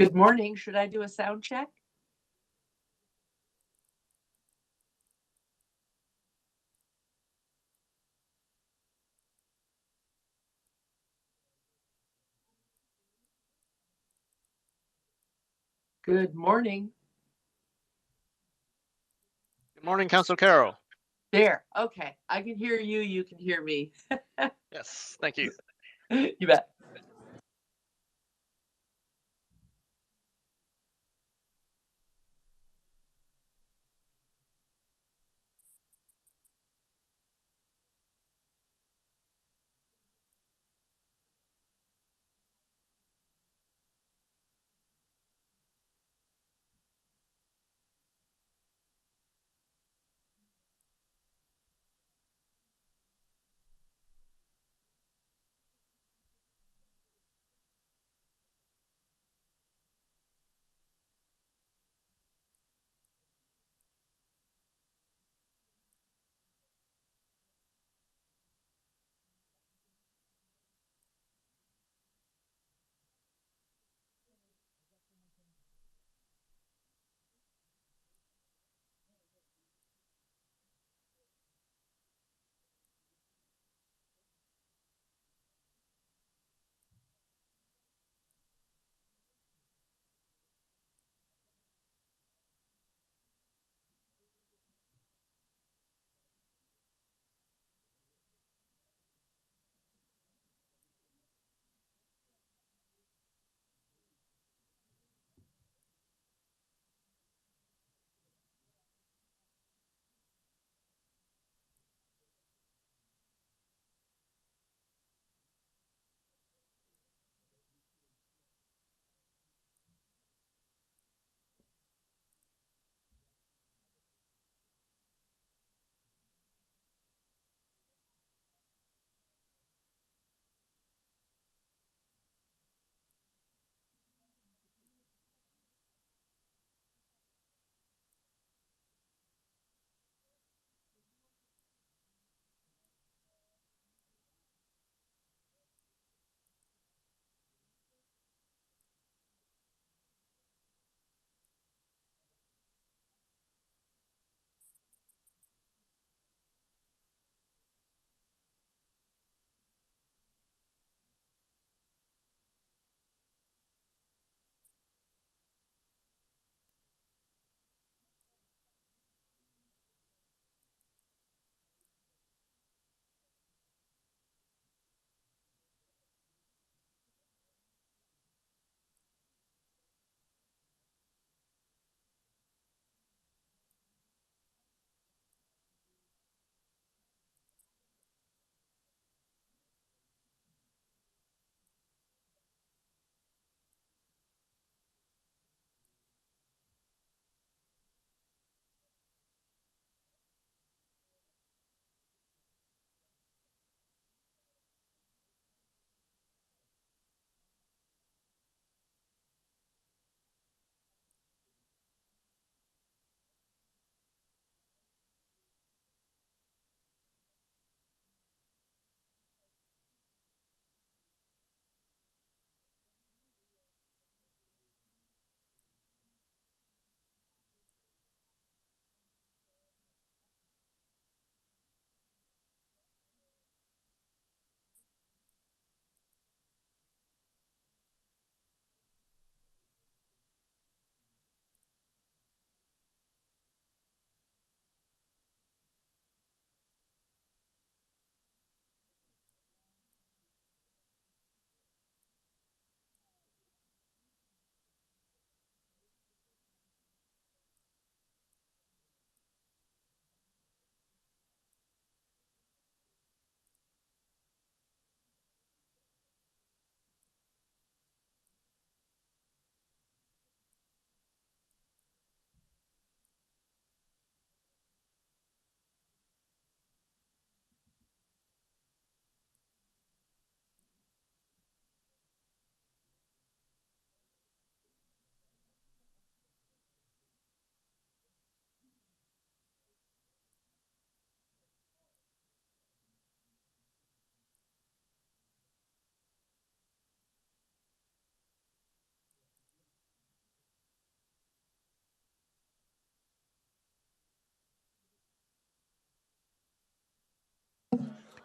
Good morning. Should I do a sound check? Good morning. Good morning, Council Carroll. There. Okay. I can hear you. You can hear me. Yes, thank you. You bet.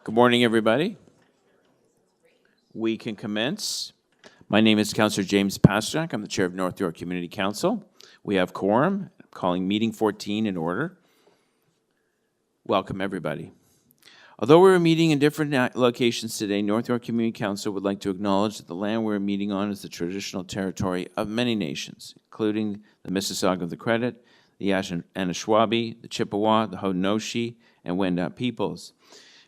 Good morning, everybody. We can commence. My name is Councillor James Pasternak. I'm the Chair of North York Community Council. We have quorum. I'm calling meeting 14 in order. Welcome, everybody. Although we're meeting in different locations today, North York Community Council would like to acknowledge that the land we're meeting on is the traditional territory of many nations, including the Mississauga of the Credit, the Anishinaabe, the Chippewa, the Haudenosaunee, and Wendat peoples.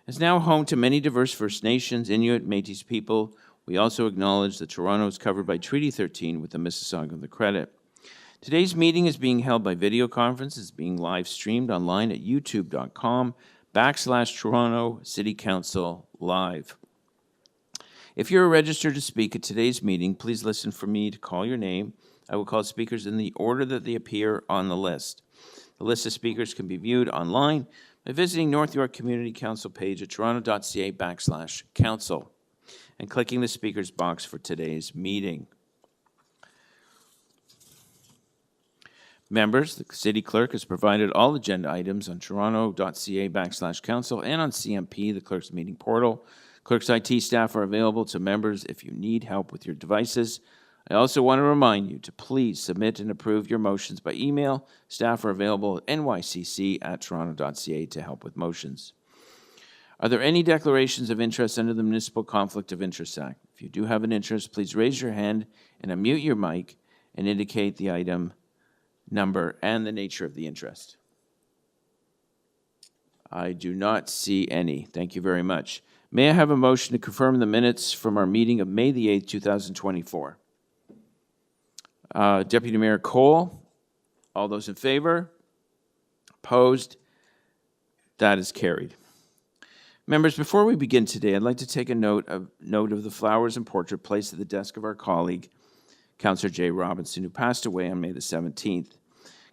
It's now home to many diverse First Nations, Inuit, Métis people. We also acknowledge that Toronto is covered by Treaty 13 with the Mississauga of the Credit. Today's meeting is being held by video conference. It's being live streamed online at youtube.com/Toronto City Council Live. If you're registered to speak at today's meeting, please listen for me to call your name. I will call speakers in the order that they appear on the list. The list of speakers can be viewed online by visiting North York Community Council page at toronto.ca/council and clicking the speakers box for today's meeting. Members, the City Clerk has provided all agenda items on toronto.ca/council and on CMP, the Clerk's meeting portal. Clerk's IT staff are available to members if you need help with your devices. I also want to remind you to please submit and approve your motions by email. Staff are available at nycc@toronto.ca to help with motions. Are there any declarations of interest under the Municipal Conflict of Interest Act? If you do have an interest, please raise your hand and unmute your mic and indicate the item number and the nature of the interest. I do not see any. Thank you very much. May I have a motion to confirm the minutes from our meeting of May the 8th, 2024? Deputy Mayor Cole, all those in favor? Opposed? That is carried. Members, before we begin today, I'd like to take a note of the flowers and portrait placed at the desk of our colleague, Councillor Jay Robinson, who passed away on May the 17th.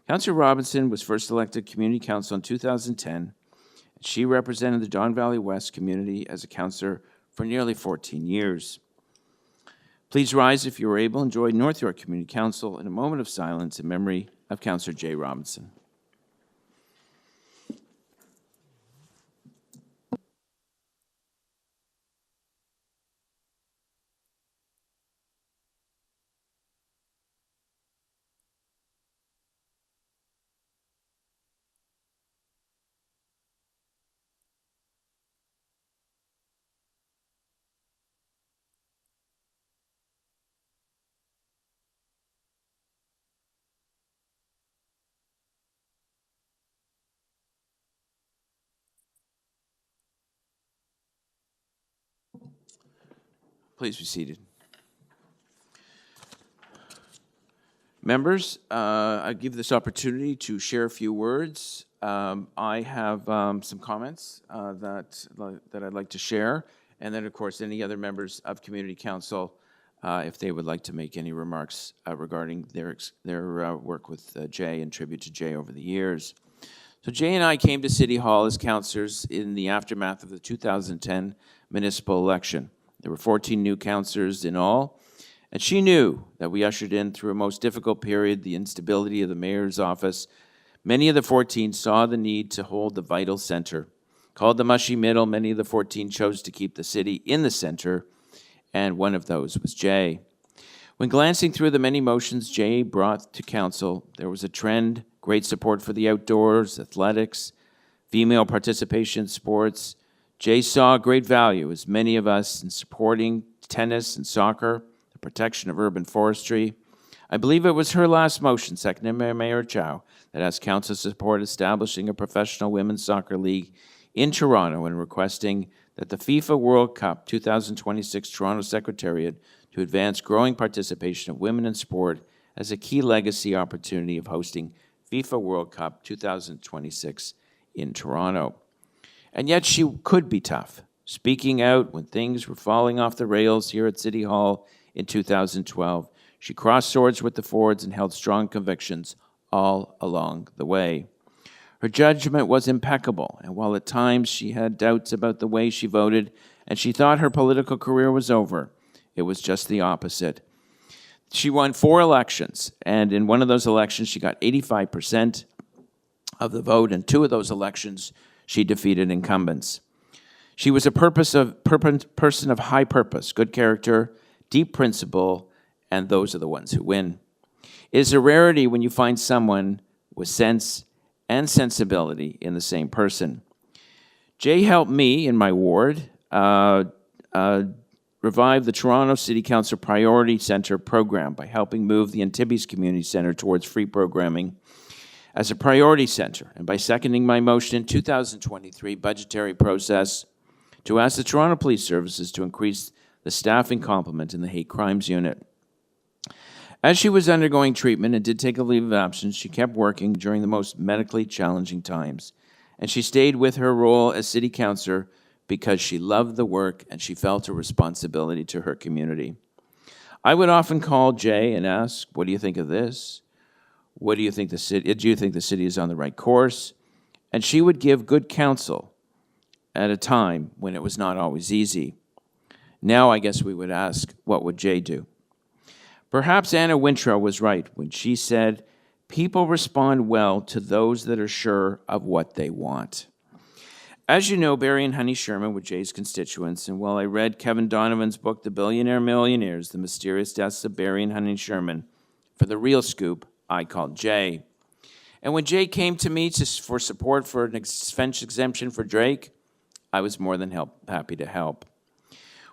Councillor Robinson was first elected Community Council in 2010, and she represented the Don Valley West community as a councillor for nearly 14 years. Please rise if you are able and join North York Community Council in a moment of silence in memory of Councillor Jay Robinson. Please be seated. Members, I give this opportunity to share a few words. I have some comments that I'd like to share, and then, of course, any other members of Community Council, if they would like to make any remarks regarding their work with Jay and tribute to Jay over the years. So Jay and I came to City Hall as councillors in the aftermath of the 2010 municipal election. There were 14 new councillors in all, and she knew that we ushered in through a most difficult period, the instability of the mayor's office. Many of the 14 saw the need to hold the vital centre. Called the mushy middle, many of the 14 chose to keep the city in the centre, and one of those was Jay. When glancing through the many motions Jay brought to council, there was a trend, great support for the outdoors, athletics, female participation in sports. Jay saw great value, as many of us, in supporting tennis and soccer, the protection of urban forestry. I believe it was her last motion, seconded by Mayor Chow, that asked council to support establishing a professional women's soccer league in Toronto and requesting that the FIFA World Cup 2026 Toronto Secretariat to advance growing participation of women in sport as a key legacy opportunity of hosting FIFA World Cup 2026 in Toronto. And yet she could be tough, speaking out when things were falling off the rails here at City Hall in 2012. She crossed swords with the Fords and held strong convictions all along the way. Her judgment was impeccable, and while at times she had doubts about the way she voted and she thought her political career was over, it was just the opposite. She won 4 elections, and in one of those elections she got 85% of the vote, and 2 of those elections she defeated incumbents. She was a person of high purpose, good character, deep principle, and those are the ones who win. It is a rarity when you find someone with sense and sensibility in the same person. Jay helped me in my ward revive the Toronto City Council Priority Centre program by helping move the Antibes Community Centre towards free programming as a priority centre, and by seconding my motion in 2023 budgetary process to ask the Toronto Police Services to increase the staffing complement in the hate crimes unit. As she was undergoing treatment and did take a leave of absence, she kept working during the most medically challenging times, and she stayed with her role as city councillor because she loved the work and she felt a responsibility to her community. I would often call Jay and ask, "What do you think of this? What do you think the city? Do you think the city is on the right course?" And she would give good counsel at a time when it was not always easy. Now I guess we would ask, what would Jay do? Perhaps Anna Wintrow was right when she said, "People respond well to those that are sure of what they want." As you know, Barry and Honey Sherman were Jay's constituents, and while I read Kevin Donovan's book, The Billionaire Millionaires, The Mysterious Deaths of Barry and Honey Sherman, for the real scoop, I called Jay. And when Jay came to me for support for an expense exemption for Drake, I was more than happy to help.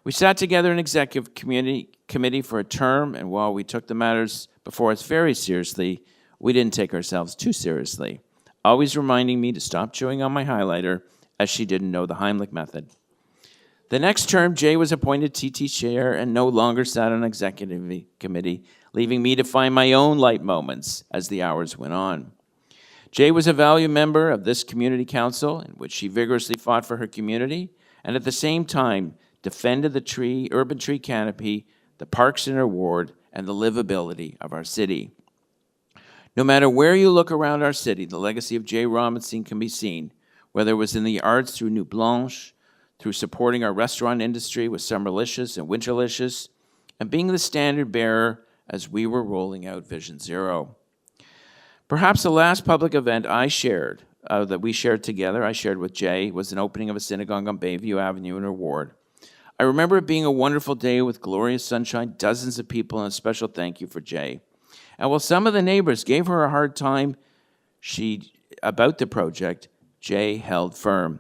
We sat together in executive committee for a term, and while we took the matters before us very seriously, we didn't take ourselves too seriously, always reminding me to stop chewing on my highlighter, as she didn't know the Heimlich method. The next term, Jay was appointed TT chair and no longer sat on executive committee, leaving me to find my own light moments as the hours went on. Jay was a valued member of this community council, in which she vigorously fought for her community, and at the same time defended the urban tree canopy, the parks in her ward, and the livability of our city. No matter where you look around our city, the legacy of Jay Robinson can be seen, whether it was in the arts through Nuit Blanche, through supporting our restaurant industry with Summerlicious and Winterlicious, and being the standard bearer as we were rolling out Vision Zero. Perhaps the last public event I shared, that we shared together, I shared with Jay, was an opening of a synagogue on Bayview Avenue in her ward. I remember it being a wonderful day with glorious sunshine, dozens of people, and a special thank you for Jay. And while some of the neighbors gave her a hard time about the project, Jay held firm.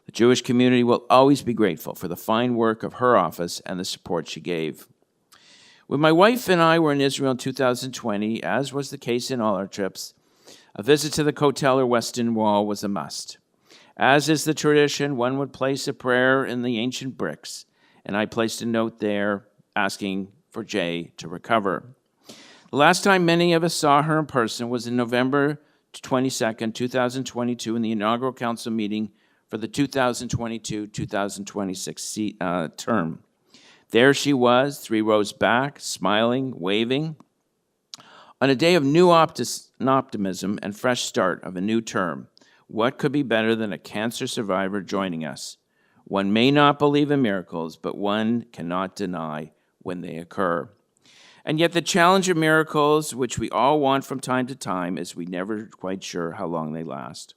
The Jewish community will always be grateful for the fine work of her office and the support she gave. When my wife and I were in Israel in 2020, as was the case in all our trips, a visit to the Kotel or Western Wall was a must. As is the tradition, one would place a prayer in the ancient bricks, and I placed a note there asking for Jay to recover. The last time many of us saw her in person was in November 22nd, 2022, in the inaugural council meeting for the 2022-2026 term. There she was, 3 rows back, smiling, waving. On a day of new optimism and fresh start of a new term, what could be better than a cancer survivor joining us? One may not believe in miracles, but one cannot deny when they occur. And yet the challenge of miracles, which we all want from time to time, is we never quite sure how long they last.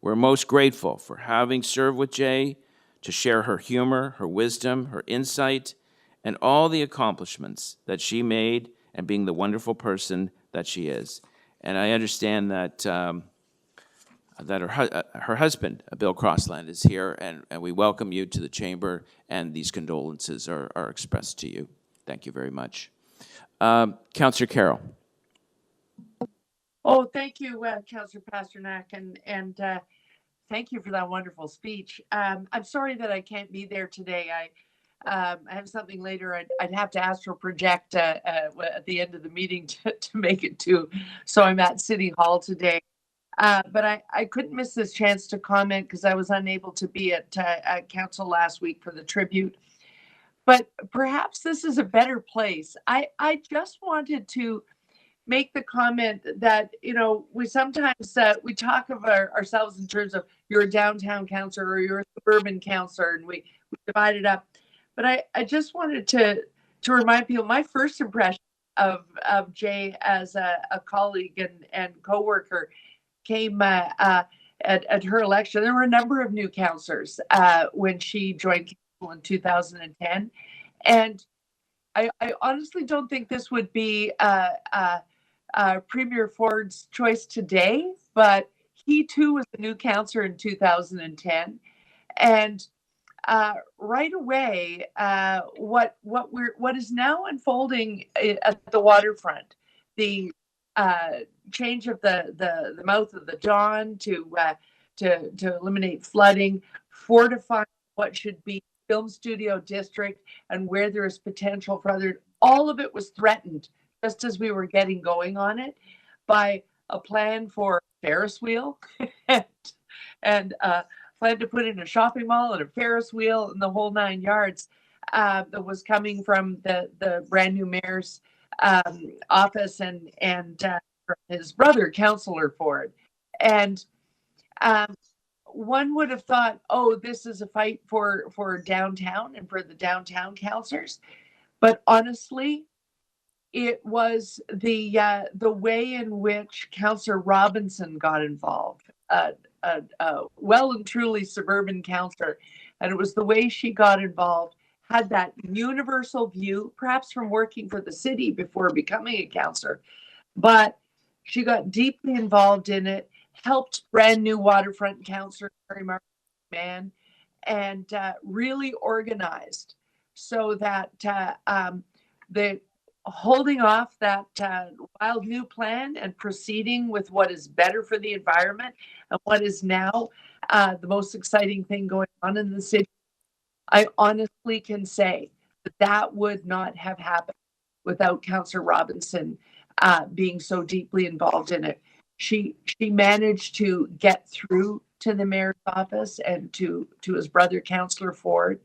We're most grateful for having served with Jay, to share her humor, her wisdom, her insight, and all the accomplishments that she made, and being the wonderful person that she is. And I understand that her husband, Bill Crossland, is here, and we welcome you to the chamber, and these condolences are expressed to you. Thank you very much. Councillor Carroll. Oh, thank you, Councillor Pasternak, and thank you for that wonderful speech. I'm sorry that I can't be there today. I have something later. I'd have to ask for project at the end of the meeting to make it to. So I'm at City Hall today. But I couldn't miss this chance to comment because I was unable to be at council last week for the tribute. But perhaps this is a better place. I just wanted to make the comment that, you know, we sometimes we talk of ourselves in terms of you're a downtown councillor or you're a suburban councillor, and we divide it up. But I just wanted to remind people my first impression of Jay as a colleague and co-worker came at her election. There were a number of new councillors when she joined council in 2010. And I honestly don't think this would be Premier Ford's choice today, but he too was a new councillor in 2010. And right away, what is now unfolding at the waterfront, the change of the mouth of the Don to eliminate flooding, fortifying what should be film studio district, and where there is potential for other. All of it was threatened just as we were getting going on it by a plan for Ferris wheel and plan to put in a shopping mall and a Ferris wheel and the whole 9 yards that was coming from the brand new mayor's office and his brother, Councillor Ford. And one would have thought, oh, this is a fight for downtown and for the downtown councillors. But honestly, it was the way in which Councillor Robinson got involved, well and truly suburban councillor, and it was the way she got involved, had that universal view, perhaps from working for the city before becoming a councillor, but she got deeply involved in it, helped brand new waterfront councillor Mary Mann, and really organized so that the holding off that wild new plan and proceeding with what is better for the environment and what is now the most exciting thing going on in the city. I honestly can say that would not have happened without Councillor Robinson being so deeply involved in it. She managed to get through to the mayor's office and to his brother, Councillor Ford.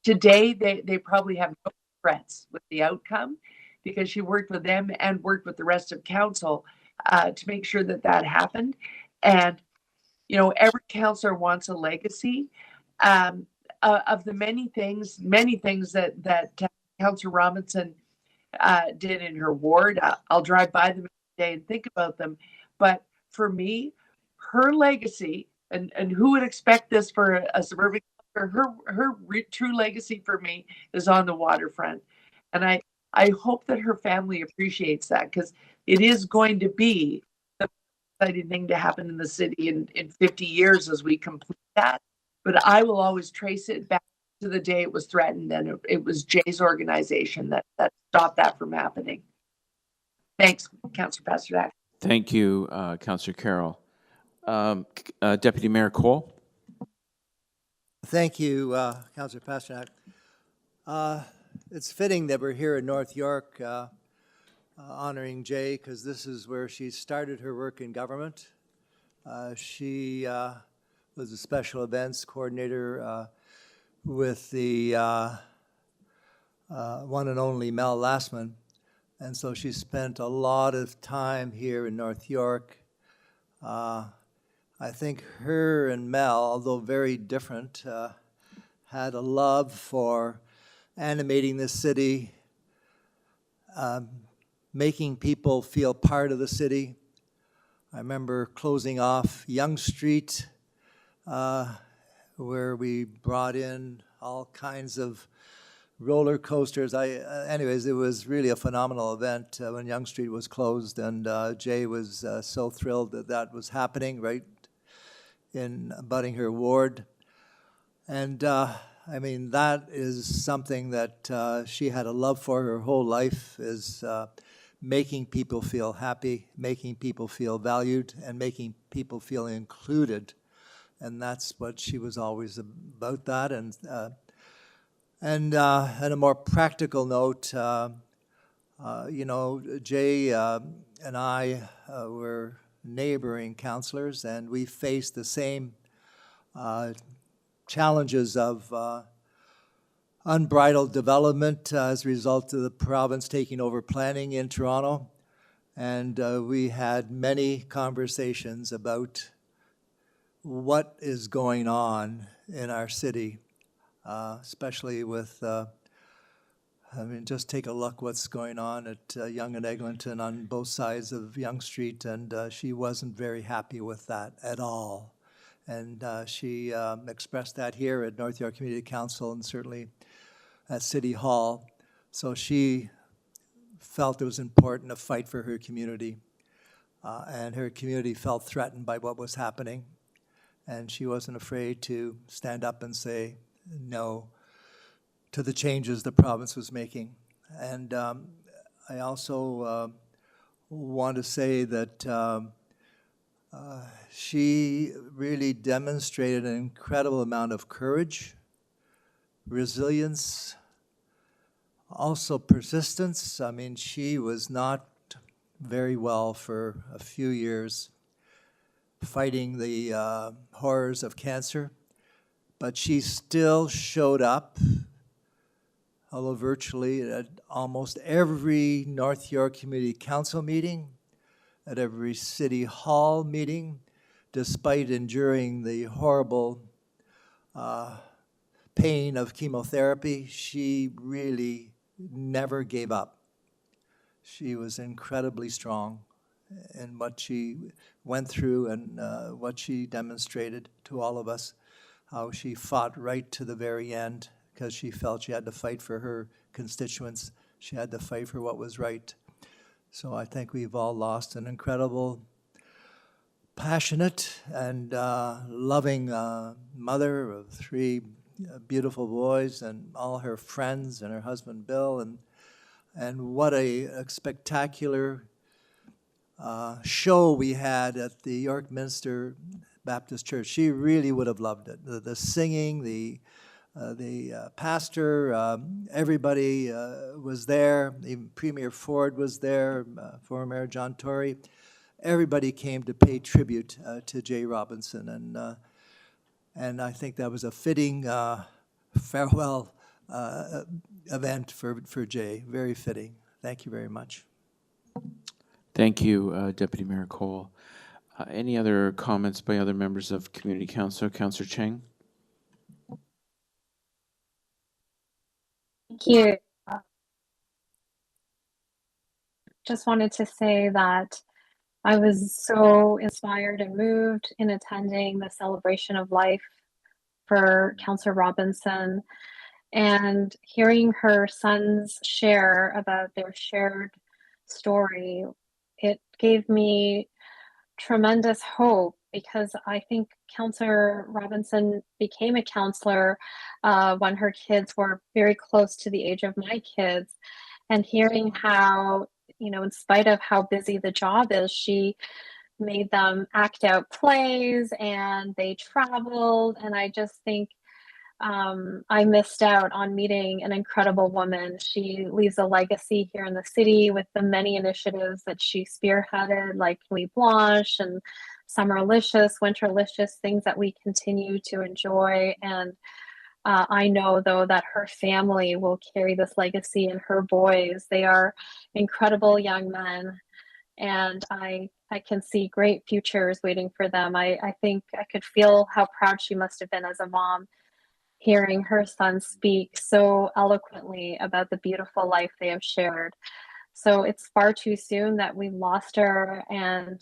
Today, they probably have no regrets with the outcome, because she worked with them and worked with the rest of council to make sure that happened. And, you know, every councillor wants a legacy of the many things that Councillor Robinson did in her ward. I'll drive by them every day and think about them. But for me, her legacy, and who would expect this for a suburban councillor, her true legacy for me is on the waterfront. And I hope that her family appreciates that, because it is going to be the exciting thing to happen in the city in 50 years as we complete that. But I will always trace it back to the day it was threatened, and it was Jay's organization that stopped that from happening. Thanks, Councillor Pasternak. Thank you, Councillor Carroll. Deputy Mayor Cole. Thank you, Councillor Pasternak. It's fitting that we're here in North York honoring Jay, because this is where she started her work in government. She was a special events coordinator with the one and only Mel Lastman. And so she spent a lot of time here in North York. I think her and Mel, although very different, had a love for animating the city, making people feel part of the city. I remember closing off Yonge Street, where we brought in all kinds of roller coasters. Anyways, it was really a phenomenal event when Yonge Street was closed, and Jay was so thrilled that was happening right in abutting her ward. And I mean, that is something that she had a love for her whole life, is making people feel happy, making people feel valued, and making people feel included. And that's what she was always about, that. And on a more practical note, you know, Jay and I were neighboring councillors, and we faced the same challenges of unbridled development as a result of the province taking over planning in Toronto. And we had many conversations about what is going on in our city, especially with, I mean, just take a look what's going on at Yonge and Eglinton on both sides of Yonge Street, and she wasn't very happy with that at all. And she expressed that here at North York Community Council and certainly at City Hall. So she felt it was important to fight for her community. And her community felt threatened by what was happening. And she wasn't afraid to stand up and say no to the changes the province was making. And I also want to say that she really demonstrated an incredible amount of courage, resilience, also persistence. I mean, she was not very well for a few years fighting the horrors of cancer, but she still showed up, although virtually at almost every North York Community Council meeting, at every City Hall meeting, despite enduring the horrible pain of chemotherapy. She really never gave up. She was incredibly strong in what she went through and what she demonstrated to all of us, how she fought right to the very end because she felt she had to fight for her constituents. She had to fight for what was right. So I think we've all lost an incredible, passionate, and loving mother of three beautiful boys and all her friends and her husband Bill, and what a spectacular show we had at the York Minster Baptist Church. She really would have loved it. The singing, the pastor, everybody was there. Even Premier Ford was there, former Mayor John Tory. Everybody came to pay tribute to Jay Robinson, and I think that was a fitting farewell event for Jay. Very fitting. Thank you very much. Thank you, Deputy Mayor Cole. Any other comments by other members of Community Council? Councillor Cheng? Thank you. Just wanted to say that I was so inspired and moved in attending the celebration of life for Councillor Robinson and hearing her sons share about their shared story. It gave me tremendous hope because I think Councillor Robinson became a councillor when her kids were very close to the age of my kids, and hearing how, you know, in spite of how busy the job is, she made them act out plays and they traveled. And I just think I missed out on meeting an incredible woman. She leaves a legacy here in the city with the many initiatives that she spearheaded, like Nuit Blanche and Summerlicious, Winterlicious, things that we continue to enjoy. And I know, though, that her family will carry this legacy, and her boys, they are incredible young men. And I can see great futures waiting for them. I think I could feel how proud she must have been as a mom, hearing her son speak so eloquently about the beautiful life they have shared. So it's far too soon that we lost her, and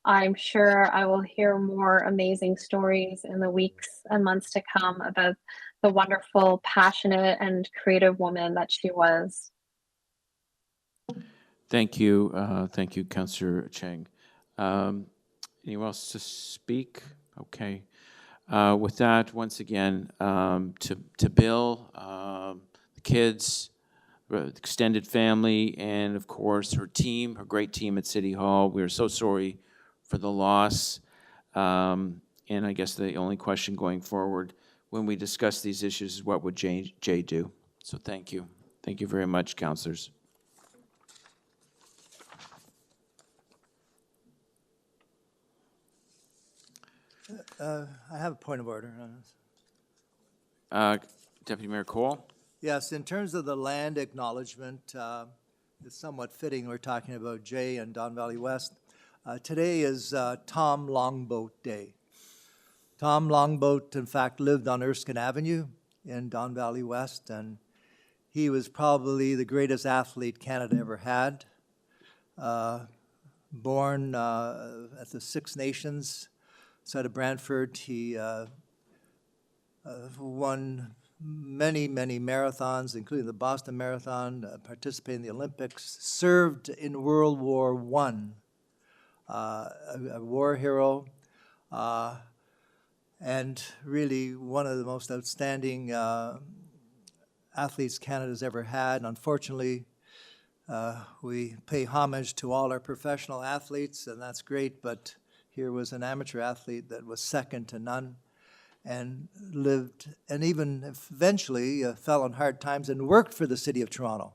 I'm sure I will hear more amazing stories in the weeks and months to come about the wonderful, passionate, and creative woman that she was. Thank you, Councillor Cheng. Anyone else to speak? Okay. With that, once again, to Bill, the kids, the extended family, and of course her team, her great team at City Hall. We are so sorry for the loss. And I guess the only question going forward when we discuss these issues is what would Jay do? So thank you. Thank you very much, councillors. I have a point of order on this. Deputy Mayor Cole? Yes, in terms of the land acknowledgement, it's somewhat fitting we're talking about Jay and Don Valley West. Today is Tom Longboat Day. Tom Longboat, in fact, lived on Erskine Avenue in Don Valley West, and he was probably the greatest athlete Canada ever had. Born at the Six Nations outside of Brantford. He won many marathons, including the Boston Marathon, participated in the Olympics, served in World War I, a war hero, and really one of the most outstanding athletes Canada's ever had. And unfortunately, we pay homage to all our professional athletes, and that's great, but here was an amateur athlete that was second to none, and lived, and even eventually fell on hard times and worked for the City of Toronto,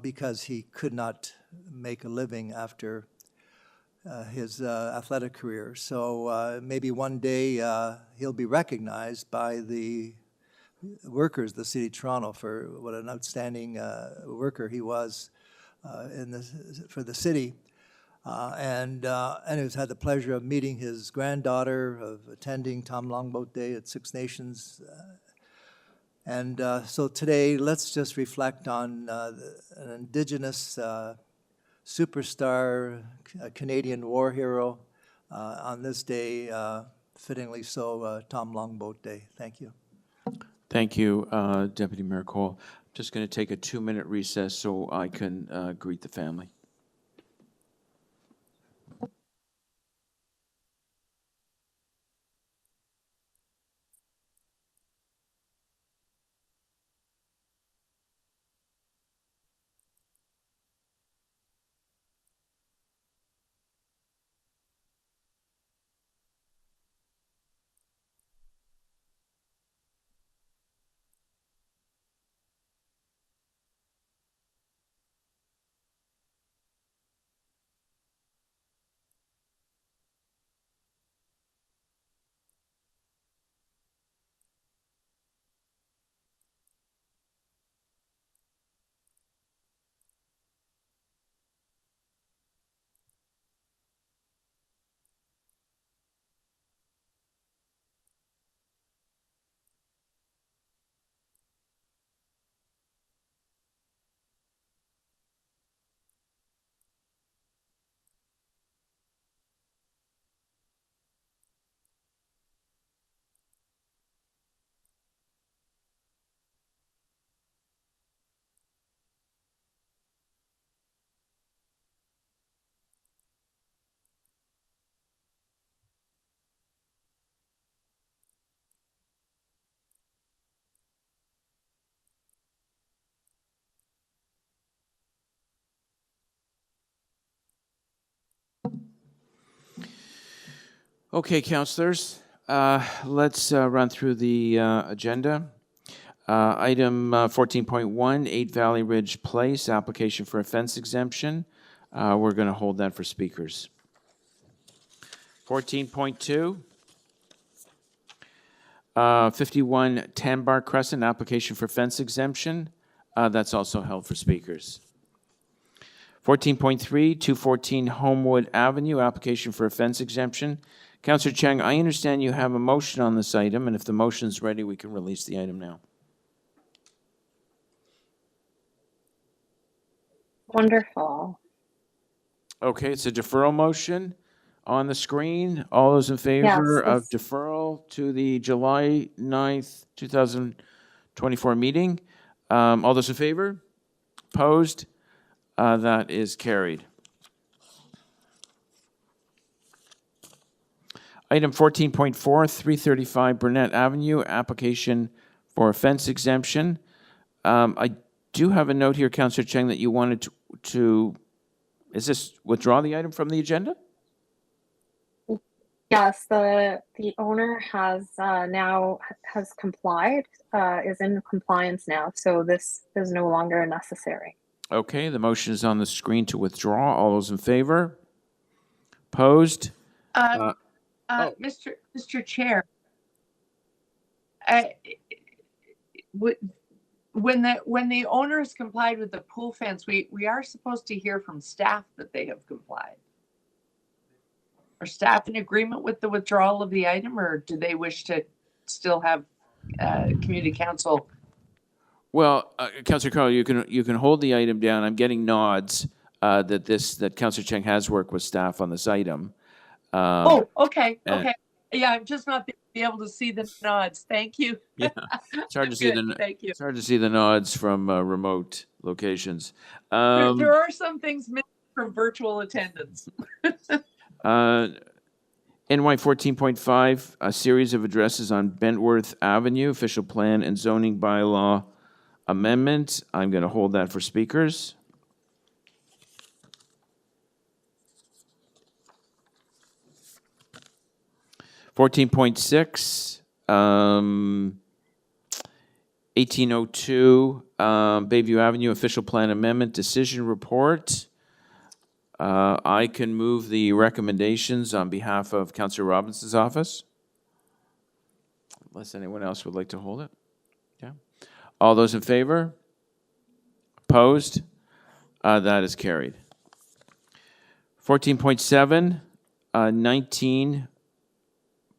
because he could not make a living after his athletic career. So maybe one day he'll be recognized by the workers of the City of Toronto for what an outstanding worker he was for the city. And he's had the pleasure of meeting his granddaughter, of attending Tom Longboat Day at Six Nations. So today, let's just reflect on an Indigenous superstar, a Canadian war hero on this day, fittingly so, Tom Longboat Day. Thank you. Thank you, Deputy Mayor Cole. I'm just going to take a 2-minute recess so I can greet the family. Okay, councillors, let's run through the agenda. Item 14.1, 8 Valley Ridge Place, application for a fence exemption. We're going to hold that for speakers. 14.2, 51 Tanbark Crescent, application for fence exemption. That's also held for speakers. 14.3, 214 Homewood Avenue, application for a fence exemption. Councillor Cheng, I understand you have a motion on this item, and if the motion's ready, we can release the item now. Wonderful. Okay, it's a deferral motion on the screen. All those in favor of deferral to the July 9th, 2024 meeting? All those in favor? Opposed? That is carried. Item 14.4, 335 Burnett Avenue, application for a fence exemption. I do have a note here, Councillor Cheng, that you wanted to is this withdraw the item from the agenda? Yes, the owner has complied, is in compliance now, so this is no longer necessary. Okay, the motion is on the screen to withdraw. All those in favor? Opposed? Mr. Chair, when the owner has complied with the pool fence, we are supposed to hear from staff that they have complied. Are staff in agreement with the withdrawal of the item, or do they wish to still have community council? Well, Councillor Carroll, you can hold the item down. I'm getting nods. that Councillor Cheng has worked with staff on this item. Oh, okay, and- okay. Yeah, I'm just not be able to see the nods. Thank you. Yeah, it's hard to see Good, thank you. it's hard to see the nods from remote locations. There are some things missing from virtual attendance. NY 14.5, a series of addresses on Bentworth Avenue, official plan and zoning bylaw amendment. I'm going to hold that for speakers. (14.6), 1802, Bayview Avenue, official plan amendment, decision report. I can move the recommendations on behalf of Councillor Robinson's office, unless anyone else would like to hold it. Yeah. All those in favor? Opposed? That is carried. 14.7, 19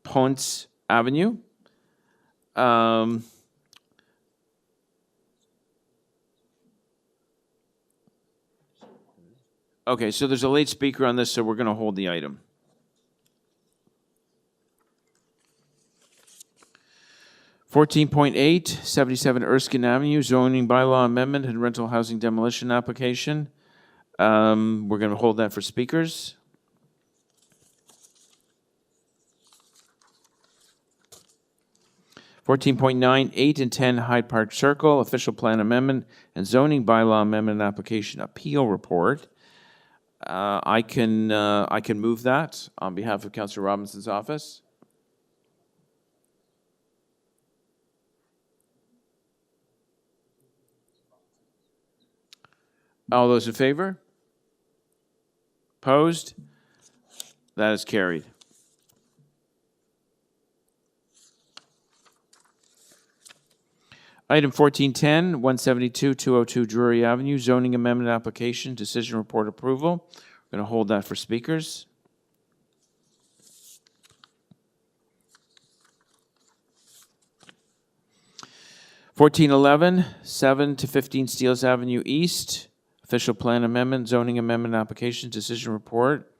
Poyntz Avenue. Okay, so there's a late speaker on this, so we're going to hold the item. (14.8), 77 Erskine Avenue, zoning bylaw amendment and rental housing demolition application. We're going to hold that for speakers. (14.9), 8 and 10 Hyde Park Circle, official plan amendment and zoning bylaw amendment application appeal report. I can move that on behalf of Councillor Robinson's office. All those in favor? Opposed? That is carried. Item 1410, 172-202 Drewry Avenue, zoning amendment application, decision report approval. We're going to hold that for speakers. (1411), 7 to 15 Steeles Avenue East, official plan amendment, zoning amendment application, decision report.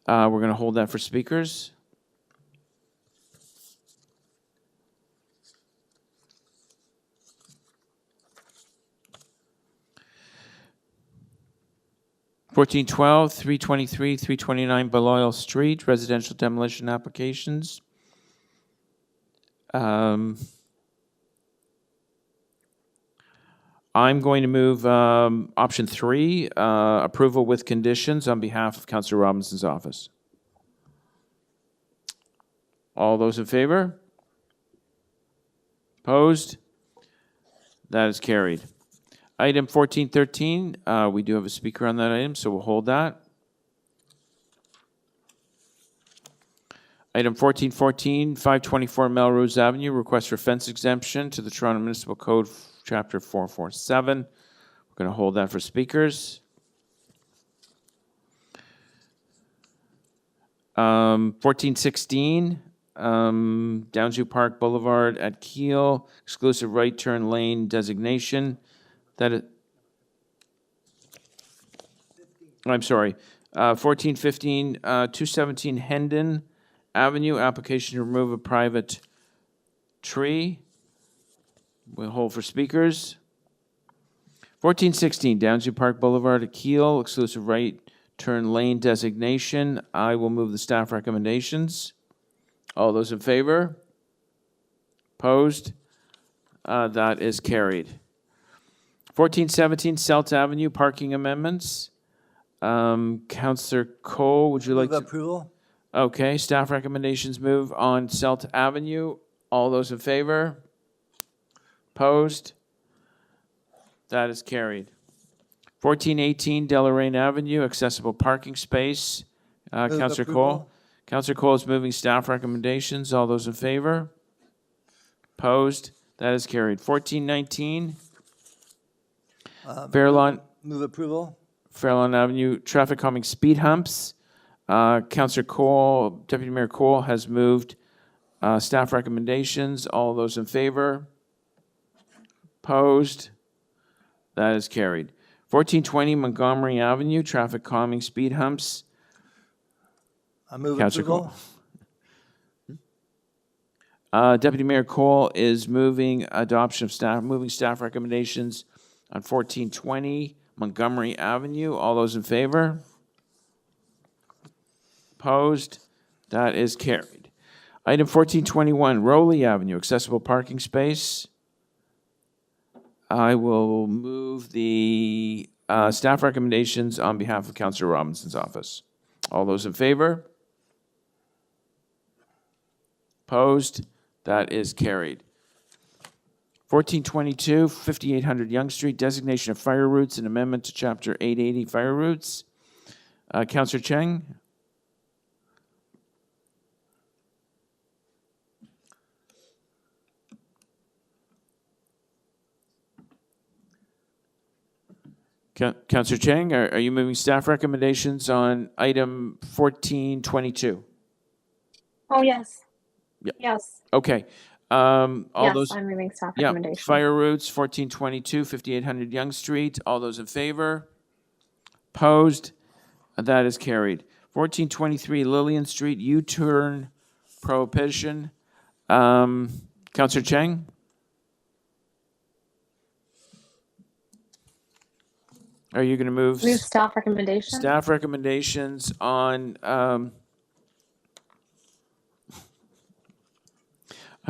We're going to hold that for speakers. (1412), 323, 329 Balliol Street, residential demolition applications. I'm going to move option 3, approval with conditions on behalf of Councillor Robinson's office. All those in favor? Opposed? That is carried. Item 1413, we do have a speaker on that item, so we'll hold that. Item 1414, 524 Melrose Avenue, request for fence exemption to the Toronto Municipal Code, Chapter 447. We're going to hold that for speakers. 1416, Downsview Park Boulevard at Keele, exclusive right turn lane designation. I'm sorry, 1415, 217 Hendon Avenue, application to remove a private tree. We'll hold for speakers. 1416, Downsview Park Boulevard at Keele, exclusive right turn lane designation. I will move the staff recommendations. All those in favor? Opposed? That is carried. 1417 Celt Avenue, parking amendments. Councillor Cole, would you like Move to? approval? Okay, staff recommendations move on Celt Avenue. All those in favor? Opposed? That is carried. 1418 Deloraine Avenue, accessible parking space. Move Councillor Cole. approval. Councillor Cole is moving staff recommendations. All those in favor? Opposed? That is carried. 1419 Fairlawn. Move approval? Fairlawn Avenue, traffic calming speed humps. Councillor Cole, Deputy Mayor Cole has moved staff recommendations. All those in favor? Opposed? That is carried. 1420 Montgomery Avenue, traffic calming speed humps. I move Councillor approval. Deputy Mayor Cole is moving adoption of staff recommendations on 1420 Montgomery Avenue. All those in favor? Opposed? That is carried. Item 1421, Rowley Avenue, accessible parking space. I will move the staff recommendations on behalf of Councillor Robinson's office. All those in favor? Opposed? That is carried. 1422, 5800 Yonge Street, designation of fire routes and amendment to Chapter 880 fire routes. Councillor Cheng? Councillor Cheng, are you moving staff recommendations on item 1422? Oh, yes. Yep. Yes. Okay. Yes, I'm moving staff recommendation. Fire routes, 1422, 5800 Yonge Street. All those in favor? Opposed? That is carried. 1423 Lillian Street, U-turn prohibition. Councillor Cheng? Are you going to move Move staff recommendation. staff recommendations on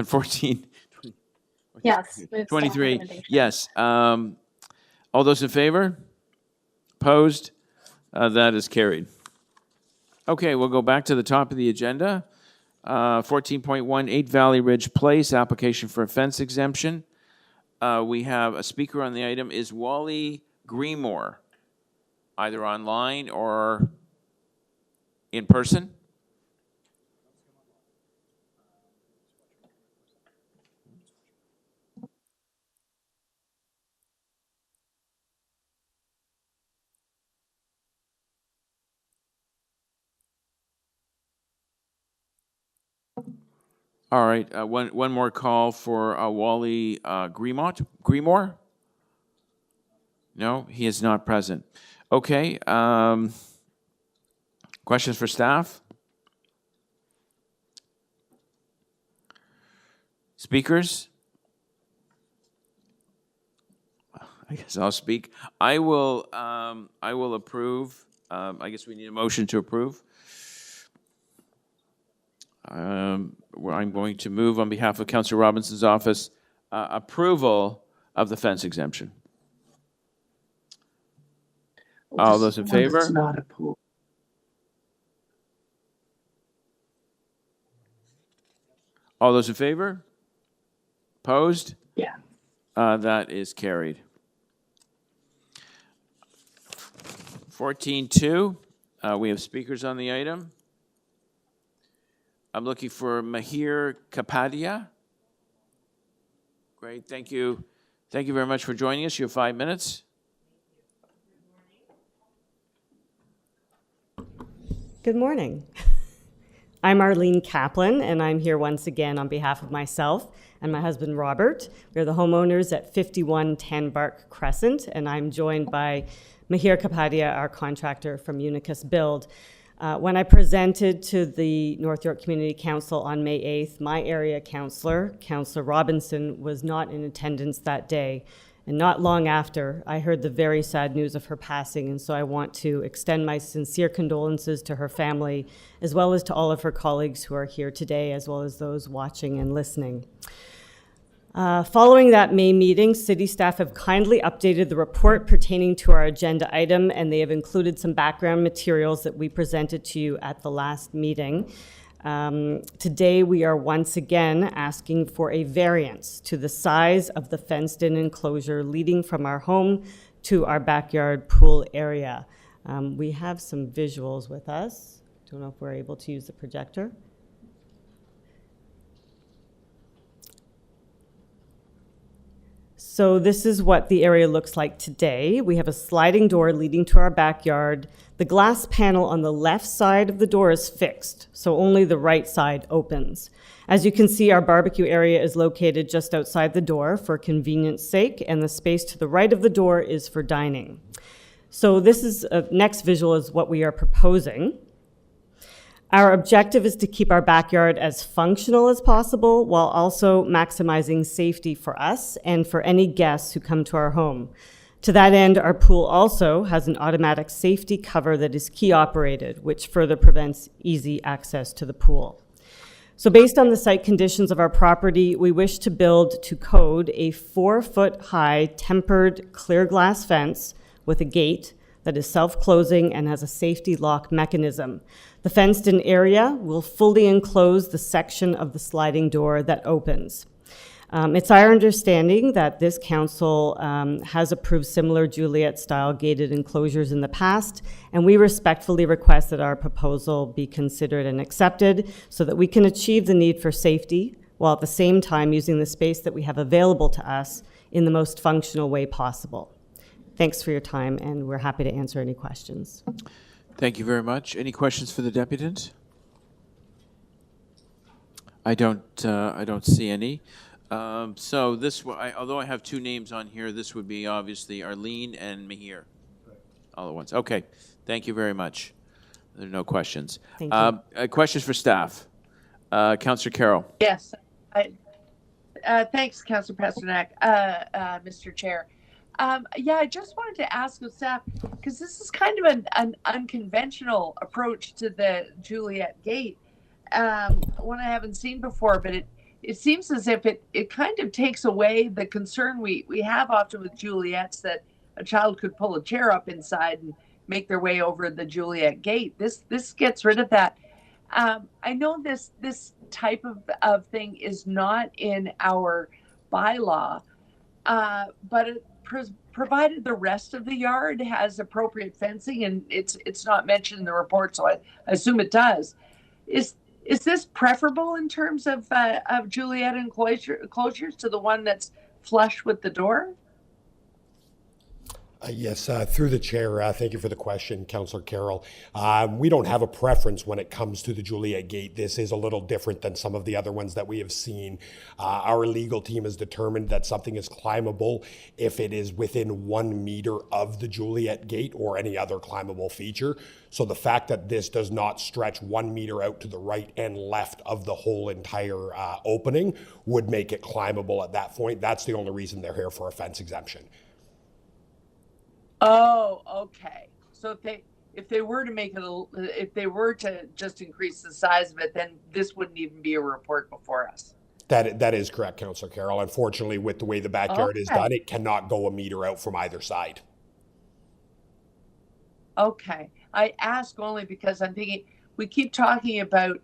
14? Yes. Move staff 23, recommendation. yes. All those in favor? Opposed? That is carried. Okay, we'll go back to the top of the agenda. 14.1, 8 Valley Ridge Place, application for a fence exemption. We have a speaker on the item. Is Wally Greenmore, either online or in person? All right, one more call for Wally Greenmore? No, he is not present. Okay, questions for staff? Speakers? I guess I'll speak. I will approve. I guess we need a motion to approve. Where I'm going to move on behalf of Councillor Robinson's office approval of the fence exemption. All those in favor? It's not a pool. All those in favor? Opposed? Yeah. That is carried. 14.2, we have speakers on the item. I'm looking for Mahir Kapadia. Great, thank you. Thank you very much for joining us. You have 5 minutes. Good morning. I'm Arlene Kaplan, and I'm here once again on behalf of myself and my husband, Robert. We're the homeowners at 51 Tanbark Crescent, and I'm joined by Mahir Kapadia, our contractor from Unicus Build. When I presented to the North York Community Council on May 8th, my area councillor, Councillor Robinson, was not in attendance that day. And not long after, I heard the very sad news of her passing, and so I want to extend my sincere condolences to her family, as well as to all of her colleagues who are here today, as well as those watching and listening. Following that May meeting, city staff have kindly updated the report pertaining to our agenda item, and they have included some background materials that we presented to you at the last meeting. Today, we are once again asking for a variance to the size of the fenced-in enclosure leading from our home to our backyard pool area. We have some visuals with us. Don't know if we're able to use the projector. So this is what the area looks like today. We have a sliding door leading to our backyard. The glass panel on the left side of the door is fixed, so only the right side opens. As you can see, our barbecue area is located just outside the door for convenience sake, and the space to the right of the door is for dining. So this is, next visual is what we are proposing. Our objective is to keep our backyard as functional as possible while also maximizing safety for us and for any guests who come to our home. To that end, our pool also has an automatic safety cover that is key operated, which further prevents easy access to the pool. So based on the site conditions of our property, we wish to build to code a 4-foot-high tempered clear glass fence with a gate that is self-closing and has a safety lock mechanism. The fenced-in area will fully enclose the section of the sliding door that opens. It's our understanding that this council has approved similar Juliet-style gated enclosures in the past, and we respectfully request that our proposal be considered and accepted so that we can achieve the need for safety while at the same time using the space that we have available to us in the most functional way possible. Thanks for your time, and we're happy to answer any questions. Thank you very much. Any questions for the deputant? I don't see any. So this, although I have two names on here, this would be obviously Arlene and Mihir, all at once. Okay, thank you very much. There are no questions. Thank you. Questions for staff? Councillor Carroll. Yes. Thanks, Councillor Pasternak, Mr. Chair. Yeah, I just wanted to ask the staff, because this is kind of an unconventional approach to the Juliet Gate, one I haven't seen before, but it seems as if it kind of takes away the concern we have often with Juliets that a child could pull a chair up inside and make their way over the Juliet Gate. This gets rid of that. I know this type of thing is not in our bylaw, but it provided the rest of the yard has appropriate fencing, and it's not mentioned in the report, so I assume it does. Is this preferable in terms of Juliet enclosures to the one that's flush with the door? Yes, through the chair, thank you for the question, Councillor Carroll. We don't have a preference when it comes to the Juliet Gate. This is a little different than some of the other ones that we have seen. Our legal team has determined that something is climbable if it is within 1 meter of the Juliet Gate or any other climbable feature. So the fact that this does not stretch 1 meter out to the right and left of the whole entire opening would make it climbable at that point. That's the only reason they're here for a fence exemption. Oh, okay. So if they were to make it, if they were to just increase the size of it, then this wouldn't even be a report before us. That is correct, Councillor Carroll. Unfortunately, with the way the backyard is done, it cannot go 1 meter out from either side. Okay. I ask only because I'm thinking we keep talking about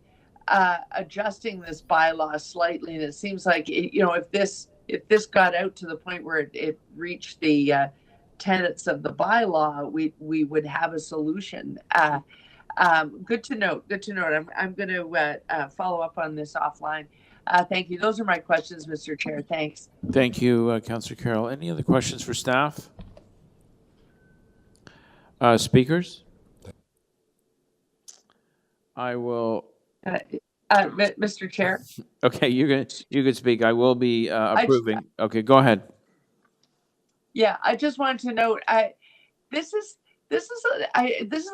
adjusting this bylaw slightly, and it seems like if this got out to the point where it reached the tenets of the bylaw, we would have a solution. Good to note. I'm going to follow up on this offline. Thank you. Those are my questions, Mr. Chair. Thanks. Thank you, Councillor Carroll. Any other questions for staff? Speakers? I will. Mr. Chair. Okay, you can speak. I will be approving. Okay, go ahead. Yeah, I just wanted to note, this is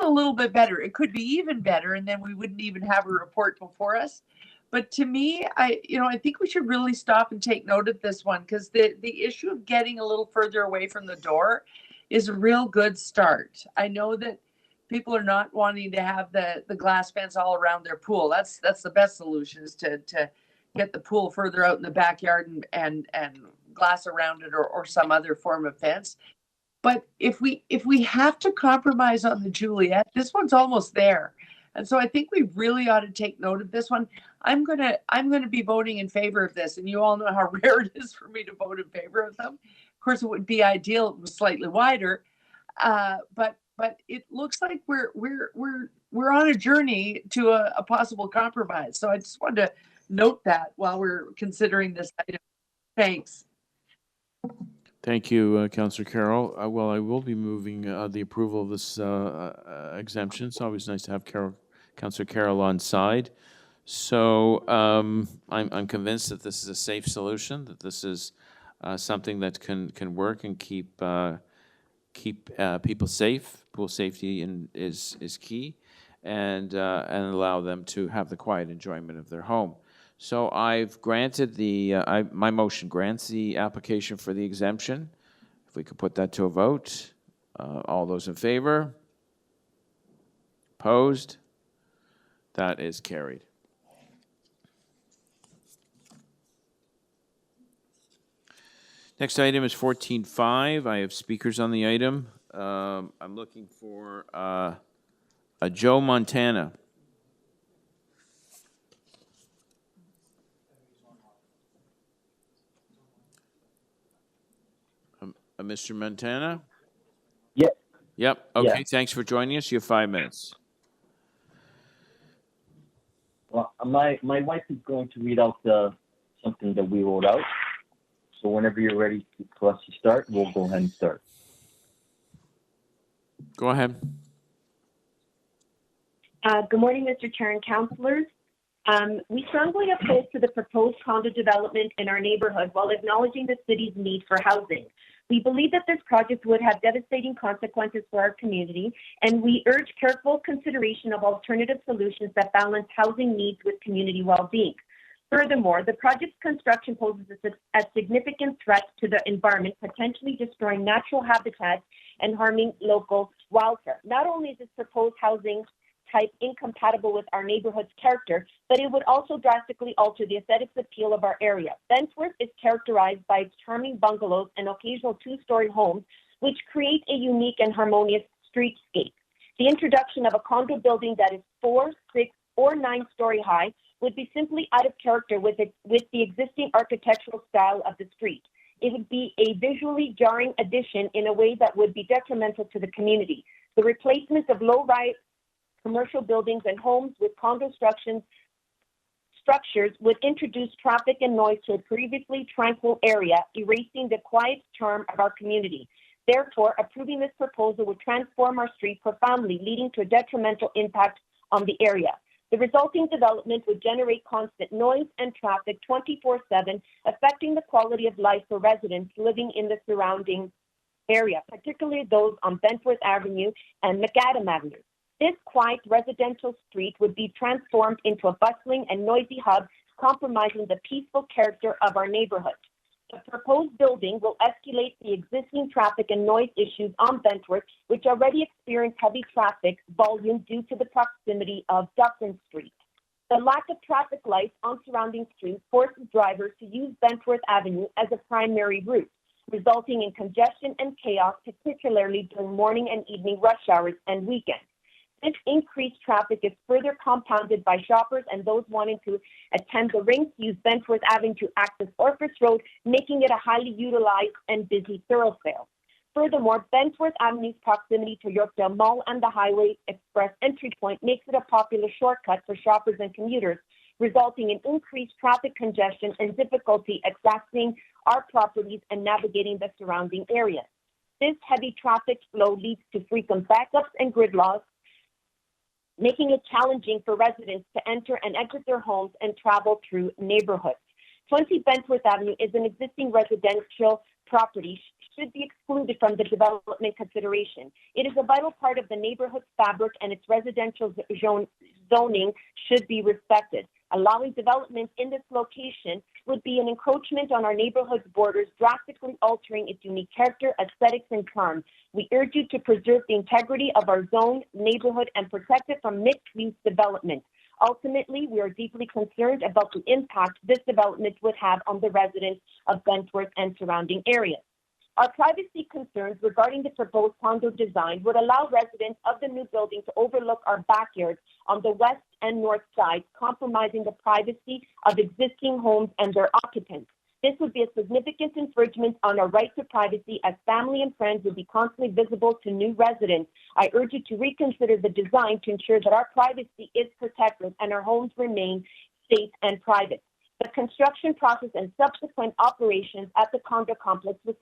a little bit better. It could be even better, and then we wouldn't even have a report before us. But to me, I think we should really stop and take note of this one, because the issue of getting a little further away from the door is a real good start. I know that people are not wanting to have the glass fence all around their pool. That's the best solution, is to get the pool further out in the backyard and glass around it or some other form of fence. But if we have to compromise on the Juliet, this one's almost there. And so I think we really ought to take note of this one. I'm gonna be voting in favor of this, and you all know how rare it is for me to vote in favor of them. Of course, it would be ideal if it was slightly wider, but it looks like we're on a journey to a possible compromise. So I just wanted to note that while we're considering this item. Thanks. Thank you, Councillor Carroll. Well, I will be moving the approval of this exemption. It's always nice to have Councillor Carroll on side. So I'm convinced that this is a safe solution, that this is something that can work and keep keep people safe. Pool safety is key, and allow them to have the quiet enjoyment of their home. So I've granted my motion grants the application for the exemption. If we could put that to a vote. All those in favor? Opposed? That is carried. Next item is 14.5. I have speakers on the item. I'm looking for a Joe Montana. Mr. Montana? Yep. Yep. Okay. Yeah. Thanks for joining us. You have 5 minutes. Well, my wife is going to read out something that we wrote out. So whenever you're ready for us to start, we'll go ahead and start. Go ahead. Good morning, Mr. Chair and councillors. We strongly oppose to the proposed condo development in our neighborhood while acknowledging the city's need for housing. We believe that this project would have devastating consequences for our community, and we urge careful consideration of alternative solutions that balance housing needs with community well-being. Furthermore, the project's construction poses a significant threat to the environment, potentially destroying natural habitats and harming local wildlife. Not only is this proposed housing type incompatible with our neighborhood's character, but it would also drastically alter the aesthetics appeal of our area. Bentworth is characterized by its charming bungalows and occasional two-story homes, which create a unique and harmonious streetscape. The introduction of a condo building that is 4, 6, or 9-story high would be simply out of character with the existing architectural style of the street. It would be a visually jarring addition in a way that would be detrimental to the community. The replacement of low-rise commercial buildings and homes with condo structures would introduce traffic and noise to a previously tranquil area, erasing the quiet charm of our community. Therefore, approving this proposal would transform our street profoundly, leading to a detrimental impact on the area. The resulting development would generate constant noise and traffic 24/7, affecting the quality of life for residents living in the surrounding area, particularly those on Bentworth Avenue and McAdam Avenue. This quiet residential street would be transformed into a bustling and noisy hub, compromising the peaceful character of our neighborhood. The proposed building will escalate the existing traffic and noise issues on Bentworth, which already experience heavy traffic volume due to the proximity of Dufferin Street. The lack of traffic lights on surrounding streets forces drivers to use Bentworth Avenue as a primary route, resulting in congestion and chaos, particularly during morning and evening rush hours and weekends. This increased traffic is further compounded by shoppers and those wanting to attend the rings use Bentworth Avenue to access Orchards Road, making it a highly utilized and busy thoroughfare. Furthermore, Bentworth Avenue's proximity to Yorkdale Mall and the Highway Express entry point makes it a popular shortcut for shoppers and commuters, resulting in increased traffic congestion and difficulty accessing our properties and navigating the surrounding areas. This heavy traffic flow leads to frequent backups and gridlock, making it challenging for residents to enter and exit their homes and travel through neighborhoods. 20 Bentworth Avenue is an existing residential property, should be excluded from the development consideration. It is a vital part of the neighborhood fabric, and its residential zoning should be respected. Allowing development in this location would be an encroachment on our neighborhood's borders, drastically altering its unique character, aesthetics, and charm. We urge you to preserve the integrity of our zone, neighborhood, and protect it from mixed-use development. Ultimately, we are deeply concerned about the impact this development would have on the residents of Bentworth and surrounding areas. Our privacy concerns regarding the proposed condo design would allow residents of the new building to overlook our backyards on the west and north sides, compromising the privacy of existing homes and their occupants. This would be a significant infringement on our right to privacy, as family and friends would be constantly visible to new residents. I urge you to reconsider the design to ensure that our privacy is protected and our homes remain safe and private. The construction process and subsequent operations at the condo complex will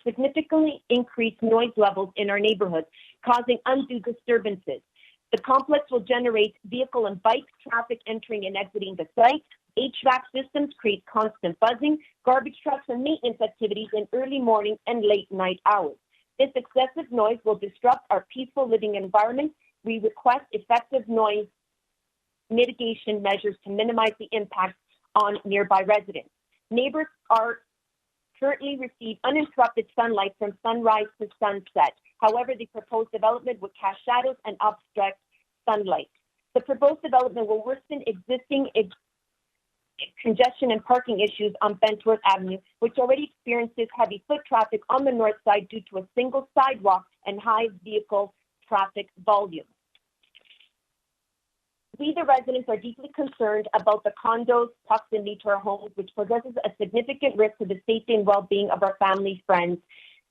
significantly increase noise levels in our neighborhoods, causing undue disturbances. The complex will generate vehicle and bike traffic entering and exiting the site. HVAC systems create constant buzzing, garbage trucks, and maintenance activities in early morning and late night hours. This excessive noise will disrupt our peaceful living environment. We request effective noise mitigation measures to minimize the impact on nearby residents. Neighbors are currently receive uninterrupted sunlight from sunrise to sunset. However, the proposed development would cast shadows and obstruct sunlight. The proposed development will worsen existing congestion and parking issues on Bentworth Avenue, which already experiences heavy foot traffic on the north side due to a single sidewalk and high vehicle traffic volume. We, the residents, are deeply concerned about the condos' proximity to our homes, which possesses a significant risk to the safety and well-being of our family, friends,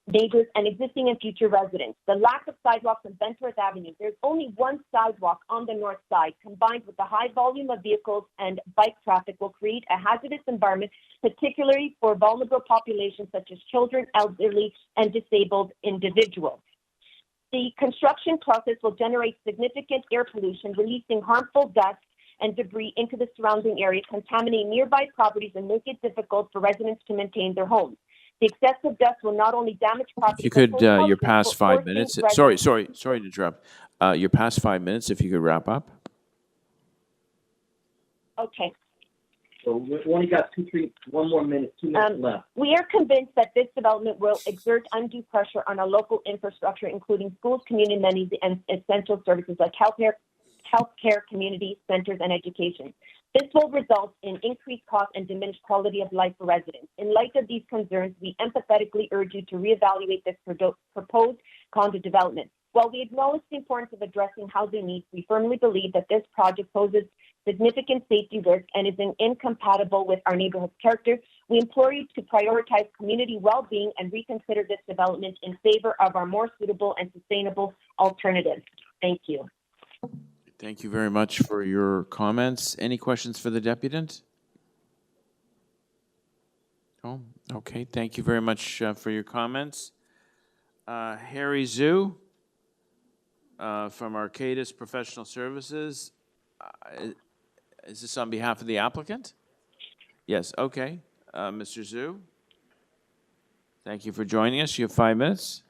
neighbors, and existing and future residents. The lack of sidewalks on Bentworth Avenue, there's only one sidewalk on the north side, combined with the high volume of vehicles and bike traffic, will create a hazardous environment, particularly for vulnerable populations such as children, elderly, and disabled individuals. The construction process will generate significant air pollution, releasing harmful dust and debris into the surrounding area, contaminating nearby properties and make it difficult for residents to maintain their homes. The excessive dust will not only damage property. If you could, but you're past 5 forcing minutes. residents- Sorry to interrupt. You're past 5 minutes. If you could wrap up. Okay. So we only got 1 more minute, 2 minutes left. We are convinced that this development will exert undue pressure on our local infrastructure, including schools, community amenities, and essential services like healthcare, community centers, and education. This will result in increased costs and diminished quality of life for residents. In light of these concerns, we empathetically urge you to reevaluate this proposed condo development. While we acknowledge the importance of addressing housing needs, we firmly believe that this project poses significant safety risk and is incompatible with our neighborhood's character. We implore you to prioritize community well-being and reconsider this development in favor of our more suitable and sustainable alternatives. Thank you. Thank you very much for your comments. Any questions for the deputant? Oh, okay. Thank you very much for your comments. Harry Zhu from Arcadis Professional Services. Is this on behalf of the applicant? Yes, okay. Mr. Zhu, thank you for joining us. You have 5 minutes.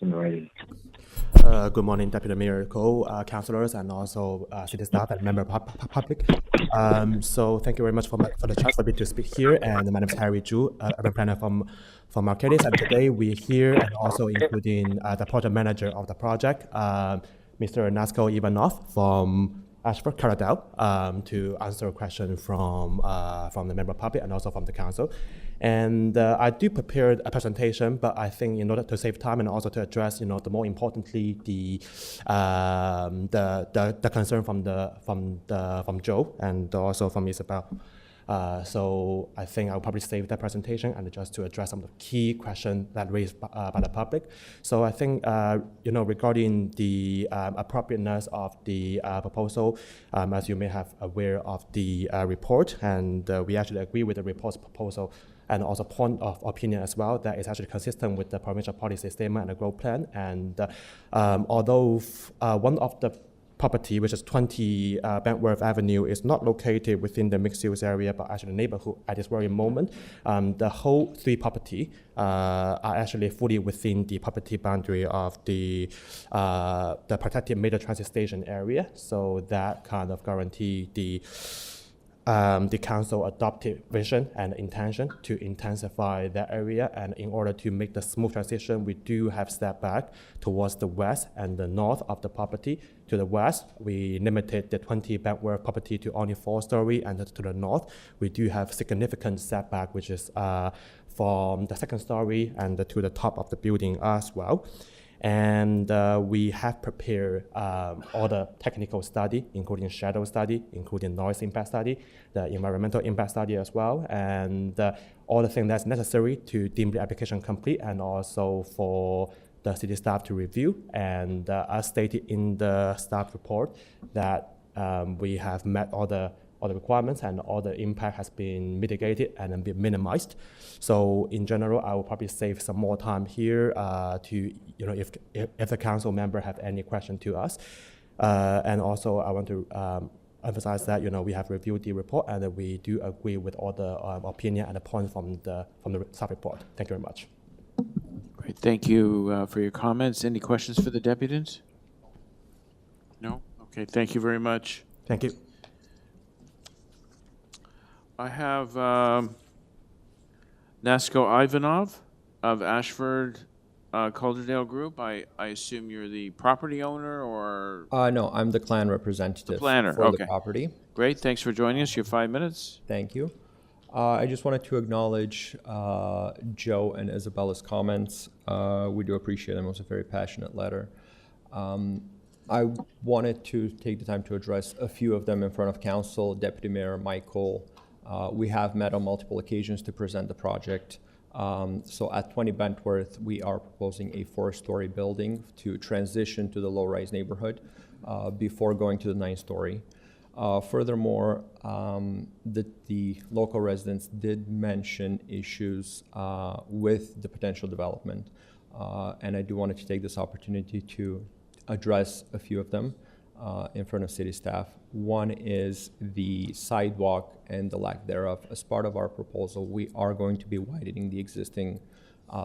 Good morning, Deputy Mayor Cole, councillors, and also city staff and member public. So thank you very much for the chance for me to speak here. And my name is Harry Zhu, urban planner from Arcadis. And today we're here and also including the project manager of the project, Mr. Nasko Ivanov from Ashford, Caradale, to answer a question from the member public and also from the council. And I do prepare a presentation, but I think in order to save time and also to address, the more importantly, the concern from Joe and also from Isabel. So I think I'll probably save that presentation and just to address some of the key questions that raised by the public. So I think, regarding the appropriateness of the proposal, as you may have aware of the report, and we actually agree with the report's proposal and also point of opinion as well that is actually consistent with the provincial policy statement and the growth plan. And although one of the property, which is 20 Bentworth Avenue, is not located within the mixed-use area, but actually the neighborhood at this very moment. The whole 3 property are actually fully within the property boundary of the protected major transit station area. So that kind of guarantee the council adopted vision and intention to intensify that area. And in order to make the smooth transition, we do have step back towards the west and the north of the property. To the west, we limited the 20 Bentworth property to only 4-story, and to the north, we do have significant setback, which is from the 2nd story and to the top of the building as well. And we have prepared all the technical study, including shadow study, including noise impact study, the environmental impact study as well, and all the things that's necessary to deem the application complete, and also for the city staff to review. And as stated in the staff report, that we have met all the requirements and all the impact has been mitigated and been minimized. So in general, I will probably save some more time here to, if the council member have any question to us. And also I want to emphasize that we have reviewed the report and that we do agree with all the opinion and the points from the staff report. Thank you very much. Great, thank you for your comments. Any questions for the deputant? No? Okay, thank you very much. Thank you. I have Nasko Ivanov of Ashford Calderdale Group. I assume you're the property owner or? No, I'm the clan representative planner, for okay. the property. Great, thanks for joining us. You have 5 minutes. Thank you. I just wanted to acknowledge Joe and Isabella's comments. We do appreciate them. It was a very passionate letter. I wanted to take the time to address a few of them in front of council. Deputy Mayor Michael, we have met on multiple occasions to present the project. So at 20 Bentworth, we are proposing a 4-story building to transition to the low-rise neighborhood before going to the 9-story. Furthermore, the local residents did mention issues with the potential development, and I do want to take this opportunity to address a few of them in front of city staff. One is the sidewalk and the lack thereof. As part of our proposal, we are going to be widening the existing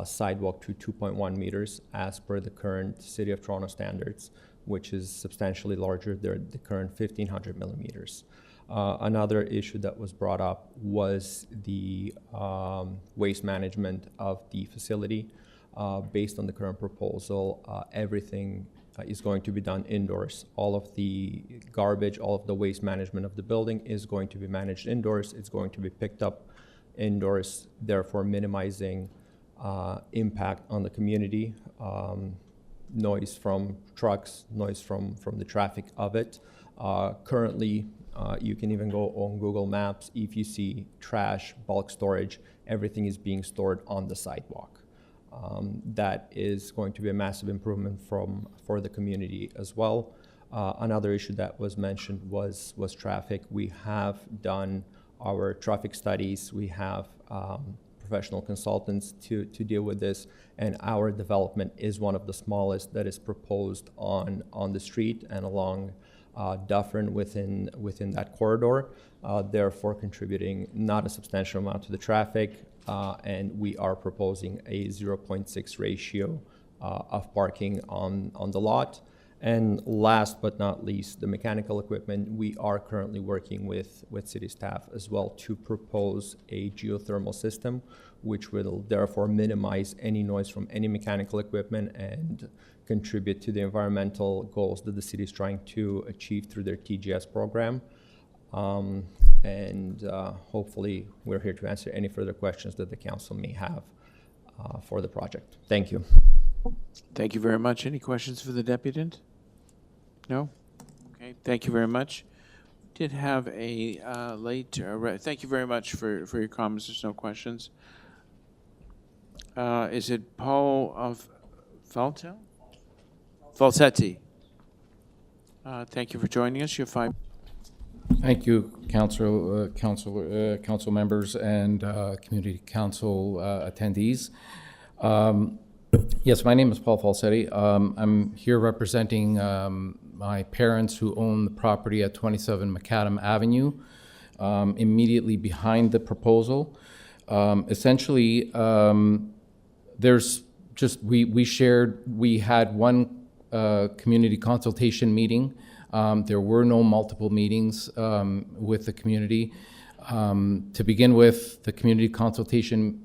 sidewalk to 2.1 meters as per the current City of Toronto standards, which is substantially larger than the current 1,500 millimeters. Another issue that was brought up was the waste management of the facility. Based on the current proposal, everything is going to be done indoors. All of the garbage, all of the waste management of the building is going to be managed indoors. It's going to be picked up indoors, therefore minimizing impact on the community. Noise from trucks, noise from the traffic of it. Currently, you can even go on Google Maps. If you see trash, bulk storage, everything is being stored on the sidewalk. That is going to be a massive improvement for the community as well. Another issue that was mentioned was traffic. We have done our traffic studies. We have professional consultants to deal with this, and our development is one of the smallest that is proposed on the street and along Dufferin within that corridor, therefore contributing not a substantial amount to the traffic, and we are proposing a 0.6 ratio of parking on the lot. And last but not least, the mechanical equipment. We are currently working with city staff as well to propose a geothermal system, which will therefore minimize any noise from any mechanical equipment and contribute to the environmental goals that the city is trying to achieve through their TGS program. Hopefully we're here to answer any further questions that the council may have for the project. Thank you. Thank you very much. Any questions for the deputant? No? Okay, thank you very much. Did have a thank you very much for your comments. There's no questions. Is it Paul of Falsetti? Thank you for joining us. You have 5. Thank you, council members and community council attendees. Yes, my name is Paul Falsetti. I'm here representing my parents who own the property at 27 Macadam Avenue, immediately behind the proposal. Essentially, there's just, we had one community consultation meeting. There were no multiple meetings with the community. To begin with, the community consultation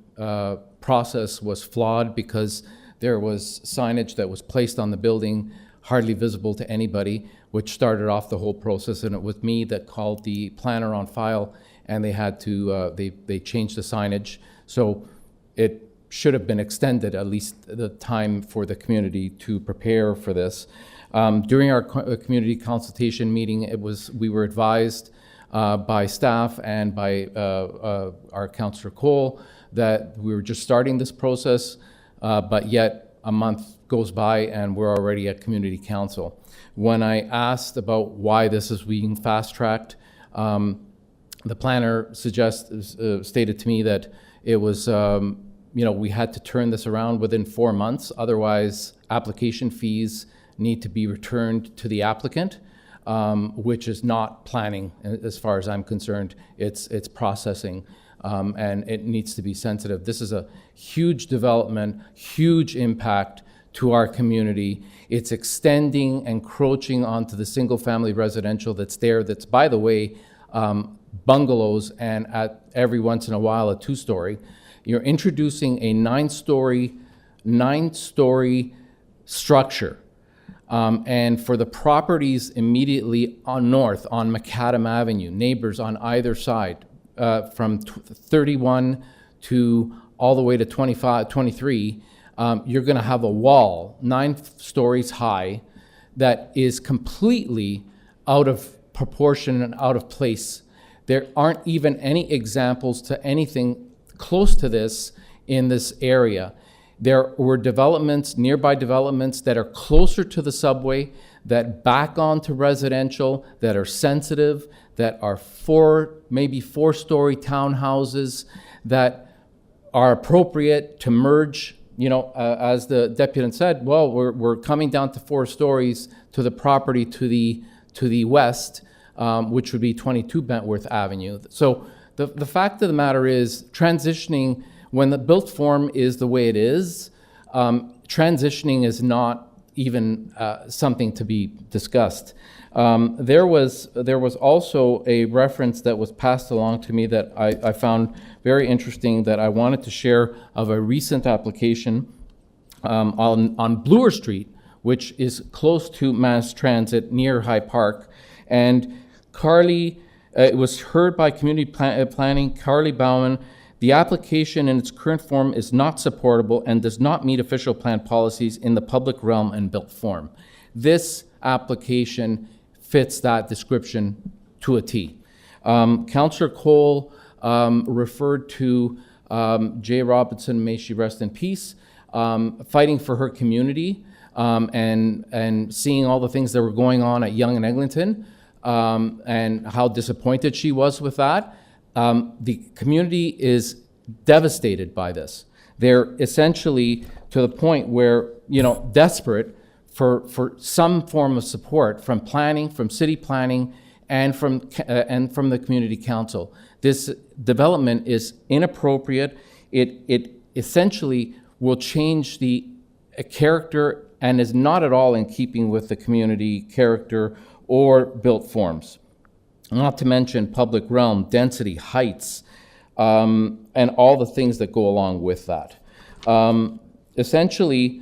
process was flawed because there was signage that was placed on the building, hardly visible to anybody, which started off the whole process. And it was me that called the planner on file, and they had to, they changed the signage. So it should have been extended, at least the time for the community to prepare for this. During our community consultation meeting, we were advised by staff and by our Councillor Cole that we were just starting this process, but yet a month goes by and we're already at community council. When I asked about why this is being fast-tracked, the planner stated to me that it was, we had to turn this around within 4 months, otherwise application fees need to be returned to the applicant. which is not planning as far as I'm concerned. It's processing, and it needs to be sensitive. This is a huge development, huge impact to our community. It's extending, encroaching onto the single-family residential that's there, that's, by the way, bungalows, and at every once in a while, a two-story. You're introducing a nine-story structure. And for the properties immediately on north, on Macadam Avenue, neighbors on either side, from 31 to all the way to 23, you're going to have a wall 9 stories high that is completely out of proportion and out of place. There aren't even any examples to anything close to this in this area. There were developments, nearby developments that are closer to the subway, that back onto residential, that are sensitive, that are maybe 4-story townhouses that are appropriate to merge. As the deputant said, well, we're coming down to 4 stories to the property to the west, which would be 22 Bentworth Avenue. So the fact of the matter is, transitioning, when the built form is the way it is, transitioning is not even something to be discussed. There was also a reference that was passed along to me that I found very interesting, that I wanted to share, of a recent application on Bloor Street, which is close to mass transit near High Park. And Carly, it was heard by community planning, Carly Bauman. The application in its current form is not supportable and does not meet official plan policies in the public realm and built form. This application fits that description to a T. Councillor Cole referred to Jay Robinson, may she rest in peace, fighting for her community, and seeing all the things that were going on at Yonge and Eglinton, and how disappointed she was with that. The community is devastated by this. They're essentially to the point where, desperate for some form of support from planning, from city planning, and from the community council. This development is inappropriate. It essentially will change the character and is not at all in keeping with the community character or built forms. Not to mention public realm, density, heights, and all the things that go along with that. Essentially,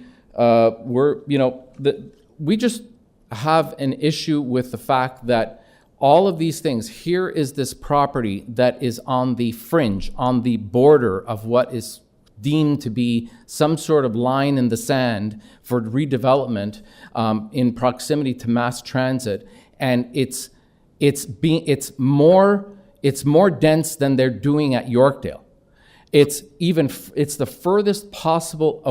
we just have an issue with the fact that all of these things, here is this property that is on the fringe, on the border of what is deemed to be some sort of line in the sand for redevelopment, in proximity to mass transit, and it's more dense than they're doing at Yorkdale. It's the furthest possible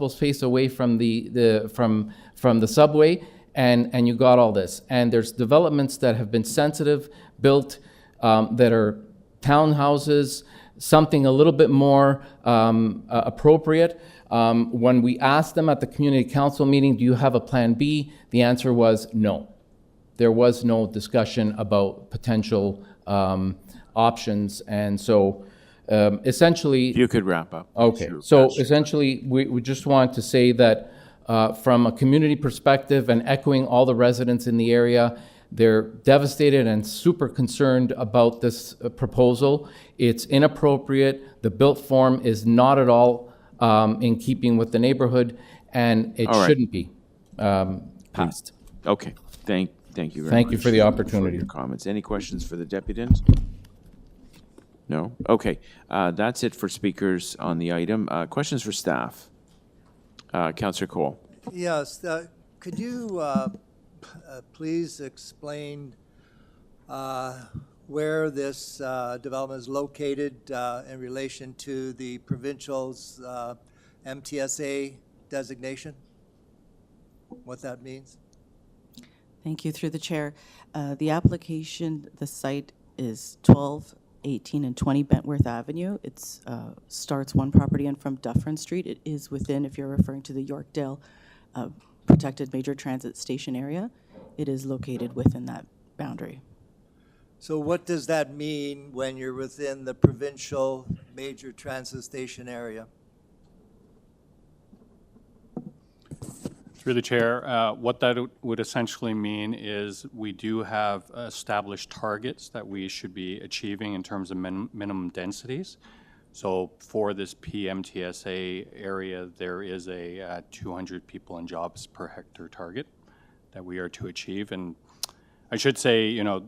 space away from the subway, and you got all this. And there's developments that have been sensitive, built, that are townhouses, something a little bit more appropriate. When we asked them at the community council meeting, do you have a plan B? The answer was no. There was no discussion about potential options, and so essentially... You could wrap up. Okay, so essentially we just want to say that from a community perspective, and echoing all the residents in the area, they're devastated and super concerned about this proposal. It's inappropriate. The built form is not at all in keeping with the neighborhood, and it shouldn't be passed. Okay, thank you very much. Thank you for the opportunity. For your comments. Any questions for the deputant? No? Okay, that's it for speakers on the item. Questions for staff? Councillor Cole. Yes, could you please explain where this development is located in relation to the provincial's MTSA designation? What that means? Thank you. Through the chair. The application, the site is 12, 18, and 20 Bentworth Avenue. It starts one property in from Dufferin Street. It is within, if you're referring to the Yorkdale Protected Major Transit Station area. it is located within that boundary. So what does that mean when you're within the provincial major transit station area? Through the chair, what that would essentially mean is we do have established targets that we should be achieving in terms of minimum densities. So for this PMTSA area, there is a 200 people and jobs per hectare target that we are to achieve. And I should say, you know,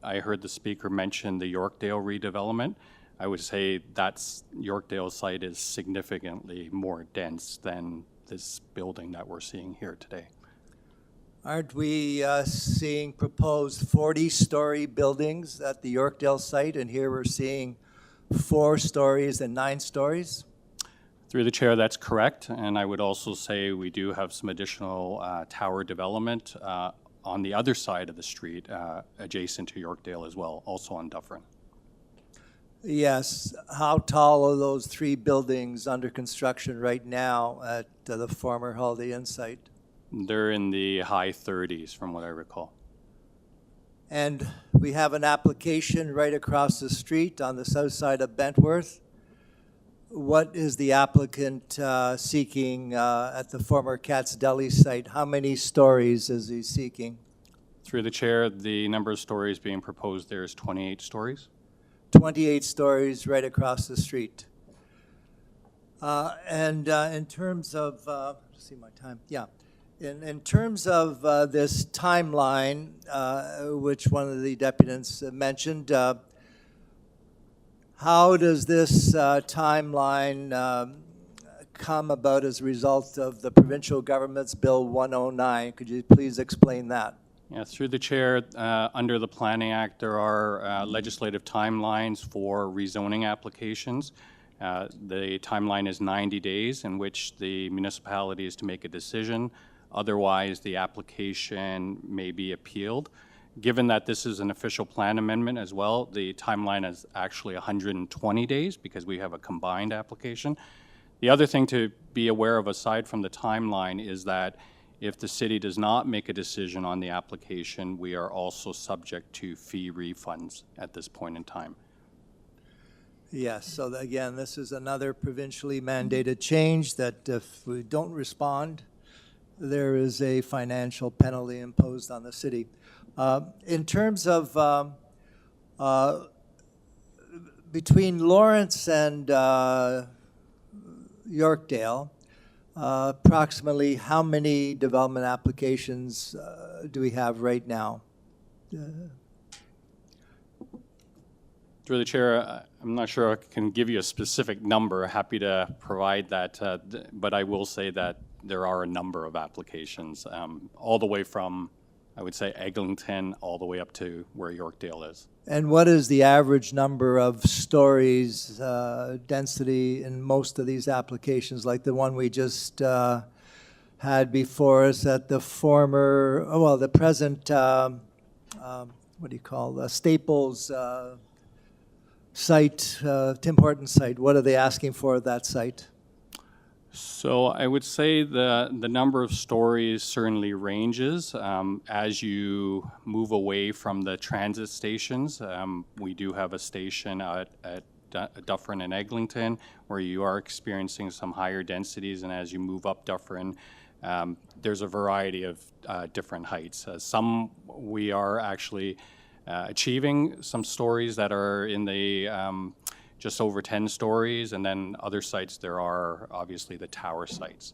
I heard the speaker mention the Yorkdale redevelopment. I would say Yorkdale site is significantly more dense than this building that we're seeing here today. Aren't we seeing proposed 40-story buildings at the Yorkdale site, and here we're seeing 4 stories and 9 stories? Through the chair, that's correct. And I would also say we do have some additional tower development on the other side of the street, adjacent to Yorkdale as well, also on Dufferin. Yes. How tall are those 3 buildings under construction right now at the former Holiday Inn site? They're in the high 30s, from what I recall. And we have an application right across the street on the south side of Bentworth. What is the applicant seeking at the former Cat's Deli site? How many stories is he seeking? Through the chair, the number of stories being proposed there is 28 stories. 28 stories right across the street. And in terms of, let's see my time, yeah. In terms of this timeline, which one of the deputants mentioned, how does this timeline come about as a result of the provincial government's Bill 109? Could you please explain that? Yeah, through the chair, under the Planning Act, there are legislative timelines for rezoning applications. The timeline is 90 days in which the municipality is to make a decision. Otherwise, the application may be appealed. Given that this is an official plan amendment as well, the timeline is actually 120 days because we have a combined application. The other thing to be aware of aside from the timeline is that if the city does not make a decision on the application, we are also subject to fee refunds at this point in time. Yes, so again, this is another provincially mandated change that if we don't respond, there is a financial penalty imposed on the city. In terms of between Lawrence and Yorkdale, approximately how many development applications do we have right now? Through the chair, I'm not sure I can give you a specific number. Happy to provide that, but I will say that there are a number of applications, all the way from, I would say, Eglinton all the way up to where Yorkdale is. And what is the average number of stories, density in most of these applications, like the one we just had before us at the former, the present, what do you call, Staples site, Tim Hortons site? What are they asking for at that site? So I would say the number of stories certainly ranges. As you move away from the transit stations, we do have a station at Dufferin and Eglinton where you are experiencing some higher densities, and as you move up Dufferin, there's a variety of different heights. Some we are actually achieving some stories that are in the just over 10 stories, and then other sites there are obviously the tower sites.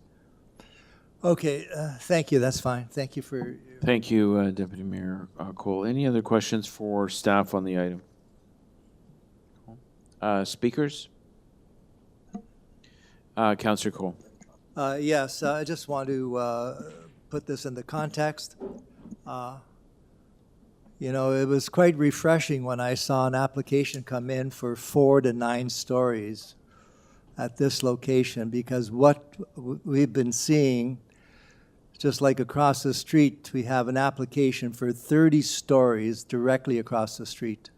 Okay, thank you, that's fine. Thank you for... Thank you, Deputy Mayor Cole. Any other questions for staff on the item? Speakers? Councillor Cole. Yes, I just want to put this into context. You know, it was quite refreshing when I saw an application come in for 4 to 9 stories at this location, because what we've been seeing, just like across the street, we have an application for 30 stories directly across the street.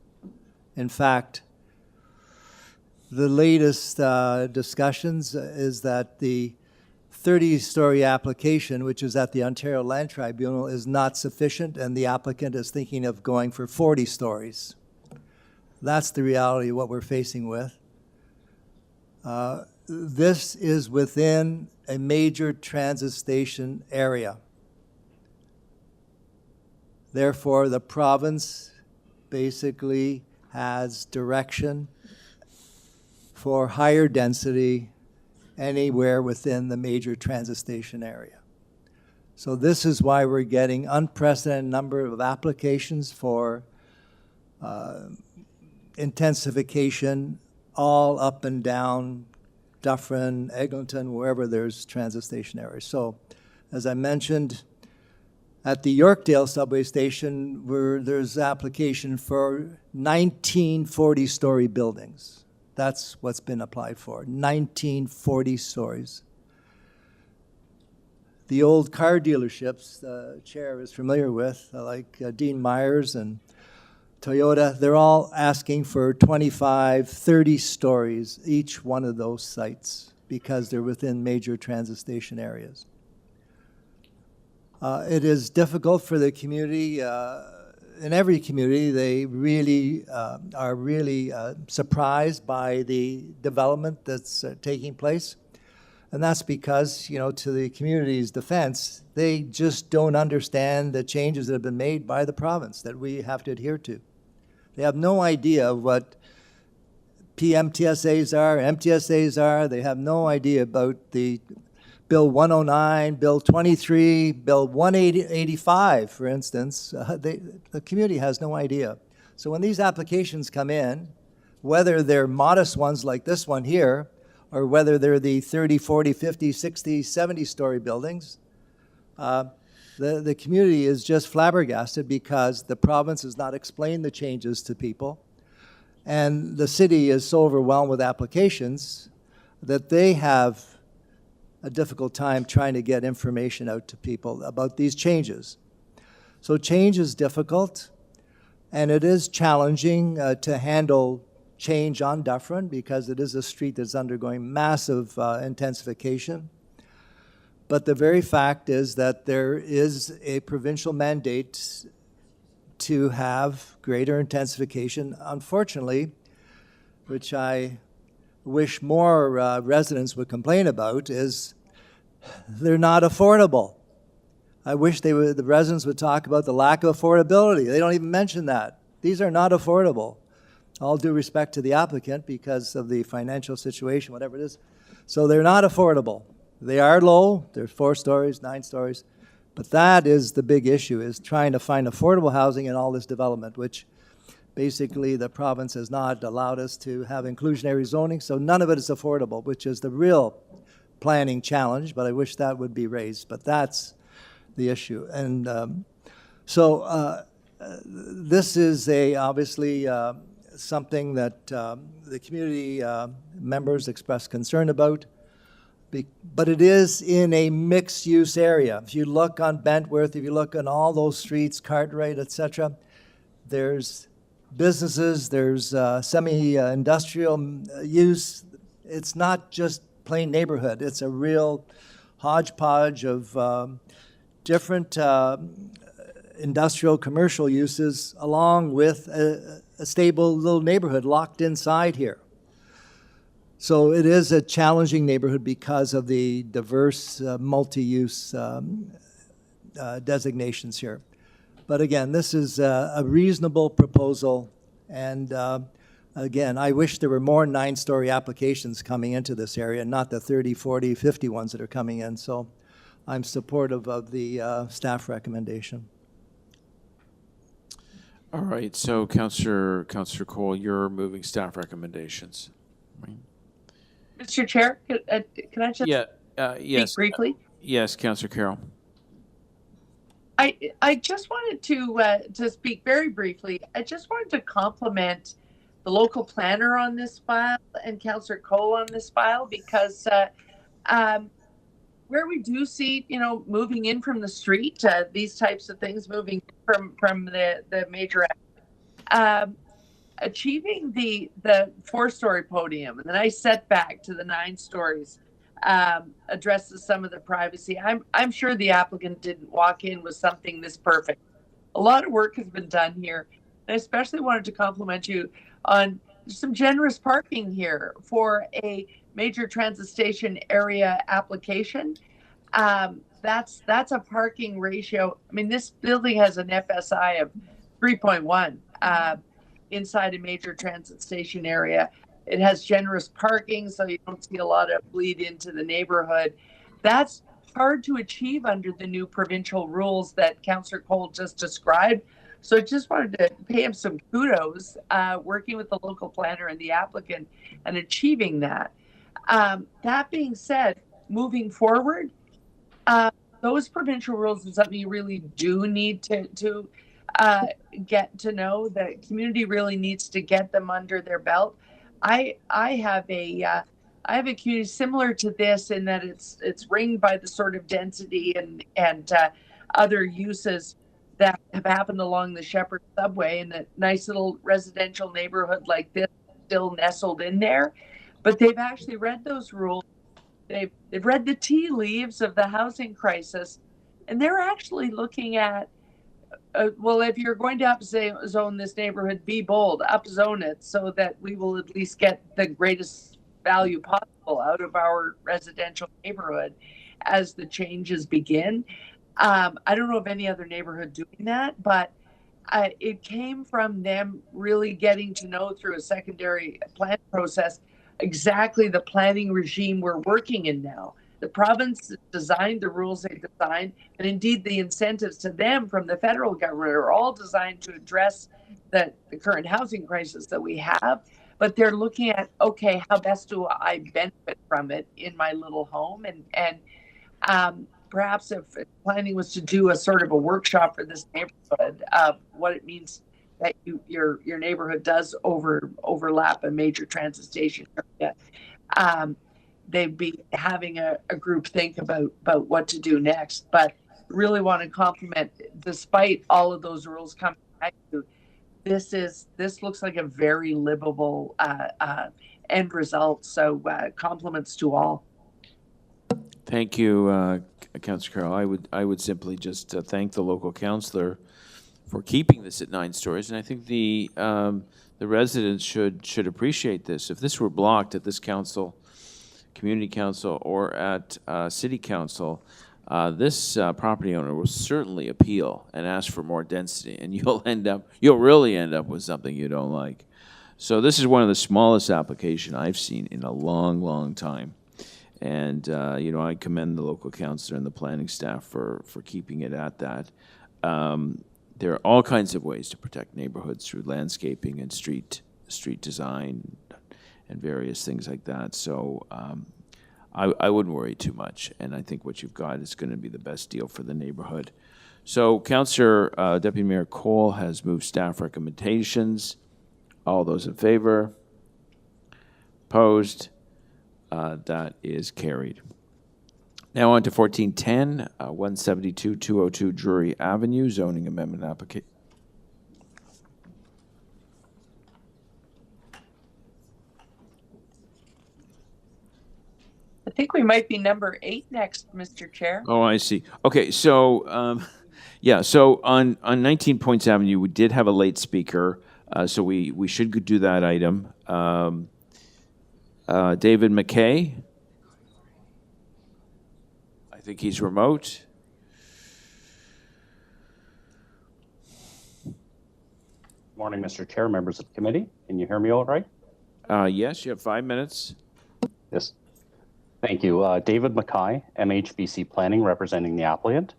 In fact, the latest discussions is that the 30-story application, which is at the Ontario Land Tribunal, is not sufficient, and the applicant is thinking of going for 40 stories. That's the reality of what we're facing with. This is within a major transit station area. Therefore, the province basically has direction for higher density anywhere within the major transit station area. So this is why we're getting unprecedented number of applications for intensification all up and down Dufferin, Eglinton, wherever there's transit station areas. So as I mentioned, at the Yorkdale subway station, where there's application for 19 40-story buildings. That's what's been applied for, 19 40 stories. The old car dealerships, the chair is familiar with, like Dean Myers and Toyota, they're all asking for 25, 30 stories, each one of those sites, because they're within major transit station areas. It is difficult for the community. In every community, they really are really surprised by the development that's taking place. And that's because, you know, to the community's defense, they just don't understand the changes that have been made by the province that we have to adhere to. They have no idea what PMTSAs are, MTSAs are. They have no idea about the Bill 109, Bill 23, Bill 185, for instance. The community has no idea. So when these applications come in, whether they're modest ones like this one here, or whether they're the 30, 40, 50, 60, 70-story buildings, the community is just flabbergasted because the province has not explained the changes to people. And the city is so overwhelmed with applications that they have a difficult time trying to get information out to people about these changes. So change is difficult, and it is challenging to handle change on Dufferin because it is a street that's undergoing massive intensification. But the very fact is that there is a provincial mandate to have greater intensification. Unfortunately, which I wish more residents would complain about, is they're not affordable. I wish the residents would talk about the lack of affordability. They don't even mention that. These are not affordable. All due respect to the applicant because of the financial situation, whatever it is. So they're not affordable. They are low. They're 4 stories, 9 stories. But that is the big issue, is trying to find affordable housing in all this development, which basically the province has not allowed us to have inclusionary zoning, so none of it is affordable, which is the real planning challenge, but I wish that would be raised. But that's the issue. And this is obviously something that the community members expressed concern about, but it is in a mixed-use area. If you look on Bentworth, if you look on all those streets, Cartwright, etc., there's businesses, there's semi-industrial use. It's not just plain neighborhood. It's a real hodgepodge of different industrial commercial uses along with a stable little neighborhood locked inside here. So it is a challenging neighborhood because of the diverse multi-use designations here. But again, this is a reasonable proposal, and again, I wish there were more 9-story applications coming into this area, not the 30, 40, 50 ones that are coming in. So I'm supportive of the staff recommendation. All right, so Councillor Cole, you're moving staff recommendations. Right? Mr. Chair, can I just yes, speak briefly? Yes, Councillor Carroll. I just wanted to speak very briefly. I just wanted to compliment the local planner on this file and Councillor Cole on this file, because where we do see, moving in from the street, these types of things moving from the major, achieving the 4-story podium and the nice setback to the 9 stories, addresses some of the privacy. I'm sure the applicant didn't walk in with something this perfect. A lot of work has been done here. I especially wanted to compliment you on some generous parking here for a major transit station area application. That's a parking ratio. I mean, this building has an FSI of 3.1 inside a major transit station area. It has generous parking, so you don't see a lot of bleed into the neighborhood. That's hard to achieve under the new provincial rules that Councillor Cole just described. So I just wanted to pay him some kudos, working with the local planner and the applicant and achieving that. That being said, moving forward, those provincial rules is something you really do need to get to know. The community really needs to get them under their belt. I have a community similar to this in that it's ringed by the sort of density and other uses that have happened along the Shepherd subway, in a nice little residential neighborhood like this, still nestled in there. But they've actually read those rules. They've read the tea leaves of the housing crisis, and they're actually looking at, well, if you're going to upzone this neighborhood, be bold, upzone it so that we will at least get the greatest value possible out of our residential neighborhood as the changes begin. I don't know of any other neighborhood doing that, but it came from them really getting to know through a secondary plan process exactly the planning regime we're working in now. The province designed the rules they designed, and indeed the incentives to them from the federal government are all designed to address the current housing crisis that we have. But they're looking at, okay, how best do I benefit from it in my little home? And perhaps if planning was to do a sort of a workshop for this neighborhood of what it means that your neighborhood does overlap a major transit station area, they'd be having a group think about what to do next. But really want to compliment, despite all of those rules coming back to, this looks like a very livable end result. So compliments to all. Thank you, Councillor Carroll. I would simply just thank the local councillor for keeping this at 9 stories, and I think the residents should appreciate this. If this were blocked at this council, community council, or at city council, this property owner will certainly appeal and ask for more density, and you'll really end up with something you don't like. So this is one of the smallest applications I've seen in a long, long time. And, I commend the local councillor and the planning staff for keeping it at that. There are all kinds of ways to protect neighborhoods through landscaping and street design and various things like that. So I wouldn't worry too much. And I think what you've got is going to be the best deal for the neighborhood. So Councillor Deputy Mayor Cole has moved staff recommendations. All those in favor? Opposed? That is carried. Now on to 1410, 172-202 Drewry Avenue, zoning amendment application. I think we might be number 8 next, Mr. Chair. Oh, I see. Okay, so so on 19 Poyntz Avenue, we did have a late speaker, so we should do that item. David McKay. I think he's remote. Morning, Mr. Chair, members of the committee. Can you hear me all right? Yes, you have 5 minutes. Yes. Thank you. David McKay, MHBC Planning, representing the applicant.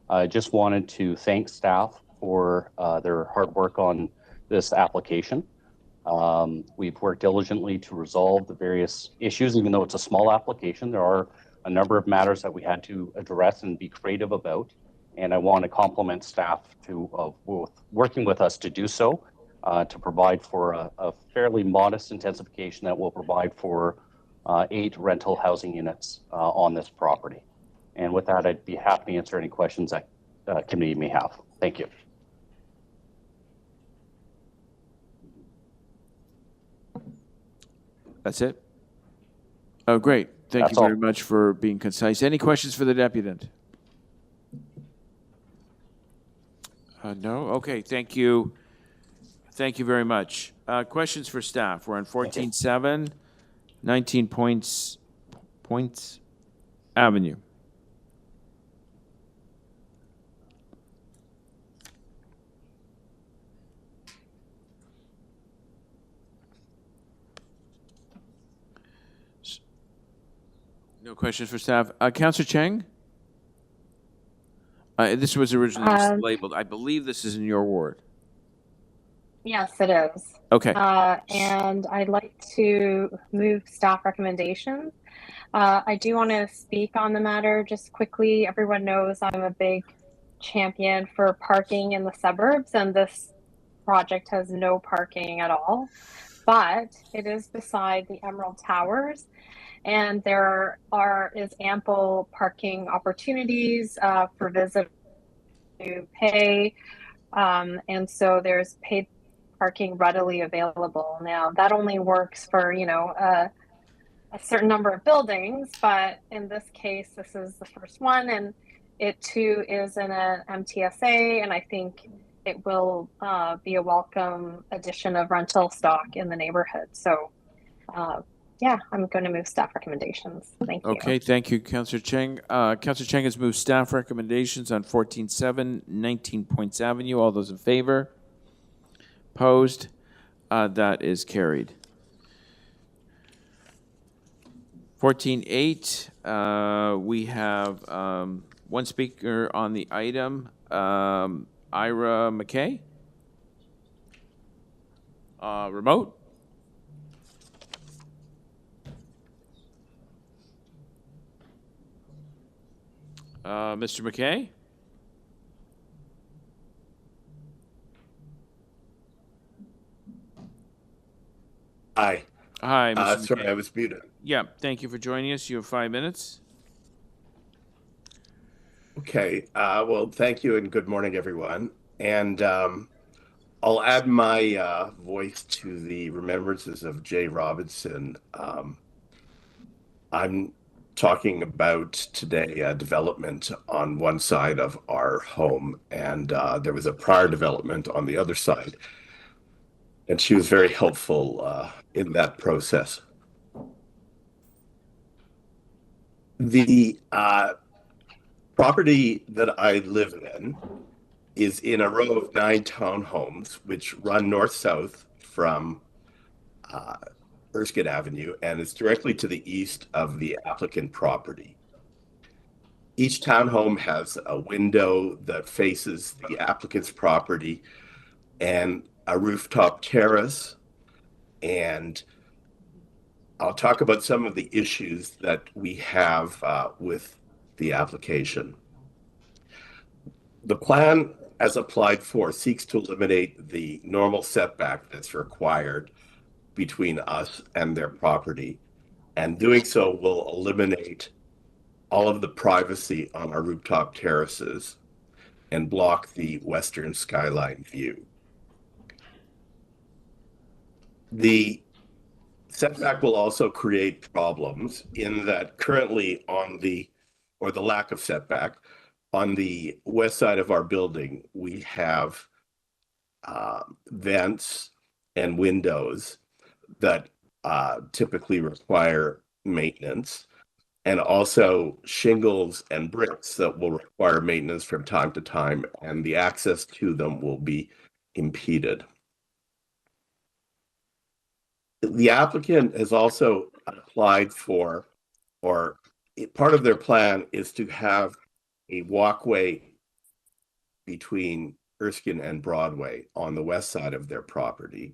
I just wanted to thank staff for their hard work on this application. We've worked diligently to resolve the various issues, even though it's a small application. There are a number of matters that we had to address and be creative about. And I want to compliment staff to working with us to do so, to provide for a fairly modest intensification that will provide for 8 rental housing units on this property. And with that, I'd be happy to answer any questions that committee may have. Thank you. That's it? Oh, great. Thank That's you very all. much for being concise. Any questions for the deputant? No? Okay, thank you. Thank you very much. Questions for staff? We're on 14.7, 19 Poyntz Avenue. No questions for staff. Councillor Cheng? This was originally labeled. I believe this is in your ward. Yes, it is. Okay. And I'd like to move staff recommendations. I do want to speak on the matter just quickly. Everyone knows I'm a big champion for parking in the suburbs, and this project has no parking at all. But it is beside the Emerald Towers, and there is ample parking opportunities for visitors to pay. And so there's paid parking readily available. Now that only works for, a certain number of buildings, but in this case, this is the first one, and it too is in an MTSA, and I think it will be a welcome addition of rental stock in the neighborhood. So yeah, I'm going to move staff recommendations. Thank you. Okay, thank you, Councillor Cheng. Councillor Cheng has moved staff recommendations on 14.7, 19 Poyntz Avenue. All those in favor? Opposed? That is carried. 14.8, we have one speaker on the item, Ira McKay. Remote? Mr. McKay? Hi. Hi, Mr. Sorry, McKay. I was muted. Yeah, thank you for joining us. You have 5 minutes. Okay. Well, thank you and good morning, everyone. And I'll add my voice to the remembrances of Jay Robinson. I'm talking about today a development on one side of our home, and there was a prior development on the other side. And she was very helpful in that process. The property that I live in is in a row of 9 townhomes, which run north-south from Erskine Avenue, and it's directly to the east of the applicant property. Each townhome has a window that faces the applicant's property and a rooftop terrace, and I'll talk about some of the issues that we have with the application. The plan, as applied for, seeks to eliminate the normal setback that's required between us and their property, and doing so will eliminate all of the privacy on our rooftop terraces and block the western skyline view. The setback will also create problems in that currently or the lack of setback, on the west side of our building, we have vents and windows that typically require maintenance, and also shingles and bricks that will require maintenance from time to time, and the access to them will be impeded. The applicant has also applied for, or part of their plan is to have a walkway between Erskine and Broadway on the west side of their property.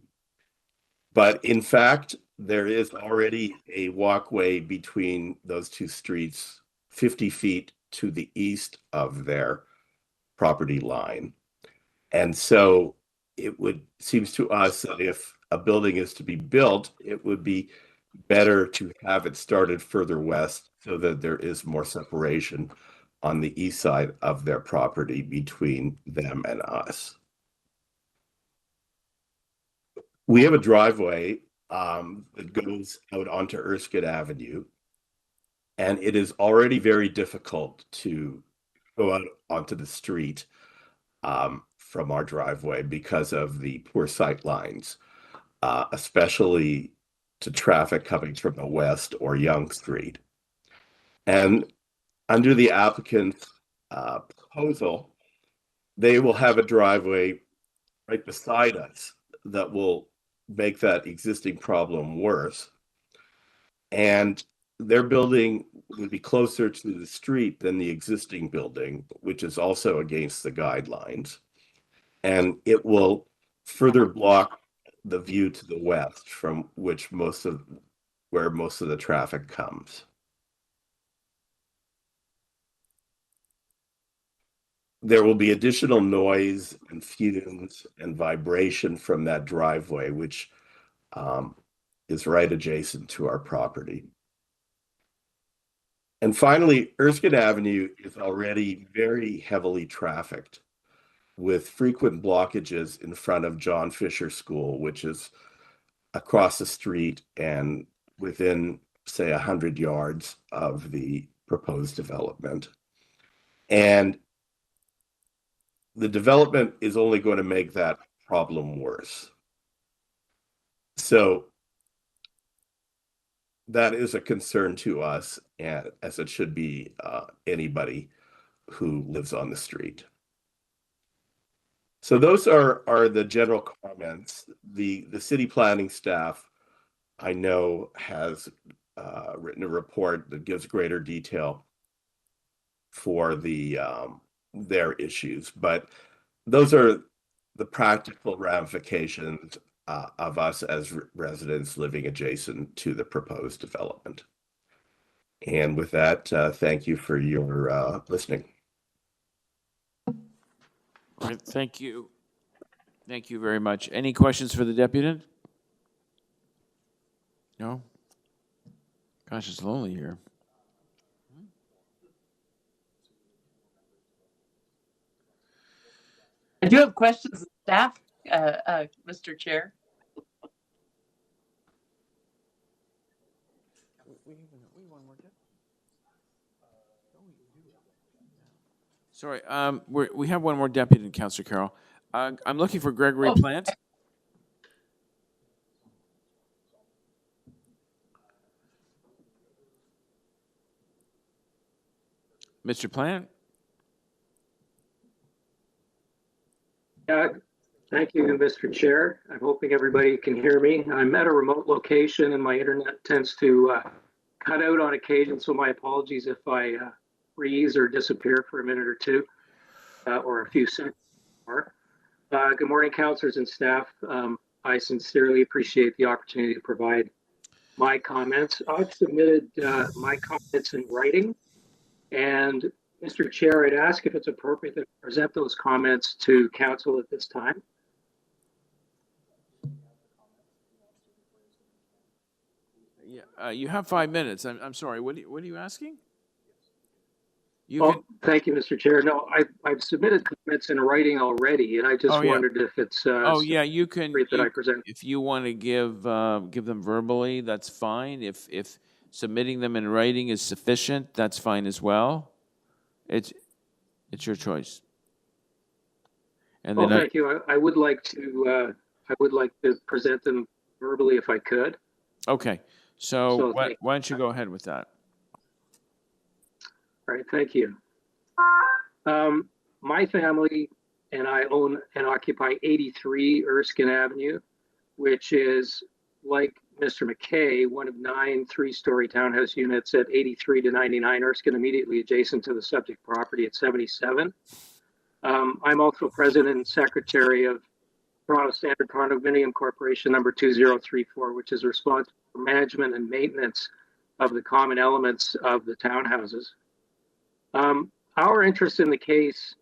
But in fact, there is already a walkway between those two streets 50 feet to the east of their property line. And so seems to us that if a building is to be built, it would be better to have it started further west so that there is more separation on the east side of their property between them and us. We have a driveway that goes out onto Erskine Avenue, And it is already very difficult to go out onto the street from our driveway because of the poor sight lines, especially to traffic coming from the west or Yonge Street. And under the applicant's proposal, they will have a driveway right beside us that will make that existing problem worse. And their building would be closer to the street than the existing building, which is also against the guidelines. And it will further block the view to the west from which where most of the traffic comes. There will be additional noise and fumes and vibration from that driveway, which is right adjacent to our property. And finally, Erskine Avenue is already very heavily trafficked, with frequent blockages in front of John Fisher School, which is across the street and within, say, 100 yards of the proposed development. And the development is only going to make that problem worse. So that is a concern to us, and as it should be anybody who lives on the street. So those are the general comments. The city planning staff, I know, has written a report that gives greater detail for their issues, but those are the practical ramifications of us as residents living adjacent to the proposed development. And with that, thank you for your listening. All right, thank you. Thank you very much. Any questions for the deputant? No? Gosh, it's lonely here. I do have questions of staff, Mr. Chair. Sorry, we have one more deputy, Councillor Carroll. I'm looking for Gregory Plant. Mr. Plant? Thank you, Mr. Chair. I'm hoping everybody can hear me. I'm at a remote location and my internet tends to cut out on occasion, so my apologies if I freeze or disappear for a minute or two or a few seconds more. Good morning, councillors and staff. I sincerely appreciate the opportunity to provide my comments. I've submitted my comments in writing, and Mr. Chair, I'd ask if it's appropriate to present those comments to council at this time. Yeah, you have 5 minutes. I'm sorry. What are you asking? Thank you, Mr. Chair. No, I've submitted comments in writing already, and I just wondered if it's you can. that I present. If you want to give them verbally, that's fine. If submitting them in writing is sufficient, that's fine as well. It's your choice. And then thank you. I would like to present them verbally if I could. Okay. So why don't you go ahead with that? All right, thank you. My family and I own and occupy 83 Erskine Avenue, which is, like Mr. McKay, one of 9 3-story townhouse units at 83 to 99 Erskine, immediately adjacent to the subject property at 77. I'm also president and secretary of Toronto Standard Condominium Corporation number 2034, which is responsible for management and maintenance of the common elements of the townhouses. Our interest in the case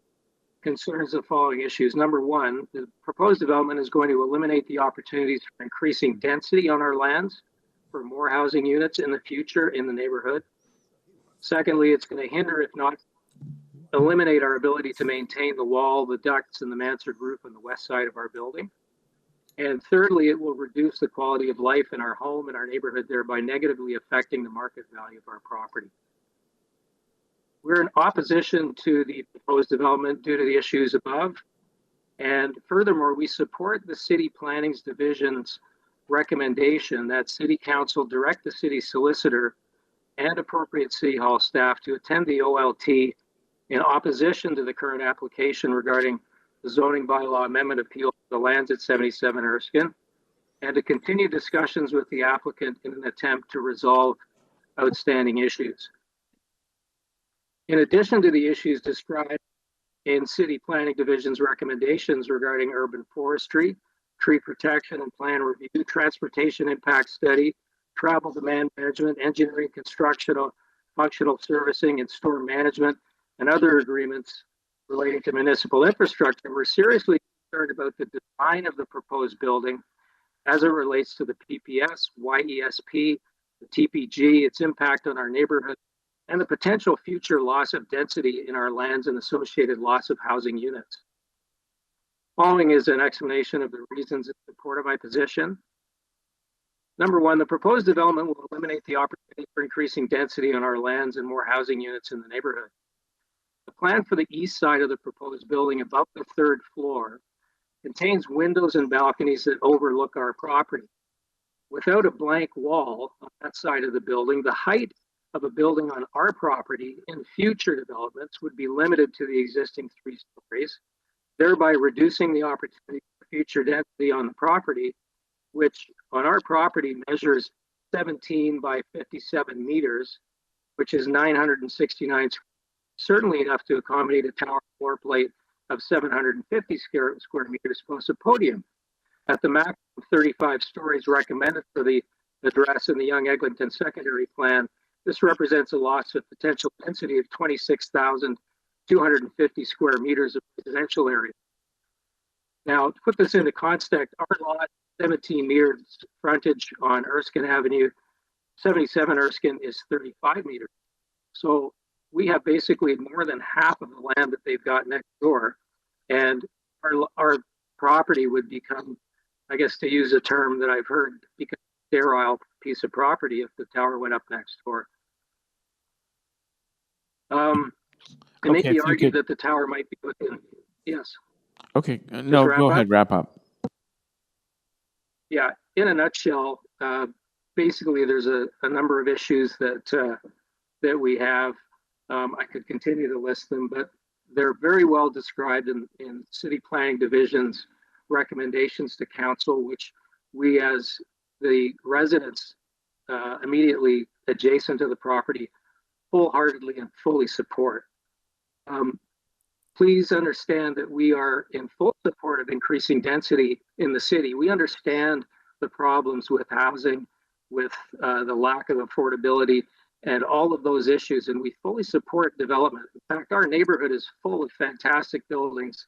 concerns the following issues. Number one, the proposed development is going to eliminate the opportunities for increasing density on our lands for more housing units in the future in the neighborhood. Secondly, it's going to hinder, if not eliminate, our ability to maintain the wall, the ducts, and the mansard roof on the west side of our building. And thirdly, it will reduce the quality of life in our home and our neighborhood, thereby negatively affecting the market value of our property. We're in opposition to the proposed development due to the issues above. And furthermore, we support the City Planning's Division's recommendation that City Council direct the city solicitor and appropriate City Hall staff to attend the OLT in opposition to the current application regarding the zoning bylaw amendment appeal for the lands at 77 Erskine, and to continue discussions with the applicant in an attempt to resolve outstanding issues. In addition to the issues described in City Planning Division's recommendations regarding urban forestry, tree protection and plan review, transportation impact study, travel demand management, engineering, construction, functional servicing, and storm management, and other agreements relating to municipal infrastructure, we're seriously concerned about the design of the proposed building as it relates to the PPS, YESP, the TPG, its impact on our neighborhood, and the potential future loss of density in our lands and associated loss of housing units. Following is an explanation of the reasons in support of my position. Number one, the proposed development will eliminate the opportunity for increasing density on our lands and more housing units in the neighborhood. The plan for the east side of the proposed building above the third floor contains windows and balconies that overlook our property. Without a blank wall on that side of the building, the height of a building on our property in future developments would be limited to the existing 3 stories, thereby reducing the opportunity for future density on the property, which on our property measures 17 by 57 meters, which is 969, certainly enough to accommodate a tower floor plate of 750 square meters plus a podium. At the maximum 35 stories recommended for the address in the Yonge Eglinton secondary plan, this represents a loss of potential density of 26,250 square meters of residential area. Now, to put this into context, our lot, 17 meters frontage on Erskine Avenue, 77 Erskine is 35 meters. So we have basically more than half of the land that they've got next door. And our property would become, I guess to use a term that I've heard, become a sterile piece of property if the tower went up next door. It may be argued that the tower might be within, yes. Okay, no, go ahead, wrap up. Yeah, in a nutshell, basically there's a number of issues that we have. I could continue to list them, but they're very well described in City Planning Division's recommendations to council, which we as the residents immediately adjacent to the property wholeheartedly and fully support. Please understand that we are in full support of increasing density in the city. We understand the problems with housing, with the lack of affordability, and all of those issues, and we fully support development. In fact, our neighborhood is full of fantastic buildings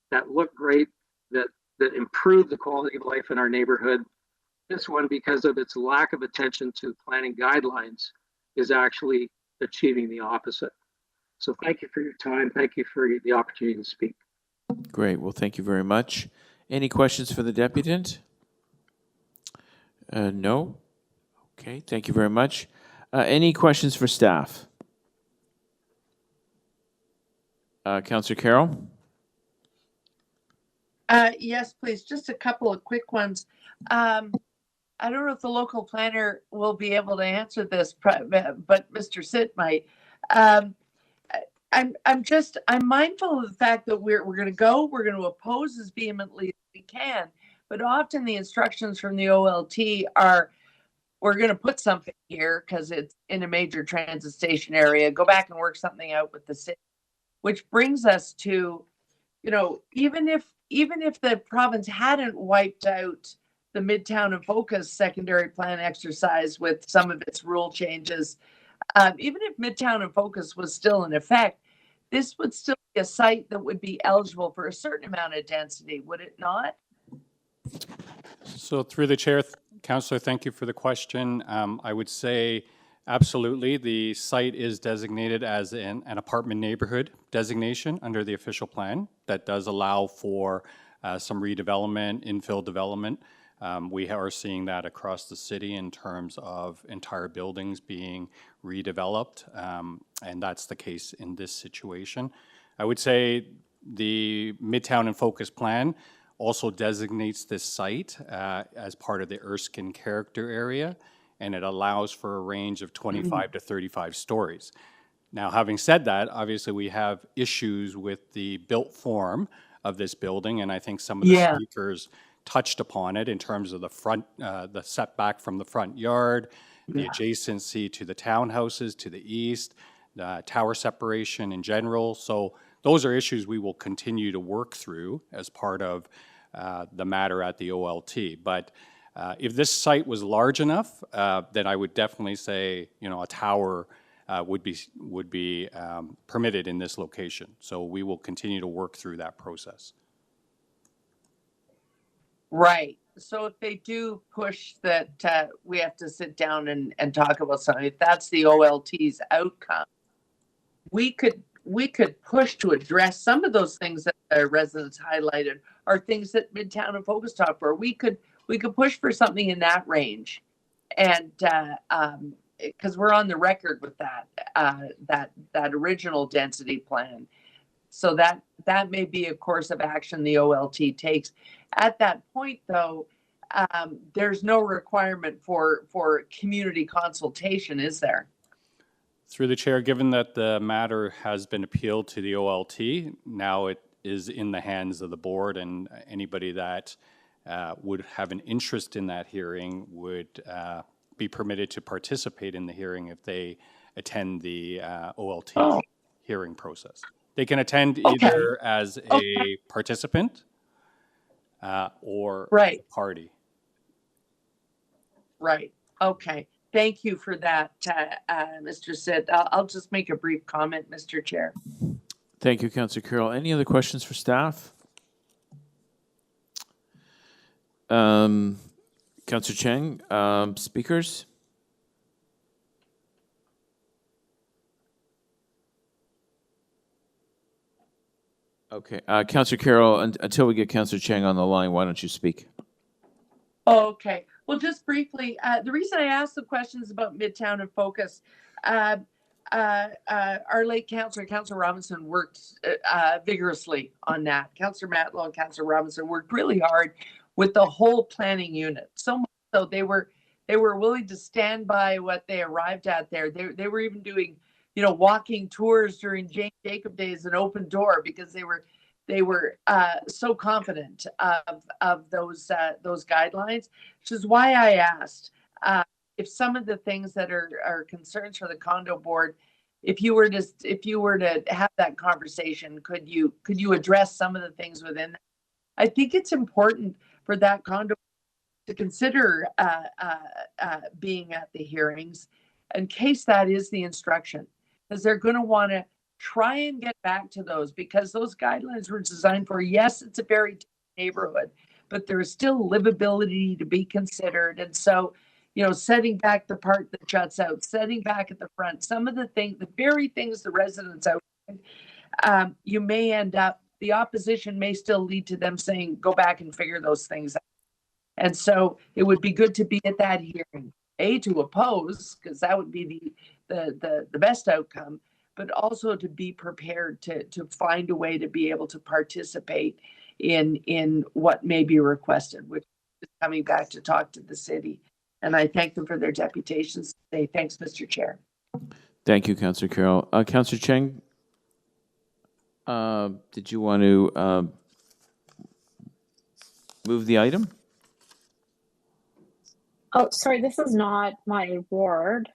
that look great, that improve the quality of life in our neighborhood. This one, because of its lack of attention to planning guidelines, is actually achieving the opposite. So thank you for your time. Thank you for the opportunity to speak. Great. Well, thank you very much. Any questions for the deputant? No? Okay, thank you very much. Any questions for staff? Councillor Carroll? Yes, please. Just a couple of quick ones. I don't know if the local planner will be able to answer this, but Mr. Sitt might. I'm mindful of the fact that we're going to oppose as vehemently as we can, but often the instructions from the OLT are, we're going to put something here because it's in a major transit station area, go back and work something out with the city, which brings us to, even if the province hadn't wiped out the Midtown and Focus secondary plan exercise with some of its rule changes, even if Midtown and Focus was still in effect, this would still be a site that would be eligible for a certain amount of density, would it not? So through the chair, Councillor, thank you for the question. I would say absolutely. The site is designated as an apartment neighborhood designation under the official plan that does allow for some redevelopment, infill development. We are seeing that across the city in terms of entire buildings being redeveloped, and that's the case in this situation. I would say the Midtown in Focus plan also designates this site as part of the Erskine character area, and it allows for a range of 25 to 35 stories. Now, having said that, obviously we have issues with the built form of this building, and I think some of the speakers touched upon it in terms of the front, the setback from the front yard, the adjacency to the townhouses to the east, tower separation in general. So those are issues we will continue to work through as part of the matter at the OLT. But if this site was large enough, then I would definitely say, you know, a tower would be permitted in this location. So we will continue to work through that process. Right. So if they do push that, we have to sit down and talk about something, if that's the OLT's outcome, we could push to address some of those things that the residents highlighted are things that Midtown and Focus talk for. We could push for something in that range, and because we're on the record with that original density plan. So that may be a course of action the OLT takes. At that point, though, there's no requirement for community consultation, is there? Through the chair, given that the matter has been appealed to the OLT, now it is in the hands of the board, and anybody that would have an interest in that hearing would be permitted to participate in the hearing if they attend the OLT hearing process. They can attend either as a participant or a party. Right. Okay. Thank you for that, Mr. Sid. I'll just make a brief comment, Mr. Chair. Thank you, Councillor Carroll. Any other questions for staff? Councillor Cheng, speakers? Okay, Councillor Carroll, until we get Councillor Cheng on the line, why don't you speak? Oh, okay. Well, just briefly, the reason I asked the questions about Midtown and Focus, our late Councillor Robinson worked vigorously on that. Councillor Matlow and Councillor Robinson worked really hard with the whole planning unit. So much so they were willing to stand by what they arrived at there. They were even doing, you know, walking tours during Jane Jacob Days, an open door, because they were so confident of those guidelines, which is why I asked if some of the things that are concerns for the condo board, if you were to have that conversation, could you address some of the things within that? I think it's important for that condo to consider being at the hearings in case that is the instruction, because they're going to want to try and get back to those, because those guidelines were designed for, yes, it's a very neighborhood, but there is still livability to be considered. And so, you know, setting back the part that juts out, setting back at the front, some of the things, the very things the residents out, you may end up, the opposition may still lead to them saying, go back and figure those things out. And so it would be good to be at that hearing, to oppose, because that would be the best outcome, but also to be prepared to find a way to be able to participate in what may be requested, which is coming back to talk to the city. And I thank them for their deputations today. Thanks, Mr. Chair. Thank you, Councillor Carroll. Councillor Cheng, did you want to move the item? Oh, sorry, this is not my ward.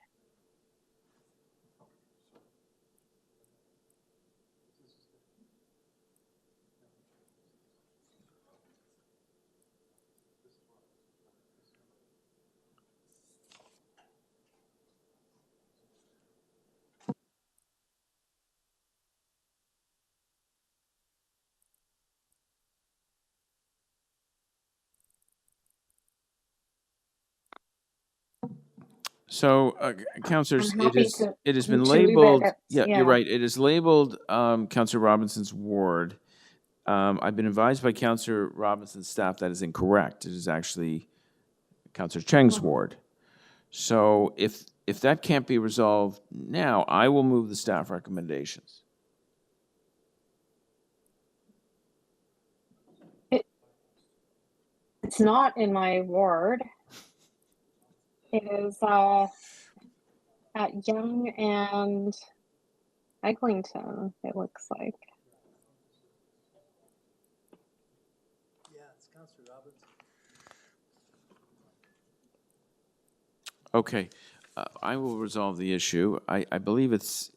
So, councillors, I'm it happy has been to leave labeled. it. Yeah, Yeah. you're right. It is labeled Councillor Robinson's ward. I've been advised by Councillor Robinson's staff that is incorrect. It is actually Councillor Cheng's ward. So if that can't be resolved now, I will move the staff recommendations. It's not in my ward. It is at Yonge and Eglinton, it looks like. Yeah, it's Councillor Robbins. Okay, I will resolve the issue. I believe it's,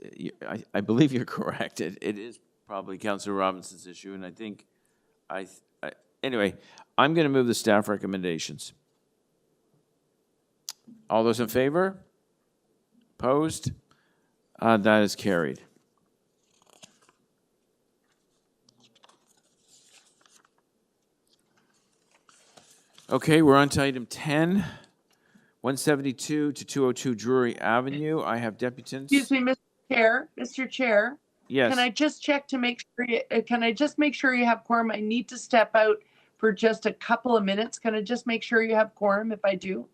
I believe you're correct. It is probably Councillor Robinson's issue, and I think, anyway, I'm going to move the staff recommendations. All those in favor? Opposed? That is carried. Okay, we're on to item 10, 172 to 202 Drewry Avenue. I have deputants. Excuse me, Mr. Chair. Yes. Can I just check to make sure, can I just make sure you have quorum? I need to step out for just a couple of minutes. Can I just make sure you have quorum if I do?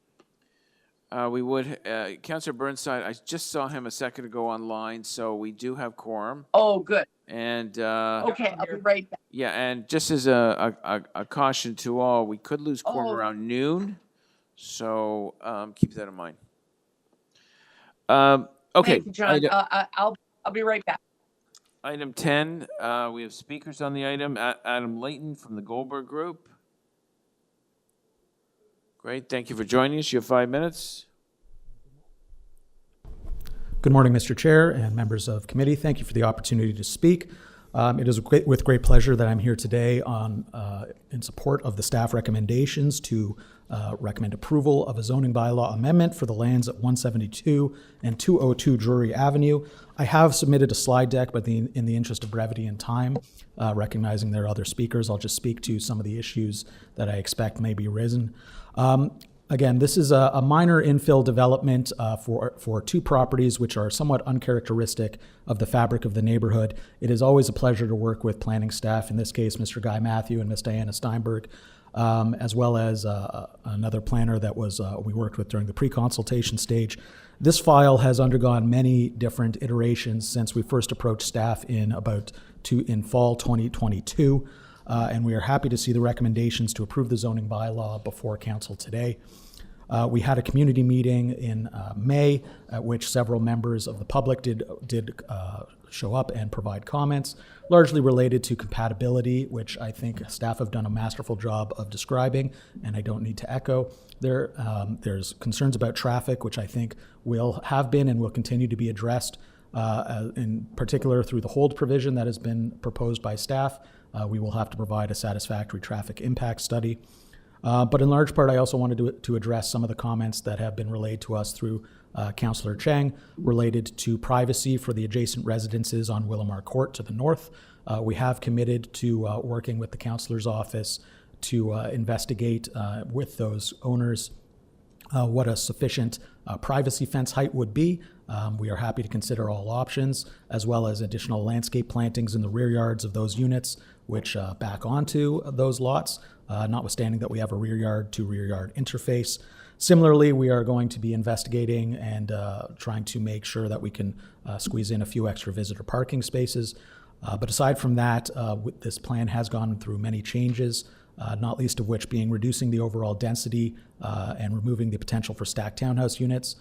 We would, Councillor Burnside, I just saw him a second ago online, so we do have quorum. Oh, good. And okay, I'll be right back. yeah, and just as a caution to all, we could lose quorum around noon, so keep that in mind. Okay. Thank you, John. I'll be right back. Item 10, we have speakers on the item. Adam Layton from the Goldberg Group. Great, thank you for joining us. You have 5 minutes. Good morning, Mr. Chair and members of committee. Thank you for the opportunity to speak. It is with great pleasure that I'm here today in support of the staff recommendations to recommend approval of a zoning bylaw amendment for the lands at 172 and 202 Drewry Avenue. I have submitted a slide deck, but in the interest of brevity and time, recognizing there are other speakers, I'll just speak to some of the issues that I expect may be risen. Again, this is a minor infill development for two properties which are somewhat uncharacteristic of the fabric of the neighborhood. It is always a pleasure to work with planning staff, in this case, Mr. Guy Matthew and Ms. Diana Steinberg, as well as another planner that we worked with during the pre-consultation stage. This file has undergone many different iterations since we first approached staff in fall 2022. And we are happy to see the recommendations to approve the zoning bylaw before council today. We had a community meeting in May at which several members of the public did show up and provide comments, largely related to compatibility, which I think staff have done a masterful job of describing, and I don't need to echo. There's concerns about traffic, which I think have been and will continue to be addressed, in particular through the hold provision that has been proposed by staff. We will have to provide a satisfactory traffic impact study. But in large part, I also wanted to address some of the comments that have been relayed to us through Councillor Cheng related to privacy for the adjacent residences on Willamar Court to the north. We have committed to working with the councillor's office to investigate with those owners what a sufficient privacy fence height would be. We are happy to consider all options, as well as additional landscape plantings in the rear yards of those units, which back onto those lots, notwithstanding that we have a rear yard to rear yard interface. Similarly, we are going to be investigating and trying to make sure that we can squeeze in a few extra visitor parking spaces. But aside from that, this plan has gone through many changes, not least of which being reducing the overall density and removing the potential for stacked townhouse units.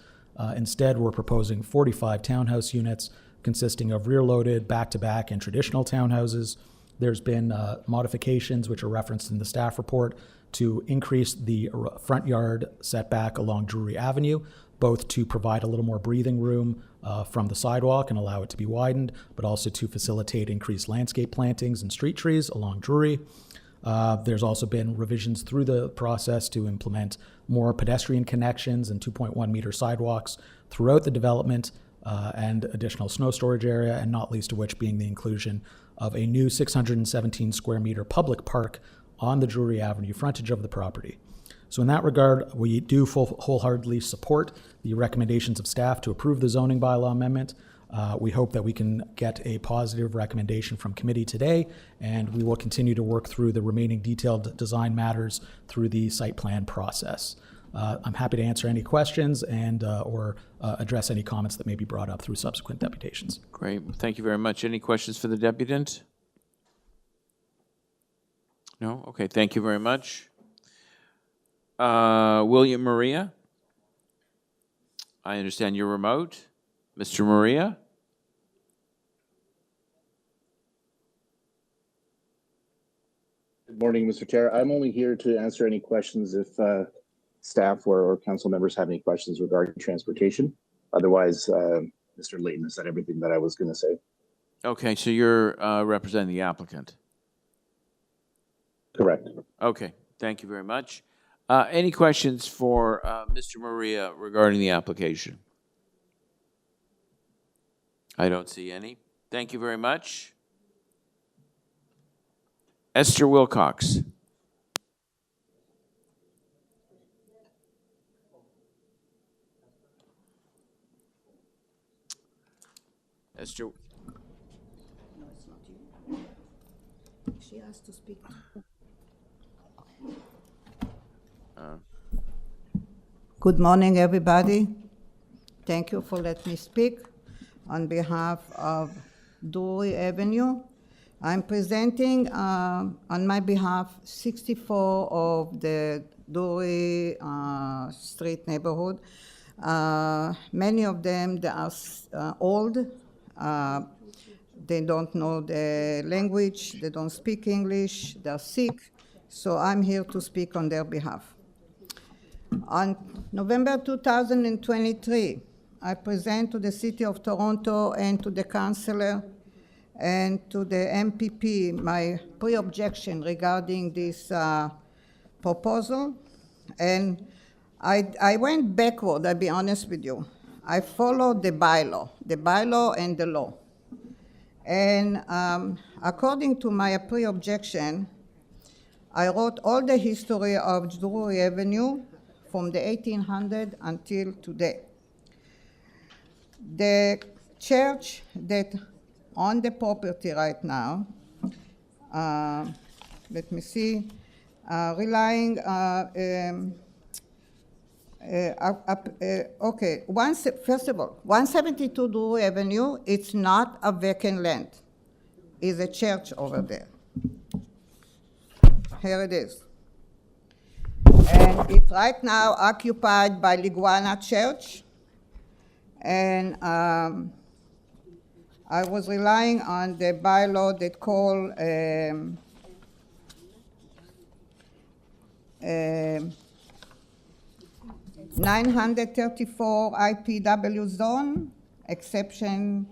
Instead, we're proposing 45 townhouse units consisting of rear-loaded, back-to-back, and traditional townhouses. There's been modifications, which are referenced in the staff report, to increase the front yard setback along Drewry Avenue, both to provide a little more breathing room from the sidewalk and allow it to be widened, but also to facilitate increased landscape plantings and street trees along Drewry. There's also been revisions through the process to implement more pedestrian connections and 2.1 meter sidewalks throughout the development, and additional snow storage area, and not least of which being the inclusion of a new 617 square meter public park on the Drewry Avenue frontage of the property. So in that regard, we do wholeheartedly support the recommendations of staff to approve the zoning bylaw amendment. We hope that we can get a positive recommendation from committee today, and we will continue to work through the remaining detailed design matters through the site plan process. I'm happy to answer any questions and or address any comments that may be brought up through subsequent deputations. Great. Thank you very much. Any questions for the deputant? No? Okay, thank you very much. William Maria? I understand you're remote. Mr. Maria? Good morning, Mr. Chair. I'm only here to answer any questions if staff or council members have any questions regarding transportation. Otherwise, Mr. Layton has said everything that I was going to say. Okay, so you're representing the applicant? Correct. Okay, thank you very much. Any questions for Mr. Maria regarding the application? I don't see any. Thank you very much. Esther Wilcox. Esther. No, it's not you. She asked to speak. Good morning, everybody. Thank you for letting me speak. On behalf of Drewry Avenue, I'm presenting on my behalf 64 of the Drewry Street neighborhood. Many of them, they are old. They don't know the language. They don't speak English. They're sick. So I'm here to speak on their behalf. On November 2023, I present to the City of Toronto and to the Councillor and to the MPP my pre-objection regarding this proposal. And I went backward, I'll be honest with you. I followed the bylaw and the law. And according to my pre-objection, I wrote all the history of Drewry Avenue from the 1800s until today. The church that on the property right now, let me see, relying, okay, first of all, 172 Drewry Avenue, it's not a vacant land. It's a church over there. Here it is. And it's right now occupied by Liguana Church. And I was relying on the bylaw that called 934 IPW zone, exception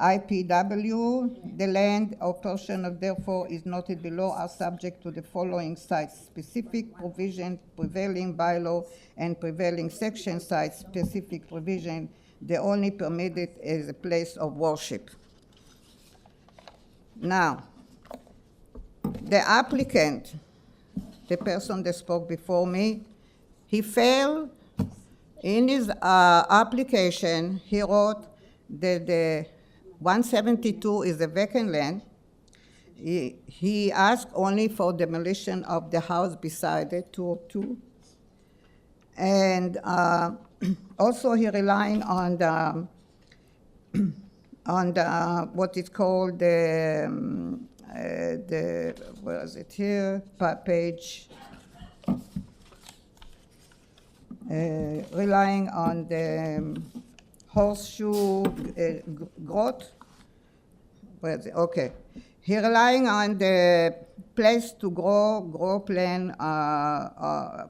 IPW. The land or portion of therefore is noted below are subject to the following site-specific provision, prevailing bylaw, and prevailing section site-specific provision. The only permitted is a place of worship. Now, the applicant, the person that spoke before me, he failed in his application. He wrote that the 172 is a vacant land. He asked only for demolition of the house beside it, 202. And also he relying on the what is called the where is it here, page, relying on the horseshoe growth. Where is it? Okay. He relying on the place to grow plan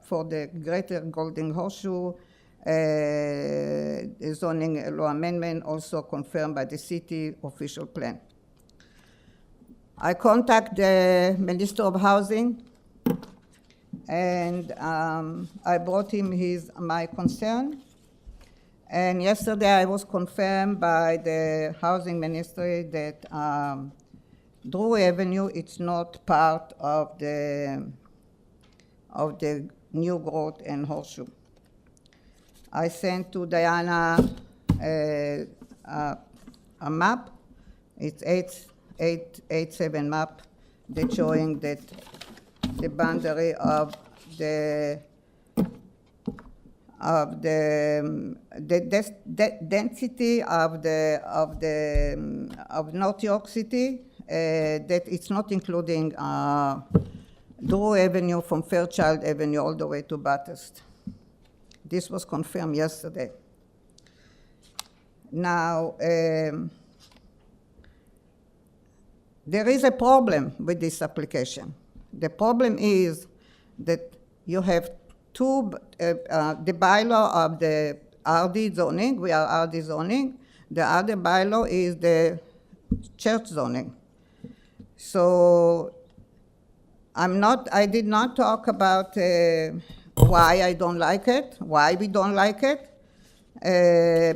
for the Greater Golden Horseshoe, the zoning law amendment also confirmed by the city official plan. I contact the Minister of Housing, and I brought him my concern. And yesterday I was confirmed by the Housing Ministry that Drewry Avenue it's not part of the new growth and horseshoe. I sent to Diana a map. It's 887 map that's showing that the boundary of the density of North York City, that it's not including Drew Avenue from Fairchild Avenue all the way to Bathurst. This was confirmed yesterday. Now, there is a problem with this application. The problem is that you have the bylaw of the RD zoning, we are RD zoning. The other bylaw is the church zoning. So I did not talk about why I don't like it, why we don't like it,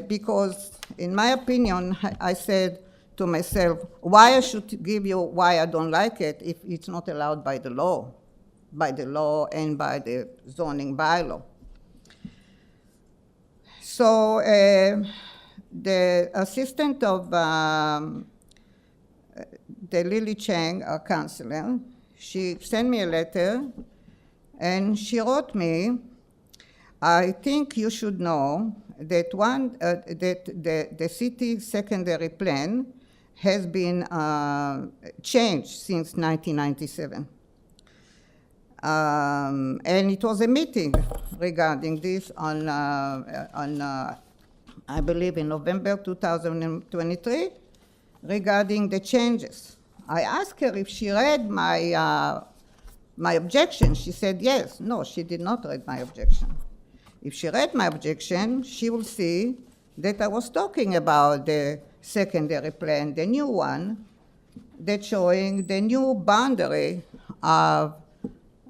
because in my opinion, I said to myself, why I should give you why I don't like it if it's not allowed by the law and by the zoning bylaw. So the assistant of the Lily Chang, our counselor, she sent me a letter and she wrote me, I think you should know that the city secondary plan has been changed since 1997. And it was a meeting regarding this on I believe in November 2023, regarding the changes. I asked her if she read my objection. She said yes. No, she did not read my objection. If she read my objection, she will see that I was talking about the secondary plan, the new one, that's showing the new boundary of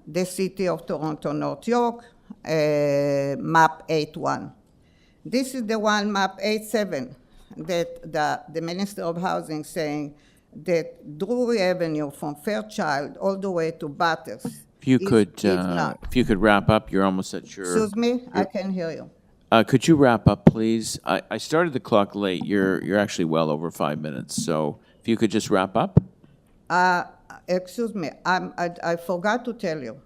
the city of Toronto, North York, map 8.1. This is the one, map 8.7, that the Minister of Housing saying that Drewry Avenue from Fairchild all the way to Bathurst. If you could wrap up, you're almost at your. Excuse me, I can hear you. Could you wrap up, please? I started the clock late. You're actually well over 5 minutes. So if you could just wrap up. Excuse me, I forgot to tell you.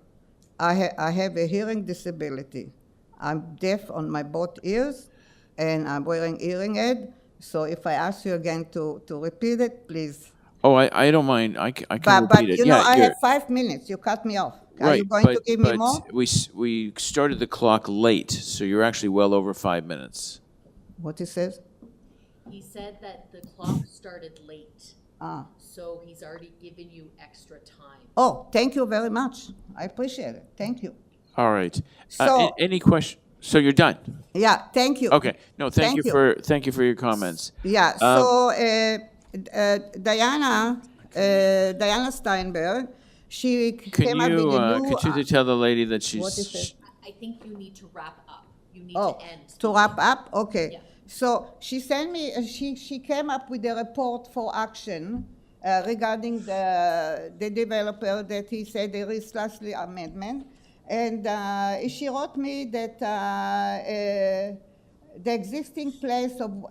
I have a hearing disability. I'm deaf on my both ears, and I'm wearing hearing aid. So if I ask you again to repeat it, please. Oh, I don't mind. I can repeat but it. You know, I have 5 minutes. You cut me off. Are you going to give me more? We started the clock late, so you're actually well over 5 minutes. What he says? He said that the clock started late. Ah. So he's already given you extra time. Oh, thank you very much. I appreciate it. Thank you. All right. So, any question? So you're done? Yeah, thank you. Okay. No, thank you for your comments. Yeah. So Diana Steinberg, she came up with a new. Could you tell the lady that she's? What is it? I think you need to wrap up. You need to end. To wrap up? Okay. Yeah. So she sent me, she came up with a report for action regarding the developer that he said there is lastly amendment. And she wrote me that the existing place of,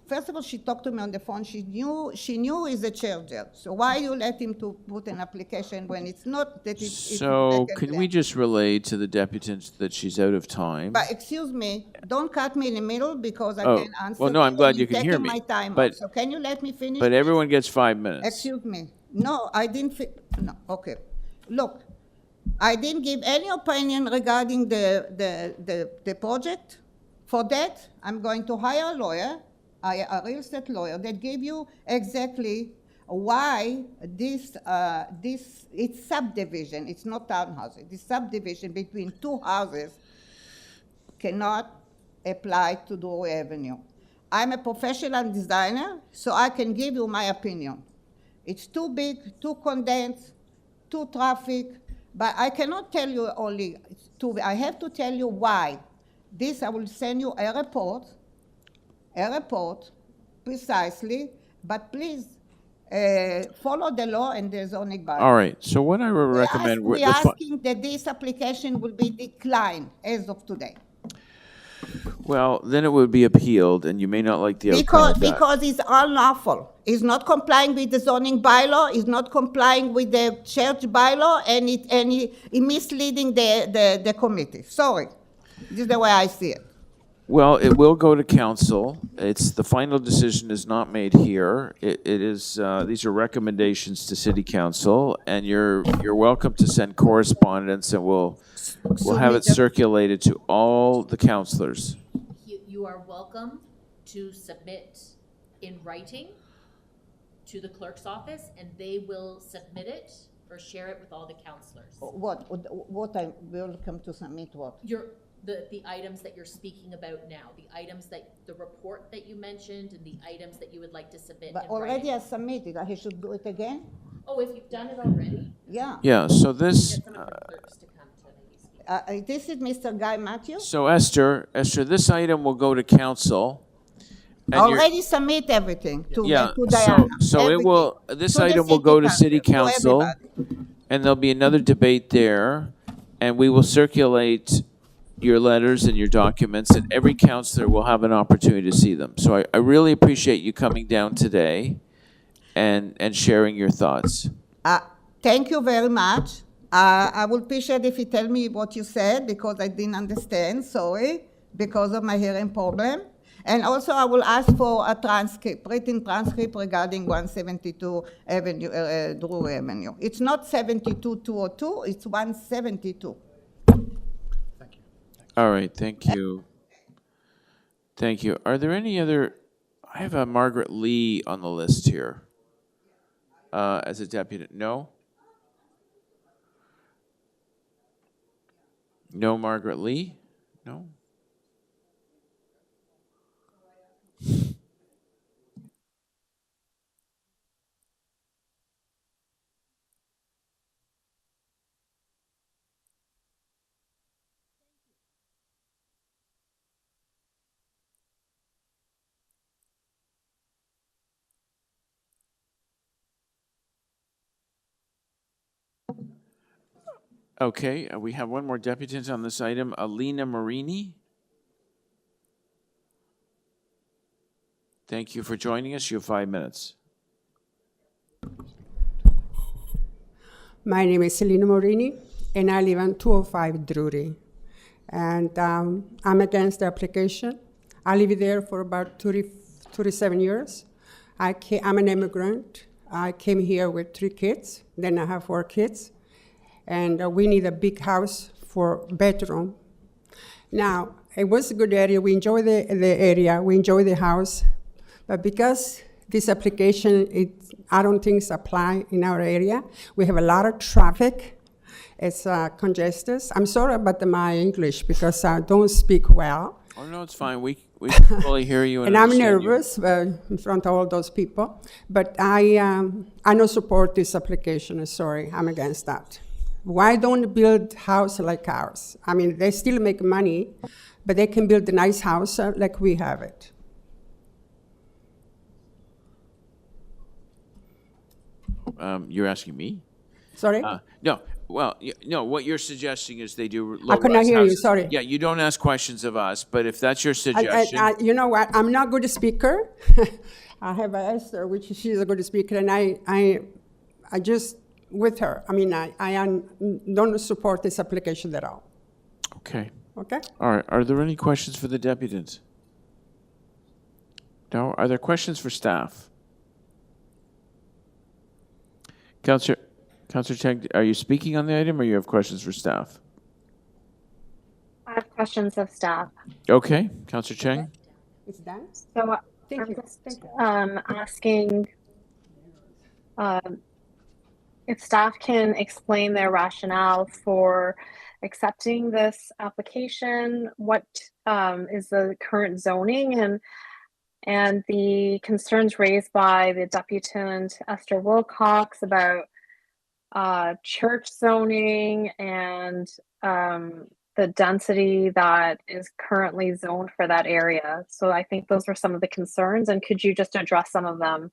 first of all, she talked to me on the phone. She knew he's a charger. So why you let him to put an application when it's not that it's So can we just relay to the deputant that she's out of time? But excuse me, don't cut me in the middle because I can answer. Well, no, I'm glad you can taking hear me. My time But off. So can you let me finish? But everyone gets 5 minutes. Excuse me. No, I didn't. No, okay. Look, I didn't give any opinion regarding the project. For that, I'm going to hire a lawyer, a real estate lawyer, that gave you exactly why this it's subdivision. It's not townhouses. This subdivision between two houses cannot apply to Drewry Avenue. I'm a professional designer, so I can give you my opinion. It's too big, too condensed, too traffic, but I cannot tell you only two. I have to tell you why. This, I will send you a report precisely, but please follow the law and the zoning bylaw. All right. So what I would recommend. We're asking that this application will be declined as of today. Well, then it would be appealed, and you may not like the outcome of that. Because it's unlawful. It's not complying with the zoning bylaw, it's not complying with the church bylaw, and it misleading the committee. Sorry. This is the way I see it. Well, it will go to council. It's, the final decision is not made here. It is, these are recommendations to city council, and you're welcome to send correspondence, and we'll have it circulated to all the councilors. You are welcome to submit in writing to the clerk's office, and they will submit it or share it with all the councilors. What I welcome to submit what? The items that you're speaking about now, the items that, the report that you mentioned, and the items that you would like to submit. But in already writing. I submitted, I should do it again? Oh, if you've done it already? Yeah. Yeah, so this, Get some of the clerks to come to maybe speak. This is Mr. Guy Matthews? so Esther, this item will go to council. and you're- Already submit everything to Yeah, Diana. so it everything. will, this To the item will city go to council, city to council, everybody. and there'll be another debate there, and we will circulate your letters and your documents, and every counselor will have an opportunity to see them. So I really appreciate you coming down today and sharing your thoughts. Thank you very much. I would appreciate if you tell me what you said, because I didn't understand, sorry, because of my hearing problem. And also, I will ask for a transcript, written transcript regarding 172 Avenue, Drewry Avenue. It's not 72-202, it's 172. All right, thank you. Thank you. Are there any other, I have a Margaret Lee on the list here as a deputy. No? No Margaret Lee? No? Okay, we have one more deputant on this item, Alina Marini. Thank you for joining us. You have 5 minutes. My name is Selina Morini, and I live on 205 Drewry. And I'm against the application. I live there for about 37 years. I'm an immigrant. I came here with 3 kids. Then I have 4 kids. And we need a big house for bedroom. Now, it was a good area. We enjoy the area. We enjoy the house. But because this application, I don't think it's applied in our area. We have a lot of traffic. It's congested. I'm sorry about my English because I don't speak well. Oh, no, it's fine. We can fully hear you. And I'm understand you. nervous in front of all those people. But I don't support this application. Sorry, I'm against that. Why don't build house like ours? I mean, they still make money, but they can build a nice house like we have it. You're asking me? Sorry? No. Well, no, what you're suggesting is they do low-rise I could not hear you, houses. sorry. Yeah, you don't ask questions of us, but if that's your suggestion. You know what? I'm not a good speaker. I have Esther, which she's a good speaker, and I just with her. I mean, I don't support this application at all. Okay. Okay? All right. Are there any questions for the deputant? No? Are there questions for staff? Councillor Cheng, are you speaking on the item or you have questions for staff? I have questions of staff. Okay. Councillor Cheng? It's done? So Thank I'm you. just asking if staff can explain their rationale for accepting this application, what is the current zoning and the concerns raised by the deputant Esther Wilcox about church zoning and the density that is currently zoned for that area. So I think those were some of the concerns, and could you just address some of them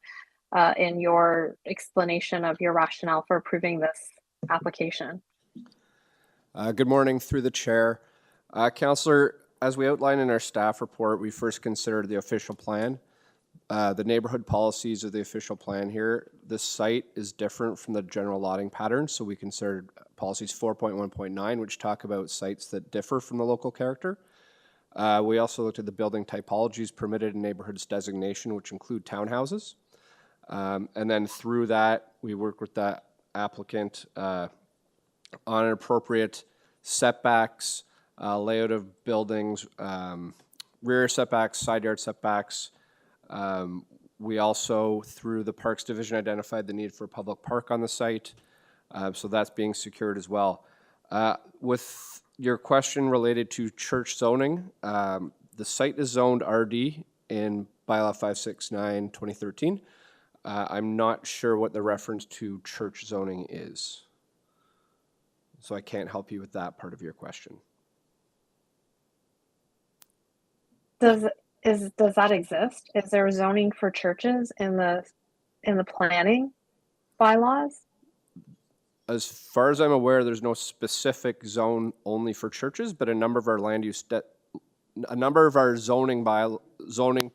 in your explanation of your rationale for approving this application? Good morning, through the chair. Councillor, as we outlined in our staff report, we first considered the official plan. The neighborhood policies of the official plan here. This site is different from the general lotting pattern, so we considered policies 4.1.9, which talk about sites that differ from the local character. We also looked at the building typologies permitted in neighborhoods designation, which include townhouses. And then through that, we work with the applicant on appropriate setbacks, layout of buildings, rear setbacks, side yard setbacks. We also, through the Parks Division, identified the need for a public park on the site. So that's being secured as well. With your question related to church zoning, the site is zoned RD in Bylaw 569, 2013. I'm not sure what the reference to church zoning is. So I can't help you with that part of your question. Does that exist? Is there zoning for churches in the planning bylaws? As far as I'm aware, there's no specific zone only for churches, but a number of our land use, a number of our zoning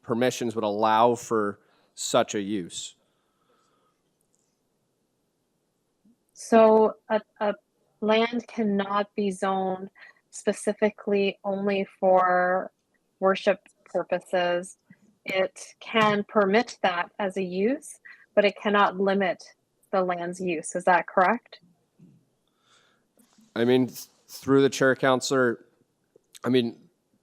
permissions would allow for such a use. So a land cannot be zoned specifically only for worship purposes. It can permit that as a use, but it cannot limit the land's use. Is that correct? I mean, through the chair, councillor, I mean,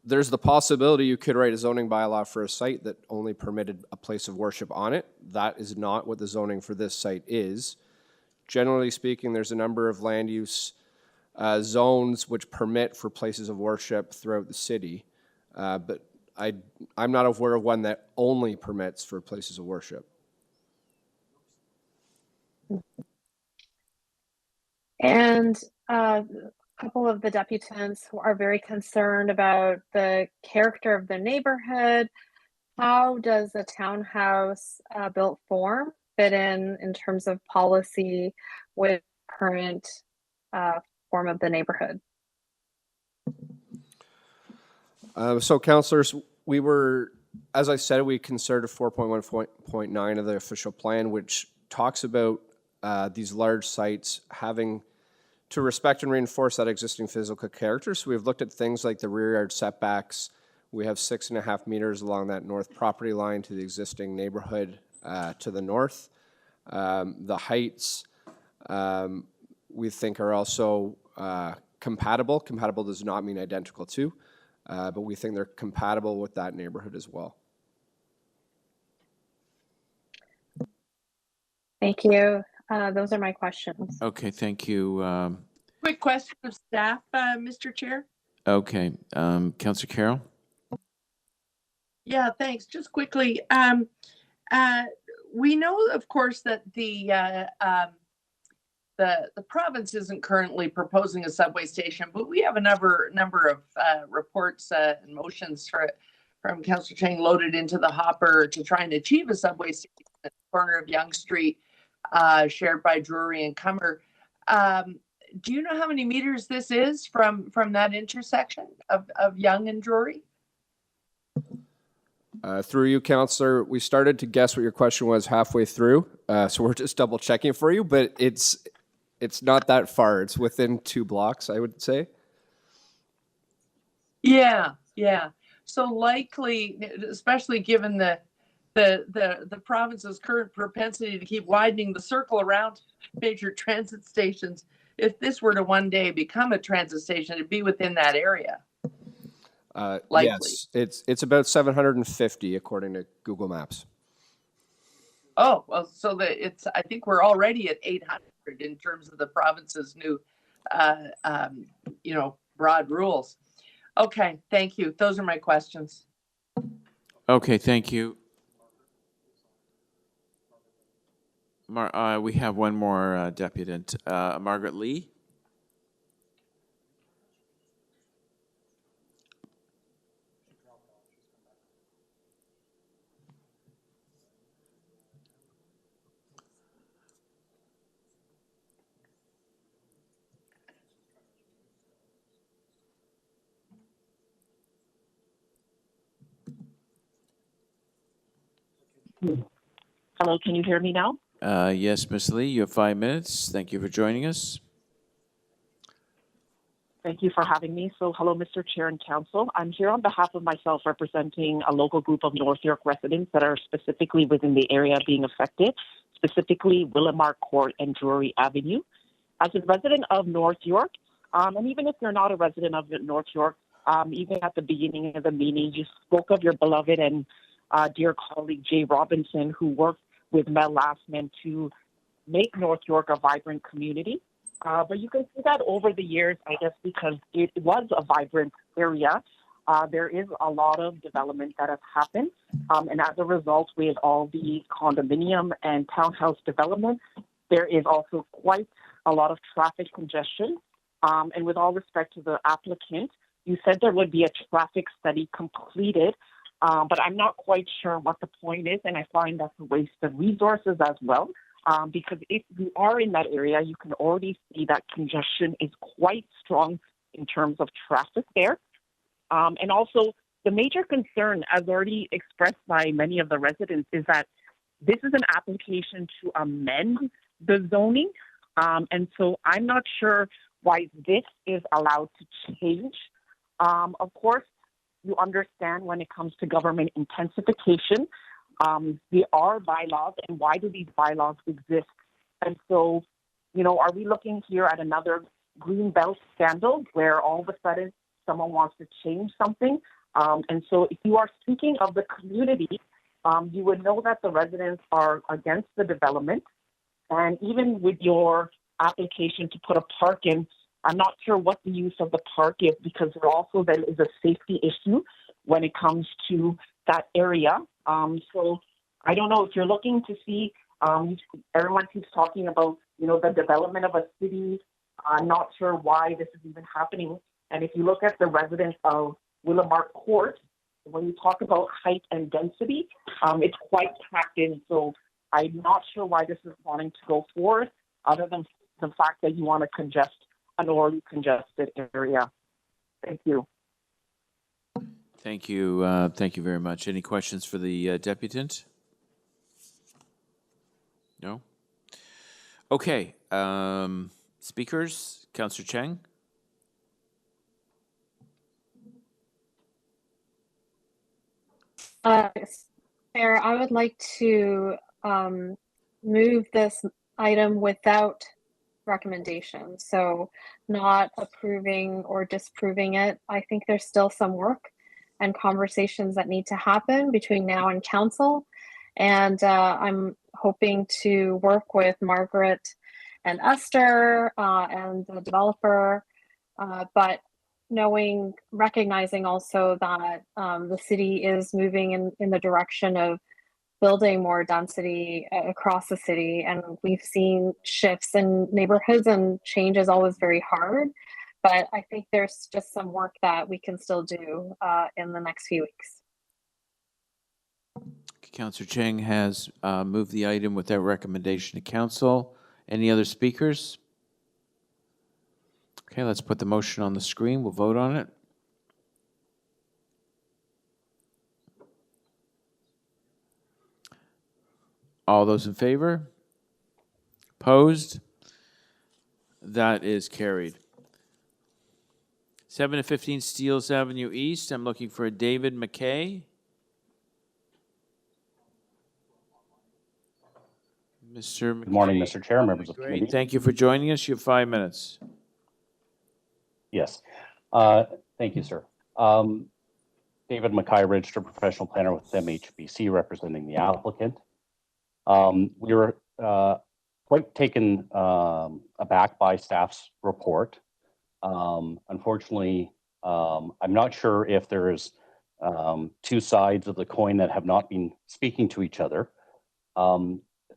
there's the possibility you could write a zoning bylaw for a site that only permitted a place of worship on it. That is not what the zoning for this site is. Generally speaking, there's a number of land use zones which permit for places of worship throughout the city, but I'm not aware of one that only permits for places of worship. And a couple of the deputants are very concerned about the character of the neighborhood. How does the townhouse built form fit in terms of policy with current form of the neighborhood? So, councillors, we were, as I said, we considered 4.1.9 of the official plan, which talks about these large sites having to respect and reinforce that existing physical character. So we've looked at things like the rear yard setbacks. We have 6.5 meters along that north property line to the existing neighborhood to the north. The heights we think are also compatible. Compatible does not mean identical to, but we think they're compatible with that neighborhood as well. Thank you. Those are my questions. Okay, thank you. Quick question of staff, Mr. Chair. Okay, Councillor Carroll. Yeah, thanks. Just quickly, we know, of course, that the province isn't currently proposing a subway station, but we have a number of reports and motions from Councillor Chang loaded into the hopper to try and achieve a subway station at the corner of Yonge Street, shared by Drewry and Cummer. Do you know how many meters this is from that intersection of Yonge and Drewry? Through you, councillor, we started to guess what your question was halfway through, so we're just double checking for you, but it's not that far. It's within 2 blocks, I would say. Yeah. So likely, especially given the province's current propensity to keep widening the circle around major transit stations, if this were to one day become a transit station, it'd be within that area. Likely. Yes, it's about 750 according to Google Maps. Oh, well, so I think we're already at 800 in terms of the province's new, broad rules. Okay, thank you. Those are my questions. Okay, thank you. We have one more deputant, Margaret Lee. Hello, can you hear me now? Yes, Ms. Lee, you have 5 minutes. Thank you for joining us. Thank you for having me. So hello, Mr. Chair and Council. I'm here on behalf of myself representing a local group of North York residents that are specifically within the area being affected, specifically Willamar Court and Drewry Avenue. As a resident of North York, and even if you're not a resident of North York, even at the beginning of the meeting, you spoke of your beloved and dear colleague Jay Robinson, who worked with Mel Lastman to make North York a vibrant community. But you can see that over the years, I guess, because it was a vibrant area, there is a lot of development that has happened. And as a result, with all the condominium and townhouse development, there is also quite a lot of traffic congestion. And with all respect to the applicant, you said there would be a traffic study completed, but I'm not quite sure what the point is, and I find that's a waste of resources as well. Because if you are in that area, you can already see that congestion is quite strong in terms of traffic there. And also, the major concern, as already expressed by many of the residents, is that this is an application to amend the zoning. And so I'm not sure why this is allowed to change. Of course, you understand when it comes to government intensification, there are bylaws, and why do these bylaws exist? And so, are we looking here at another green belt scandal where all of a sudden someone wants to change something? And so if you are speaking of the community, you would know that the residents are against the development. And even with your application to put a park in, I'm not sure what the use of the park is, because there also then is a safety issue when it comes to that area. So I don't know if you're looking to see, everyone keeps talking about, the development of a city. I'm not sure why this is even happening. And if you look at the residents of Willamar Court, when you talk about height and density, it's quite packed in. So I'm not sure why this is wanting to go forward, other than the fact that you want to congest an already congested area. Thank you. Thank you. Thank you very much. Any questions for the deputant? No? Okay. Speakers, Councillor Cheng. Mayor, I would like to move this item without recommendation. So not approving or disproving it. I think there's still some work and conversations that need to happen between now and council. And I'm hoping to work with Margaret and Esther and the developer, but recognizing also that the city is moving in the direction of building more density across the city. And we've seen shifts in neighborhoods, and change is always very hard. But I think there's just some work that we can still do in the next few weeks. Councillor Cheng has moved the item with that recommendation to council. Any other speakers? Okay, let's put the motion on the screen. We'll vote on it. All those in favor? Opposed? That is carried. 7 to 15 Steeles Avenue East. I'm looking for a David McKay. Mr. McKay. Good morning, Mr. Chair, members of the committee. Thank you for joining us. You have 5 minutes. Yes. Thank you, sir. David McKay, registered professional planner with MHBC, representing the applicant. We were quite taken aback by staff's report. Unfortunately, I'm not sure if there's two sides of the coin that have not been speaking to each other.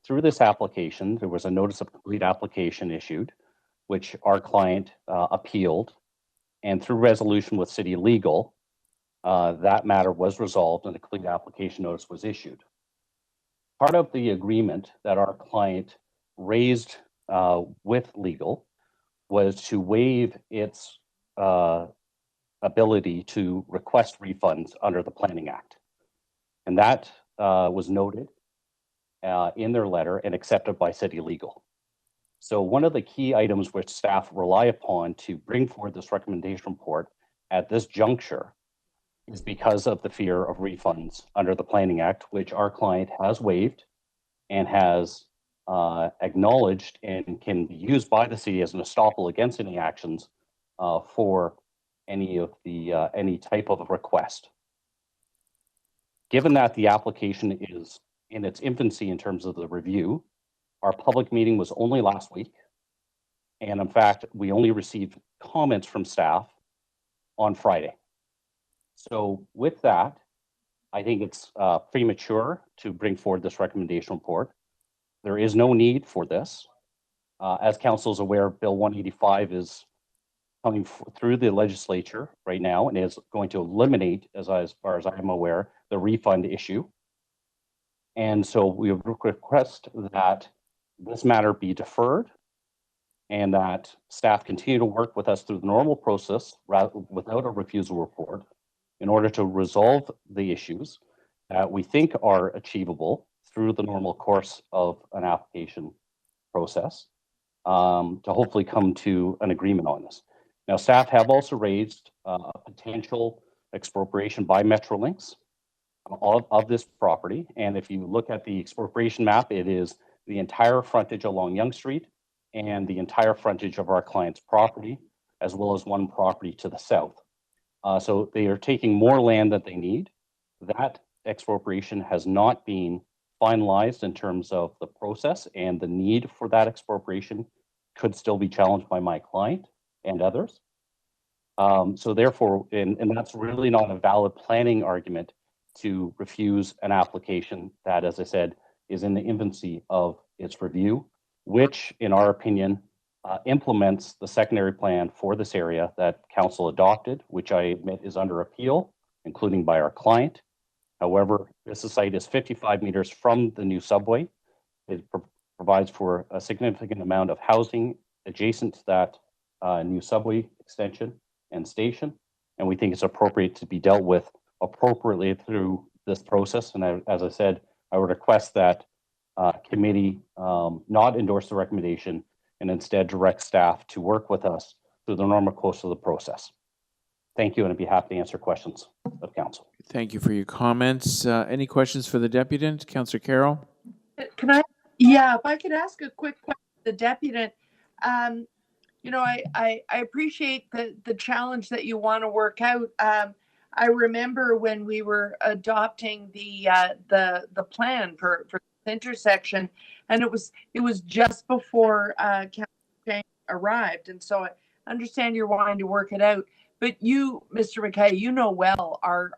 Through this application, there was a notice of complete application issued, which our client appealed. And through resolution with city legal, that matter was resolved and a complete application notice was issued. Part of the agreement that our client raised with legal was to waive its ability to request refunds under the Planning Act. And that was noted in their letter and accepted by city legal. So one of the key items which staff rely upon to bring forward this recommendation report at this juncture is because of the fear of refunds under the Planning Act, which our client has waived and has acknowledged and can be used by the city as an estoppel against any actions for any of the any type of request. Given that the application is in its infancy in terms of the review, our public meeting was only last week. And in fact, we only received comments from staff on Friday. So with that, I think it's premature to bring forward this recommendation report. There is no need for this. As council is aware, Bill 185 is coming through the legislature right now and is going to eliminate, as far as I'm aware, the refund issue. And so we request that this matter be deferred and that staff continue to work with us through the normal process without a refusal report in order to resolve the issues that we think are achievable through the normal course of an application process to hopefully come to an agreement on this. Now, staff have also raised a potential expropriation by Metrolinx of this property. And if you look at the expropriation map, it is the entire frontage along Yonge Street and the entire frontage of our client's property, as well as one property to the south. So they are taking more land than they need. That expropriation has not been finalized in terms of the process, and the need for that expropriation could still be challenged by my client and others. So therefore, and that's really not a valid planning argument to refuse an application that, as I said, is in the infancy of its review, which in our opinion implements the secondary plan for this area that council adopted, which I admit is under appeal, including by our client. However, this site is 55 meters from the new subway. It provides for a significant amount of housing adjacent to that new subway extension and station. And we think it's appropriate to be dealt with appropriately through this process. And as I said, I would request that committee not endorse the recommendation and instead direct staff to work with us through the normal course of the process. Thank you, and I'd be happy to answer questions of council. Thank you for your comments. Any questions for the deputant, Councillor Carroll? Can I? Yeah, if I could ask a quick question, the deputant. You know, I appreciate the challenge that you want to work out. I remember when we were adopting the plan for this intersection, and it was just before Councillor Chang arrived, and so I understand you're wanting to work it out. But you, Mr. McKay, you know well our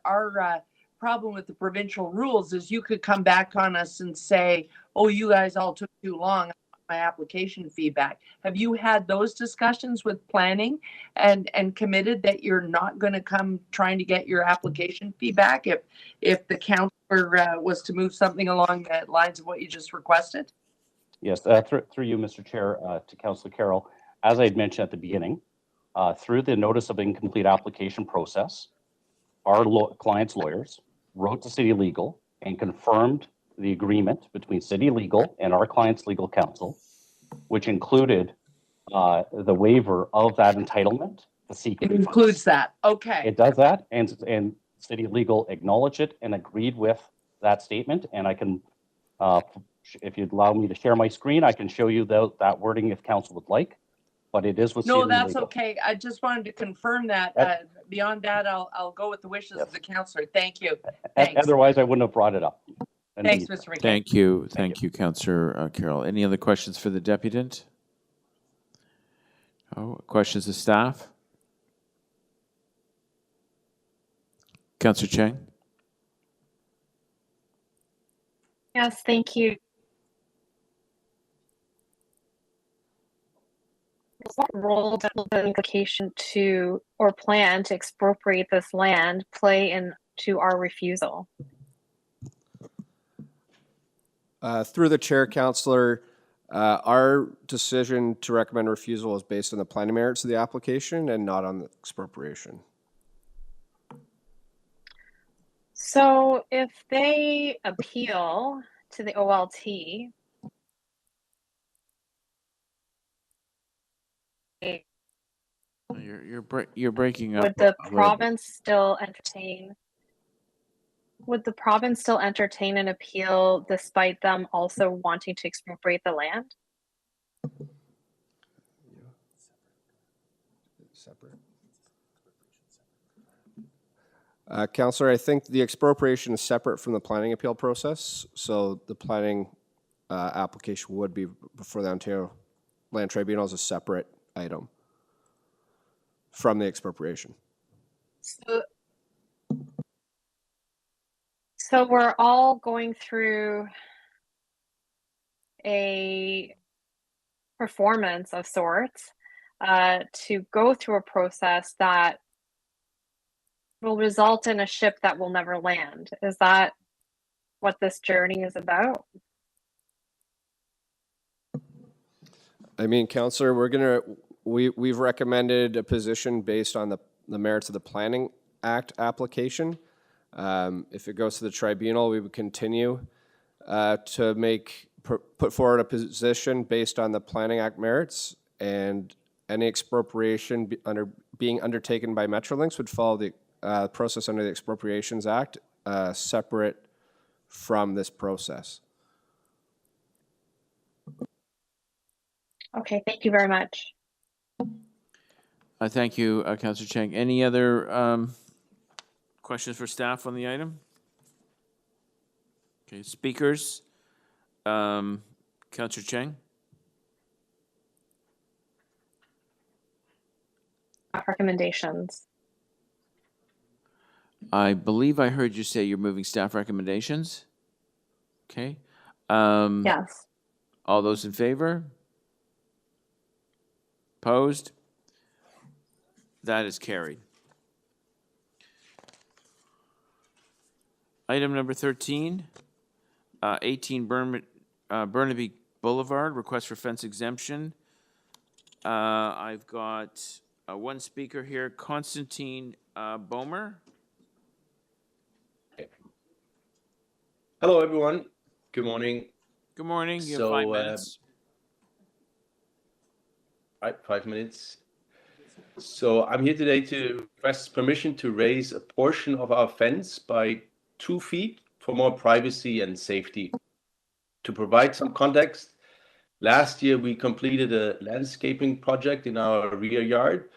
problem with the provincial rules is you could come back on us and say, "Oh, you guys all took too long." My application feedback. Have you had those discussions with planning and committed that you're not going to come trying to get your application feedback if the councillor was to move something along the lines of what you just requested? Yes, through you, Mr. Chair, to Councillor Carroll, as I had mentioned at the beginning, through the notice of incomplete application process, our client's lawyers wrote to City Legal and confirmed the agreement between City Legal and our client's legal counsel, which included the waiver of that entitlement to seek It refunds. includes that. Okay. It does that, and City Legal acknowledged it and agreed with that statement. And I can, if you'd allow me to share my screen, I can show you that wording if council would like. But it is with No, City that's Legal. Okay. I just wanted to confirm that. Beyond that, I'll go with the wishes of the councillor. Thank you. Thanks. Otherwise, I wouldn't have brought it up. Thanks, Mr. McKay. Thank you, Councillor Carroll. Any other questions for the deputant? Oh, questions of staff? Councillor Chang? Yes, thank you. What role does the implication to or plan to expropriate this land play into our refusal? Through the chair, Councillor, our decision to recommend refusal is based on the planning merits of the application and not on the expropriation. So if they appeal to the OLT, You're breaking up. Would the a little bit. province still entertain? Would the province still entertain an appeal despite them also wanting to expropriate the land? Separate. Councillor, I think the expropriation is separate from the planning appeal process, so the planning application would be before the Ontario Land Tribunal as a separate item from the expropriation. So we're all going through a performance of sorts to go through a process that will result in a ship that will never land. Is that what this journey is about? I mean, Councillor, we've recommended a position based on the merits of the Planning Act application. If it goes to the tribunal, we would continue to put forward a position based on the Planning Act merits, and any expropriation being undertaken by Metrolinx would follow the process under the Expropriations Act, separate from this process. Okay, thank you very much. Thank you, Councillor Chang. Any other questions for staff on the item? Okay, speakers. Councillor Chang. Recommendations. I believe I heard you say you're moving staff recommendations. Okay. Yes. All those in favor? Opposed? That is carried. Item number 13, 18 Burnaby Boulevard, request for fence exemption. I've got one speaker here, Constantine Bomer. Hello, everyone. Good morning. Good morning. You have 5 minutes. Right, 5 minutes. So I'm here today to request permission to raise a portion of our fence by 2 feet for more privacy and safety. To provide some context, last year we completed a landscaping project in our rear yard.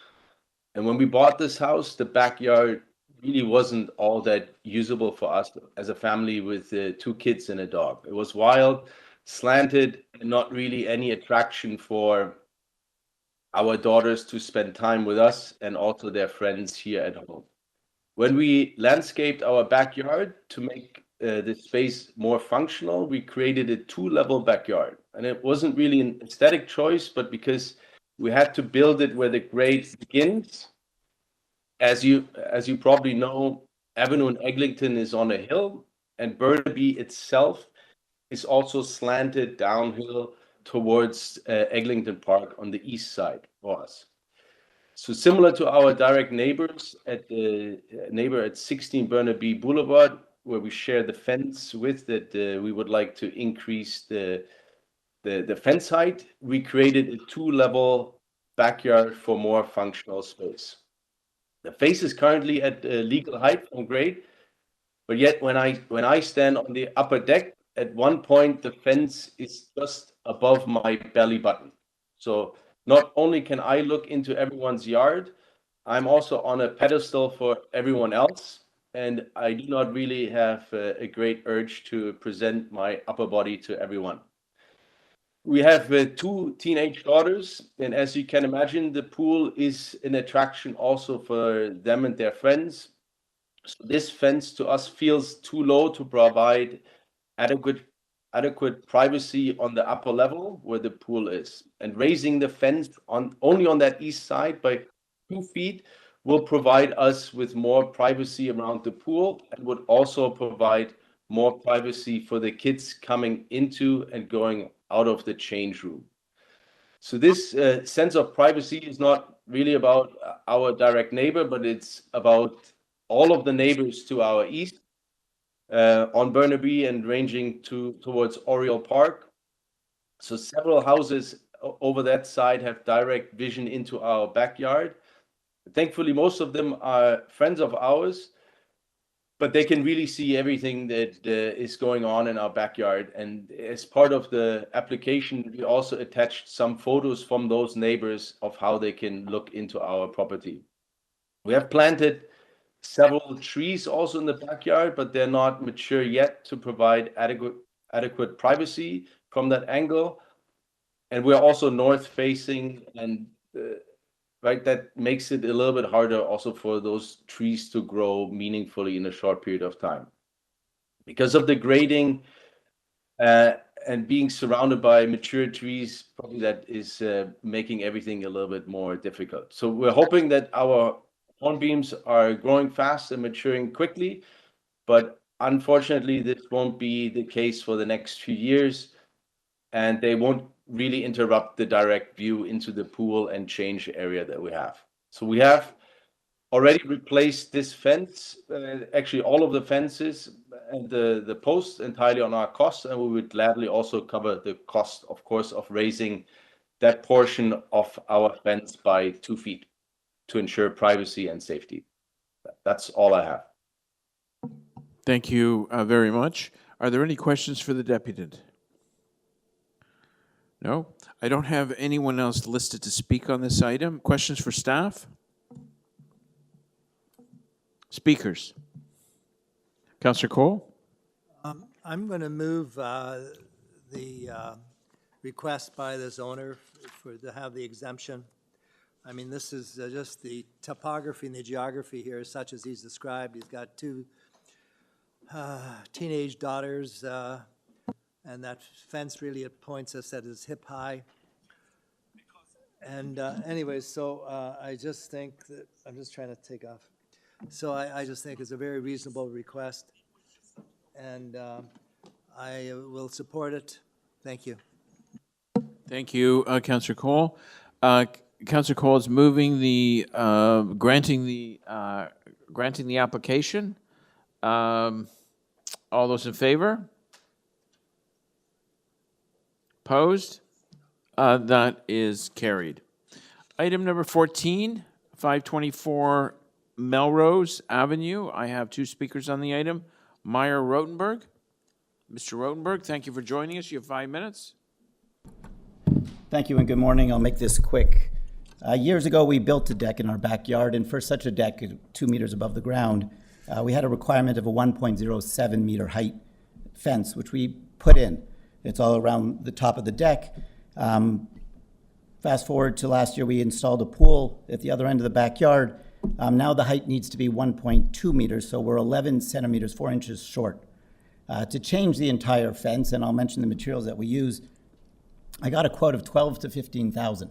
And when we bought this house, the backyard really wasn't all that usable for us as a family with 2 kids and a dog. It was wild, slanted, and not really any attraction for our daughters to spend time with us and also their friends here at home. When we landscaped our backyard to make the space more functional, we created a 2-level backyard. And it wasn't really an aesthetic choice, but because we had to build it where the grade begins. As you probably know, Avenue in Eglinton is on a hill, and Burnaby itself is also slanted downhill towards Eglinton Park on the east side for us. So similar to our direct neighbors at 16 Burnaby Boulevard, where we share the fence with, that we would like to increase the fence height, we created a 2-level backyard for more functional space. The face is currently at legal height from grade, but yet when I stand on the upper deck, at one point the fence is just above my belly button. So not only can I look into everyone's yard, I'm also on a pedestal for everyone else, and I do not really have a great urge to present my upper body to everyone. We have 2 teenage daughters, and as you can imagine, the pool is an attraction also for them and their friends. So this fence to us feels too low to provide adequate privacy on the upper level where the pool is. And raising the fence only on that east side by 2 feet will provide us with more privacy around the pool, and would also provide more privacy for the kids coming into and going out of the change room. So this sense of privacy is not really about our direct neighbor, but it's about all of the neighbors to our east on Burnaby and ranging towards Oriole Park. So several houses over that side have direct vision into our backyard. Thankfully, most of them are friends of ours, but they can really see everything that is going on in our backyard. And as part of the application, we also attached some photos from those neighbors of how they can look into our property. We have planted several trees also in the backyard, but they're not mature yet to provide adequate privacy from that angle. And we're also north facing, and right, that makes it a little bit harder also for those trees to grow meaningfully in a short period of time. Because of the grading and being surrounded by mature trees, probably that is making everything a little bit more difficult. So we're hoping that our hornbeams are growing fast and maturing quickly, but unfortunately this won't be the case for the next few years, and they won't really interrupt the direct view into the pool and change area that we have. So we have already replaced this fence, actually all of the fences and the posts entirely on our cost, and we would gladly also cover the cost, of course, of raising that portion of our fence by 2 feet to ensure privacy and safety. That's all I have. Thank you very much. Are there any questions for the deputant? No? I don't have anyone else listed to speak on this item. Questions for staff? Speakers? Councillor Cole? I'm going to move the request by this owner to have the exemption. I mean, this is just the topography and the geography here is such as he's described. He's got 2 teenage daughters, and that fence really at points us at his hip high. And anyways, so I just think that, I'm just trying to take off. So I just think it's a very reasonable request, and I will support it. Thank you. Thank you, Councillor Cole. Councillor Cole is moving the, granting the application. All those in favor? Opposed? That is carried. Item number 14, 524 Melrose Avenue. I have 2 speakers on the item. Meyer Rotenberg. Mr. Rotenberg, thank you for joining us. You have 5 minutes. Thank you and good morning. I'll make this quick. Years ago, we built a deck in our backyard, and for such a deck, 2 meters above the ground, we had a requirement of a 1.07 meter height fence, which we put in. It's all around the top of the deck. Fast forward to last year, we installed a pool at the other end of the backyard. Now the height needs to be 1.2 meters, so we're 11 centimeters, 4 inches short. To change the entire fence, and I'll mention the materials that we use, I got a quote of $12,000 to $15,000.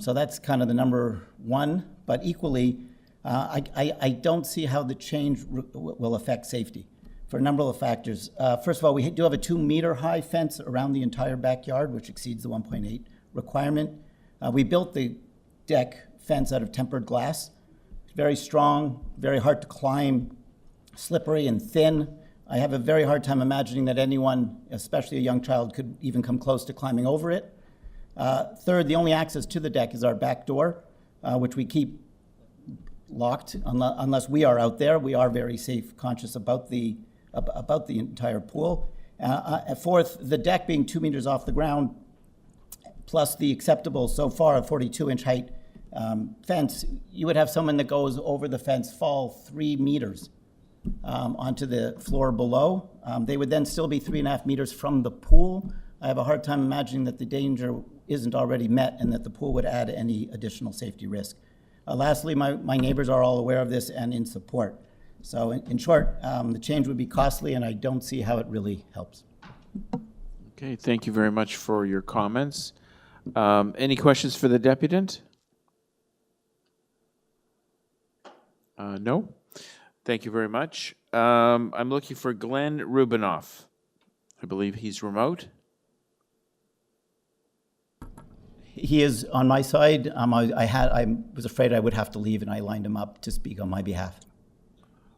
So that's kind of the number one, but equally, I don't see how the change will affect safety for a number of factors. First of all, we do have a 2 meter high fence around the entire backyard, which exceeds the 1.8 requirement. We built the deck fence out of tempered glass. It's very strong, very hard to climb, slippery and thin. I have a very hard time imagining that anyone, especially a young child, could even come close to climbing over it. Third, the only access to the deck is our back door, which we keep locked unless we are out there. We are very safe, conscious about the entire pool. Fourth, the deck being 2 meters off the ground, plus the acceptable so far 42-inch height fence, you would have someone that goes over the fence fall 3 meters onto the floor below. They would then still be 3.5 meters from the pool. I have a hard time imagining that the danger isn't already met and that the pool would add any additional safety risk. Lastly, my neighbors are all aware of this and in support. So in short, the change would be costly and I don't see how it really helps. Okay, thank you very much for your comments. Any questions for the deputant? No? Thank you very much. I'm looking for Glenn Rubinoff. I believe he's remote. He is on my side. I was afraid I would have to leave, and I lined him up to speak on my behalf.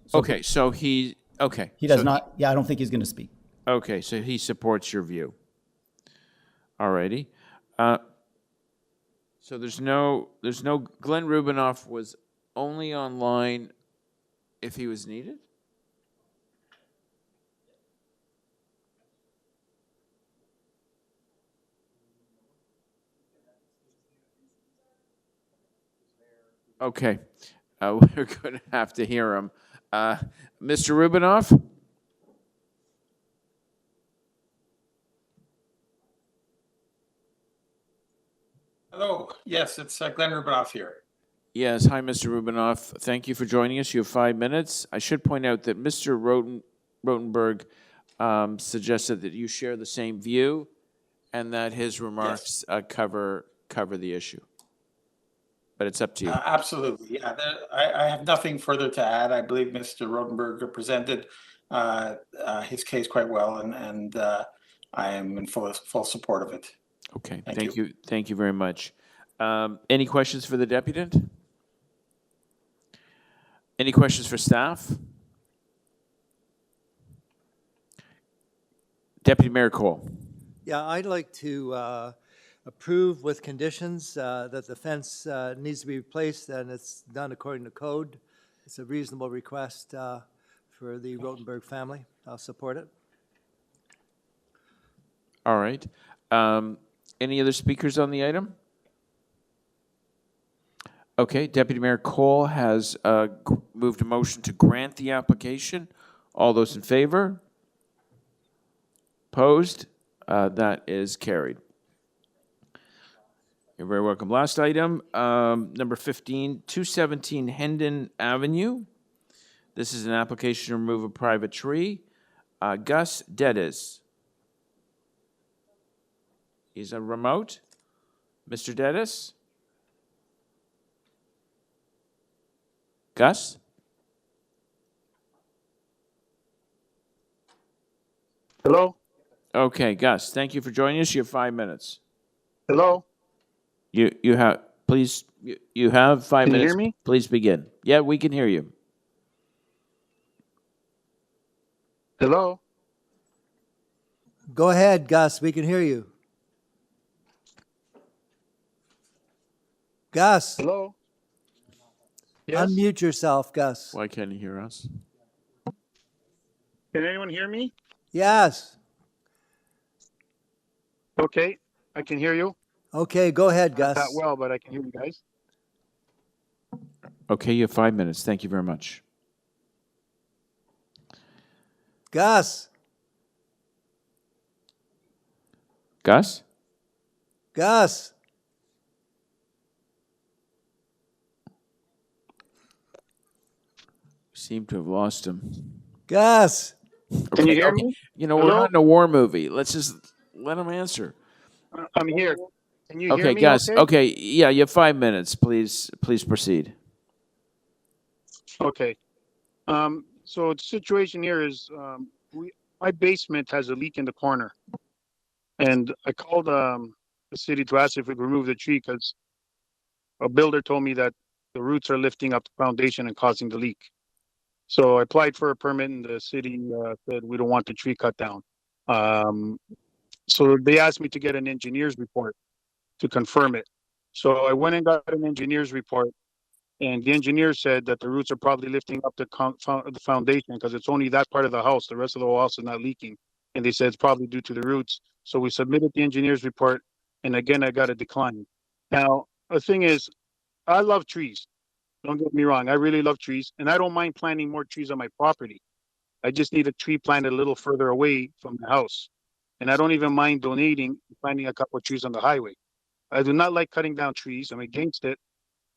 So okay, so he, okay. He does so not, yeah, I don't think he's going to speak. Okay, so he supports your view. All righty. So there's no, Glenn Rubinoff was only online if he was needed? Okay, we're going to have to hear him. Mr. Rubinoff? Hello, yes, it's Glenn Rubinoff here. Yes, hi, Mr. Rubinoff. Thank you for joining us. You have 5 minutes. I should point out that Mr. Rotenberg suggested that you share the same view and that his remarks cover the issue. But it's up to you. Absolutely, yeah. I have nothing further to add. I believe Mr. Rotenberg presented his case quite well, and I am in full support of it. Okay, thank you. Thank you very much. Any questions for the deputant? Any questions for staff? Deputy Mayor Cole. Yeah, I'd like to approve with conditions that the fence needs to be replaced and it's done according to code. It's a reasonable request for the Rotenberg family. I'll support it. All right. Any other speakers on the item? Okay, Deputy Mayor Cole has moved a motion to grant the application. All those in favor? Opposed? That is carried. You're very welcome. Last item, number 15, 217 Hendon Avenue. This is an application to remove a private tree. Gus Dedis. He's a remote. Mr. Dedis? Gus? Hello? Okay, Gus, thank you for joining us. You have 5 minutes. Hello? You have, please, you have 5 Can you minutes. hear me? Please begin. Yeah, we can hear you. Hello? Go ahead, Gus. We can hear you. Gus. Hello? Yes? Unmute yourself, Gus. Why can't he hear us? Can anyone hear me? Yes. Okay, I can hear you. Okay, go ahead, Gus. Not well, but I can hear you guys. Okay, you have 5 minutes. Thank you very much. Gus. Gus? Gus. Seem to have lost him. Gus. Can you hear me? You know, we're Hello? not in a war movie. Let's just let him answer. I'm here. Can you hear Okay, me? Gus. Okay, yeah, you have 5 minutes. Please proceed. Okay. So the situation here is my basement has a leak in the corner. And I called the city to ask if we could remove the tree because a builder told me that the roots are lifting up the foundation and causing the leak. So I applied for a permit and the city said we don't want the tree cut down. So they asked me to get an engineer's report to confirm it. So I went and got an engineer's report, and the engineer said that the roots are probably lifting up the foundation because it's only that part of the house. The rest of the whole house is not leaking. And they said it's probably due to the roots. So we submitted the engineer's report, and again, I got a decline. Now, the thing is, I love trees. Don't get me wrong. I really love trees, and I don't mind planting more trees on my property. I just need a tree planted a little further away from the house. And I don't even mind donating, planting a couple of trees on the highway. I do not like cutting down trees. I'm against it.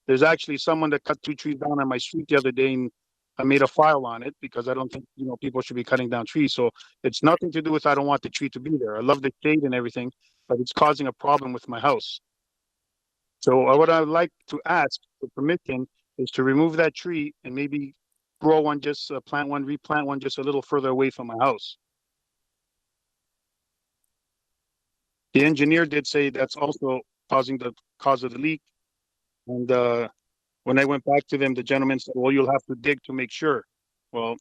There's actually someone that cut 2 trees down on my street the other day, and I made a file on it because I don't think, people should be cutting down trees. So it's nothing to do with I don't want the tree to be there. I love the shade and everything, but it's causing a problem with my house. So what I would like to ask for permission is to remove that tree and maybe grow one, just plant one, replant one just a little further away from my house. The engineer did say that's also causing the cause of the leak. And when I went back to them, the gentleman said, well, you'll have to dig to make sure. Well,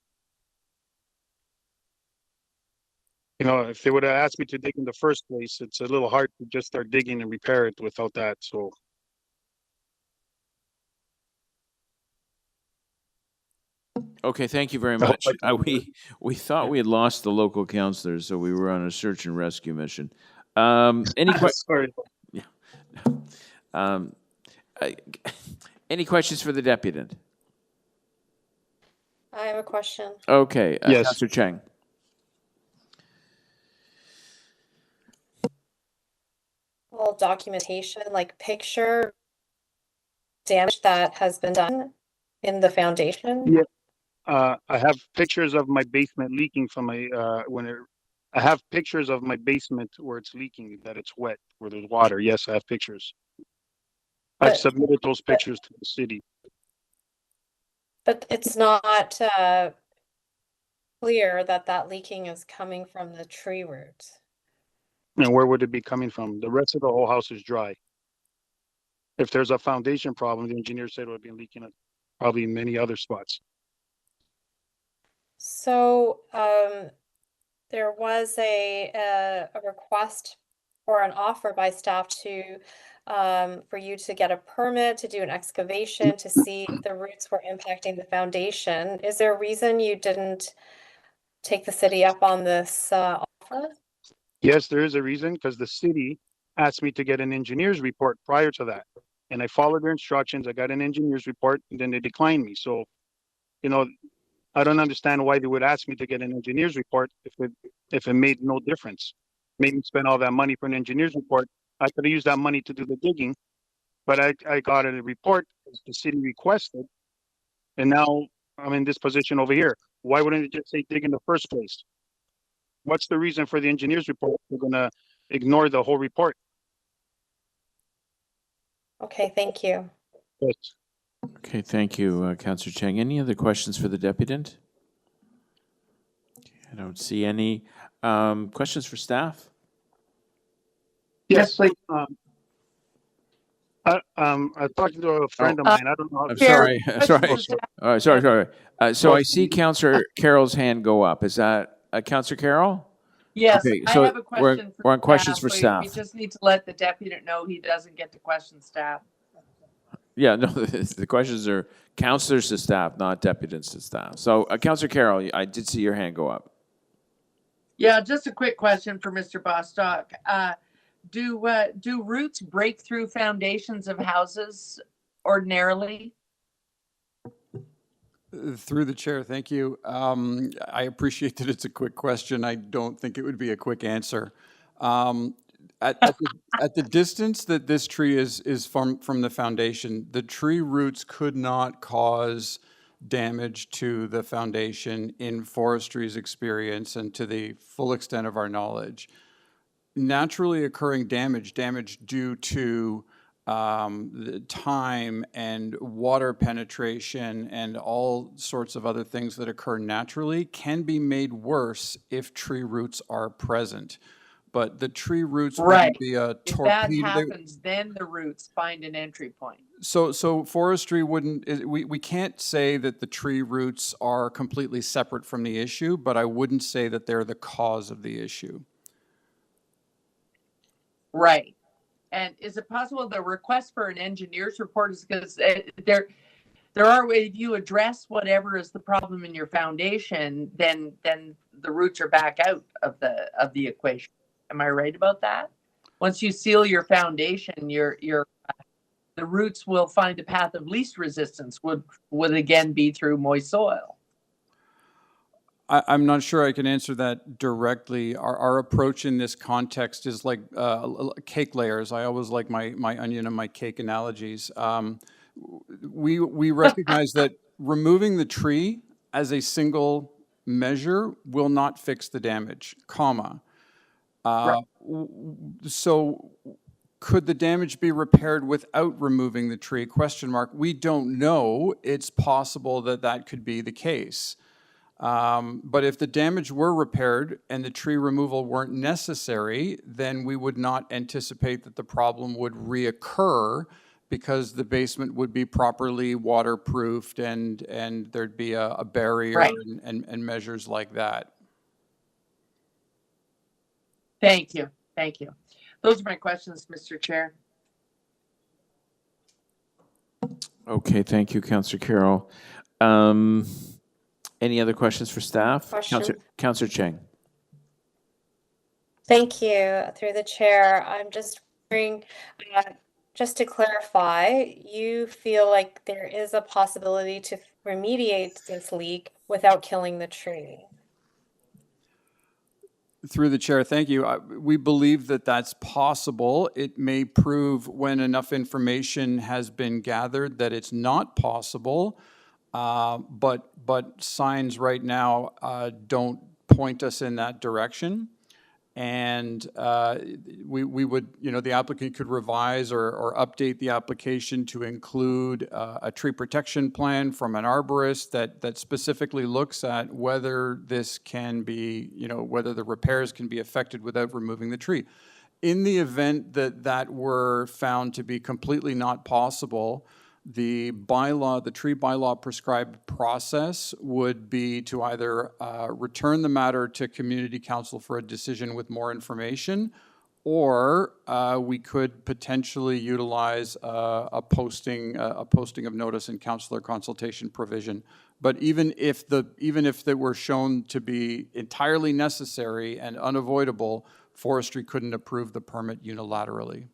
if they would have asked me to dig in the first place, it's a little hard to just start digging and repair it without that. So Okay, thank you very much. We thought we had lost the local councillors, so we were on a search and rescue mission. Any questions? Sorry. Yeah. Um, any questions for the deputant? I have a question. Okay, Yes. Councillor Chang. Well, documentation, like picture damage that has been done in the foundation. Yeah. I have pictures of my basement leaking from my I have pictures of my basement where it's leaking, that it's wet, where there's water. Yes, I have pictures. I've submitted those pictures to the city. But it's not clear that that leaking is coming from the tree roots. And where would it be coming from? The rest of the whole house is dry. If there's a foundation problem, the engineer said it would be leaking at probably many other spots. So there was a request or an offer by staff to for you to get a permit to do an excavation to see if the roots were impacting the foundation. Is there a reason you didn't take the city up on this offer? Yes, there is a reason, because the city asked me to get an engineer's report prior to that. And I followed their instructions. I got an engineer's report, and then they declined me. So, you know, I don't understand why they would ask me to get an engineer's report if it made no difference. Made me spend all that money for an engineer's report. I could have used that money to do the digging, but I got a report as the city requested, and now I'm in this position over here. Why wouldn't it just say dig in the first place? What's the reason for the engineer's report? We're gonna ignore the whole report. Okay, thank you. Yes. Okay, thank you, Councillor Chang. Any other questions for the deputant? I don't see any. Questions for staff? Yes, please. I talked to a friend of mine. I don't know. I'm sorry. Sorry. So I see Councillor Carroll's hand go up. Is that Councillor Carroll? Yes, Okay, I so have a question. we're on questions for so staff. We just need to let the deputant know he doesn't get to question staff. Yeah, no, the questions are councillors to staff, not deputants to staff. So, Councillor Carroll, I did see your hand go up. Yeah, just a quick question for Mr. Bostock. Do roots break through foundations of houses ordinarily? Through the chair, thank you. I appreciate that it's a quick question. I don't think it would be a quick answer. At the distance that this tree is from the foundation, the tree roots could not cause damage to the foundation in forestry's experience and to the full extent of our knowledge. Naturally occurring damage due to the time and water penetration and all sorts of other things that occur naturally can be made worse if tree roots are present. But the tree roots wouldn't be a torpedo. If that happens, then the roots find an entry point. So forestry wouldn't, we can't say that the tree roots are completely separate from the issue, but I wouldn't say that they're the cause of the issue. Right. And is it possible the request for an engineer's report is because there are ways, if you address whatever is the problem in your foundation, then the roots are back out of the equation. Am I right about that? Once you seal your foundation, the roots will find a path of least resistance, would again be through moist soil. I'm not sure I can answer that directly. Our approach in this context is like cake layers. I always like my onion and my cake analogies. We recognize that removing the tree as a single measure will not fix the damage, comma. So could the damage be repaired without removing the tree? Question mark. We don't know. It's possible that that could be the case. But if the damage were repaired and the tree removal weren't necessary, then we would not anticipate that the problem would reoccur because the basement would be properly waterproofed and there'd be a barrier, right, and measures like that. Thank you. Thank you. Those are my questions, Mr. Chair. Okay, thank you, Councillor Carroll. Any other questions for staff? Question. Councillor Chang. Thank you. Through the chair, I'm just wondering, just to clarify, you feel like there is a possibility to remediate this leak without killing the tree? Through the chair, thank you. We believe that that's possible. It may prove when enough information has been gathered that it's not possible, but signs right now don't point us in that direction. And we would, the applicant could revise or update the application to include a tree protection plan from an arborist that specifically looks at whether this can be, whether the repairs can be effected without removing the tree. In the event that that were found to be completely not possible, the bylaw, the tree bylaw prescribed process would be to either return the matter to community council for a decision with more information, or we could potentially utilize a posting of notice and councillor consultation provision. But even if they were shown to be entirely necessary and unavoidable, forestry couldn't approve the permit unilaterally.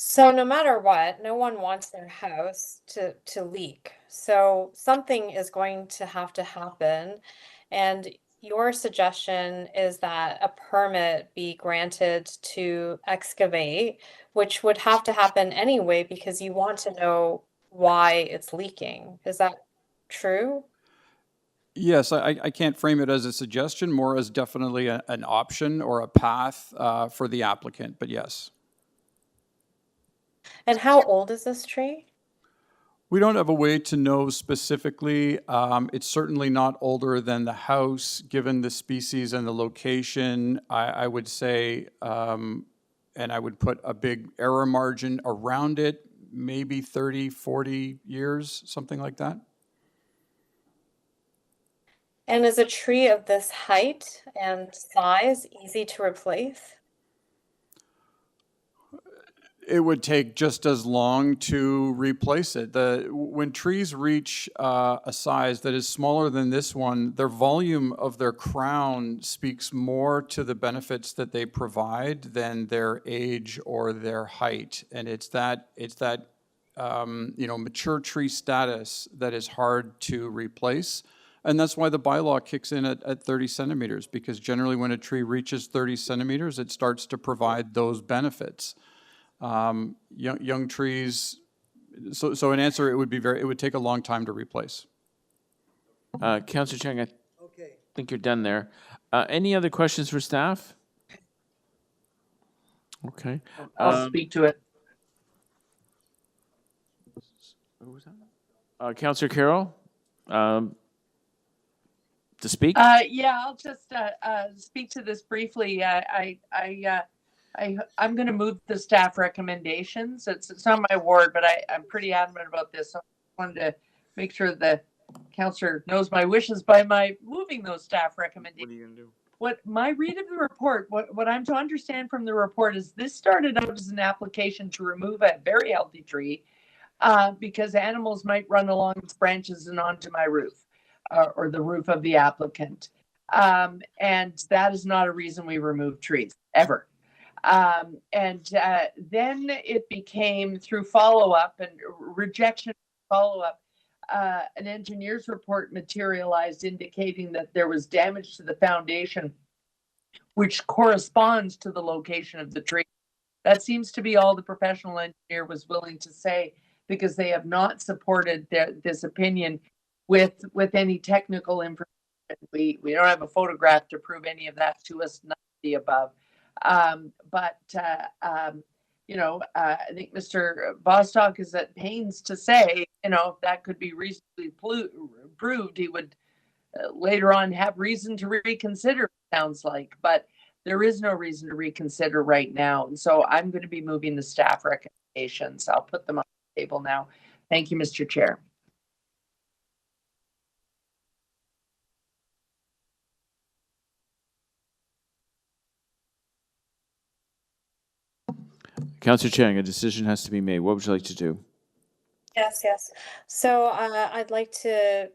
So no matter what, no one wants their house to leak. So something is going to happen. And your suggestion is that a permit be granted to excavate, which would have to happen anyway because you want to know why it's leaking. Is that true? Yes, I can't frame it as a suggestion, more as definitely an option or a path for the applicant, but yes. And how old is this tree? We don't have a way to know specifically. It's certainly not older than the house, given the species and the location. I would say, and I would put a big error margin around it, maybe 30, 40 years, something like that. And is a tree of this height and size easy to replace? It would take just as long to replace it. When trees reach a size that is smaller than this one, their volume of their crown speaks more to the benefits that they provide than their age or their height. And it's that mature tree status that is hard to replace. And that's why the bylaw kicks in at 30 centimeters, because generally when a tree reaches 30 centimeters, it starts to provide those benefits. Young trees, so in answer, it would take a long time to replace. Councillor Chang, I think you're done there. Any other questions for staff? Okay. I'll speak to it. Who was that? Councillor Carroll, to speak? Yeah, I'll just speak to this briefly. I'm going to move the staff recommendations. It's not my ward, but I'm pretty adamant about this. So I wanted to make sure the councillor knows my wishes by my moving those staff recommendations. What are you going to do? What my read of the report, what I'm to understand from the report is this started out as an application to remove a very healthy tree because animals might run along its branches and onto my roof or the roof of the applicant. And that is not a reason we remove trees, ever. Then it became through follow-up and rejection follow-up, an engineer's report materialized indicating that there was damage to the foundation, which corresponds to the location of the tree. That seems to be all the professional engineer was willing to say, because they have not supported this opinion with any technical information. We don't have a photograph to prove any of that to us, none of the above. I think Mr. Bostock is at pains to say, if that could be reasonably proved, he would later on have reason to reconsider, it sounds like. But there is no reason to reconsider right now. And so I'm going to be moving the staff recommendations. I'll put them on the table now. Thank you, Mr. Chair. Councillor Chang, a decision has to be made. What would you like to do? Yes, yes. So I'd like to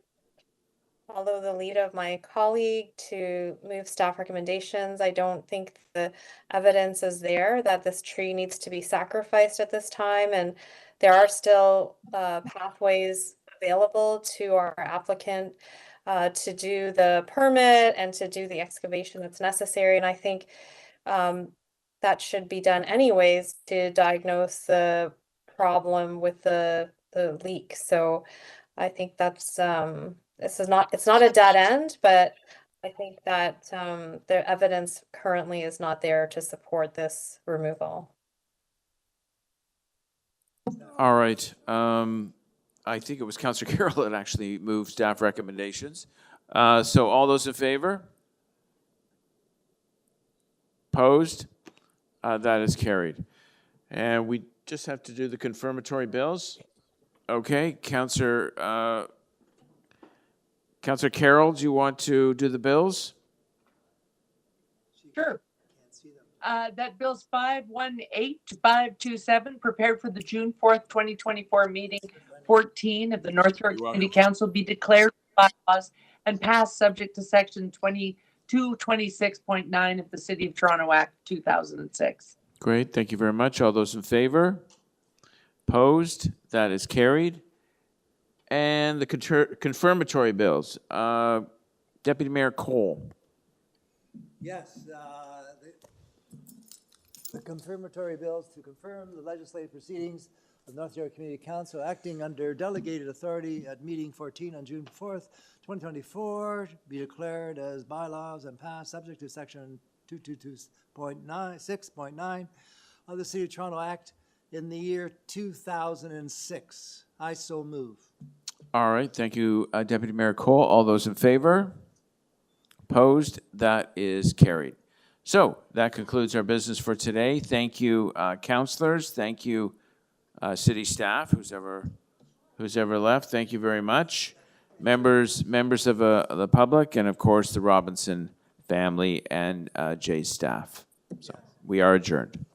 follow the lead of my colleague to move staff recommendations. I don't think the evidence is there that this tree needs to be sacrificed at this time, and there are still pathways available to our applicant to do the permit and to do the excavation that's necessary. And I think that should be done anyways to diagnose the problem with the leak. So I think that's it's not a dead end, but I think that the evidence currently is not there to support this removal. All right. I think it was Councillor Carroll that actually moved staff recommendations. So all those in favor? Opposed? That is carried. And we just have to do the confirmatory bills. Okay, Councillor Carroll, do you want to do the bills? Sure. That bill's 518527, prepared for the June 4th, 2024 meeting 14 of the North York Community Council, be declared bylaws and passed subject to section 2226.9 of the City of Toronto Act 2006. Great, thank you very much. All those in favor? Opposed? That is carried. And the confirmatory bills. Deputy Mayor Cole. Yes, the confirmatory bills to confirm the legislative proceedings of North York Community Council acting under delegated authority at meeting 14 on June 4th, 2024, be declared as bylaws and passed subject to section 222.6.9 of the City of Toronto Act in the year 2006. I so move. All right, thank you, Deputy Mayor Cole. All those in favor? Opposed? That is carried. So that concludes our business for today. Thank you, councillors. Thank you, city staff, who's ever left. Thank you very much. Members of the public, and of course the Robinson family and Jay's staff. So we are adjourned.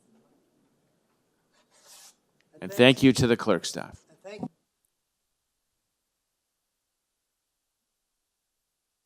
And thank you to the clerk staff.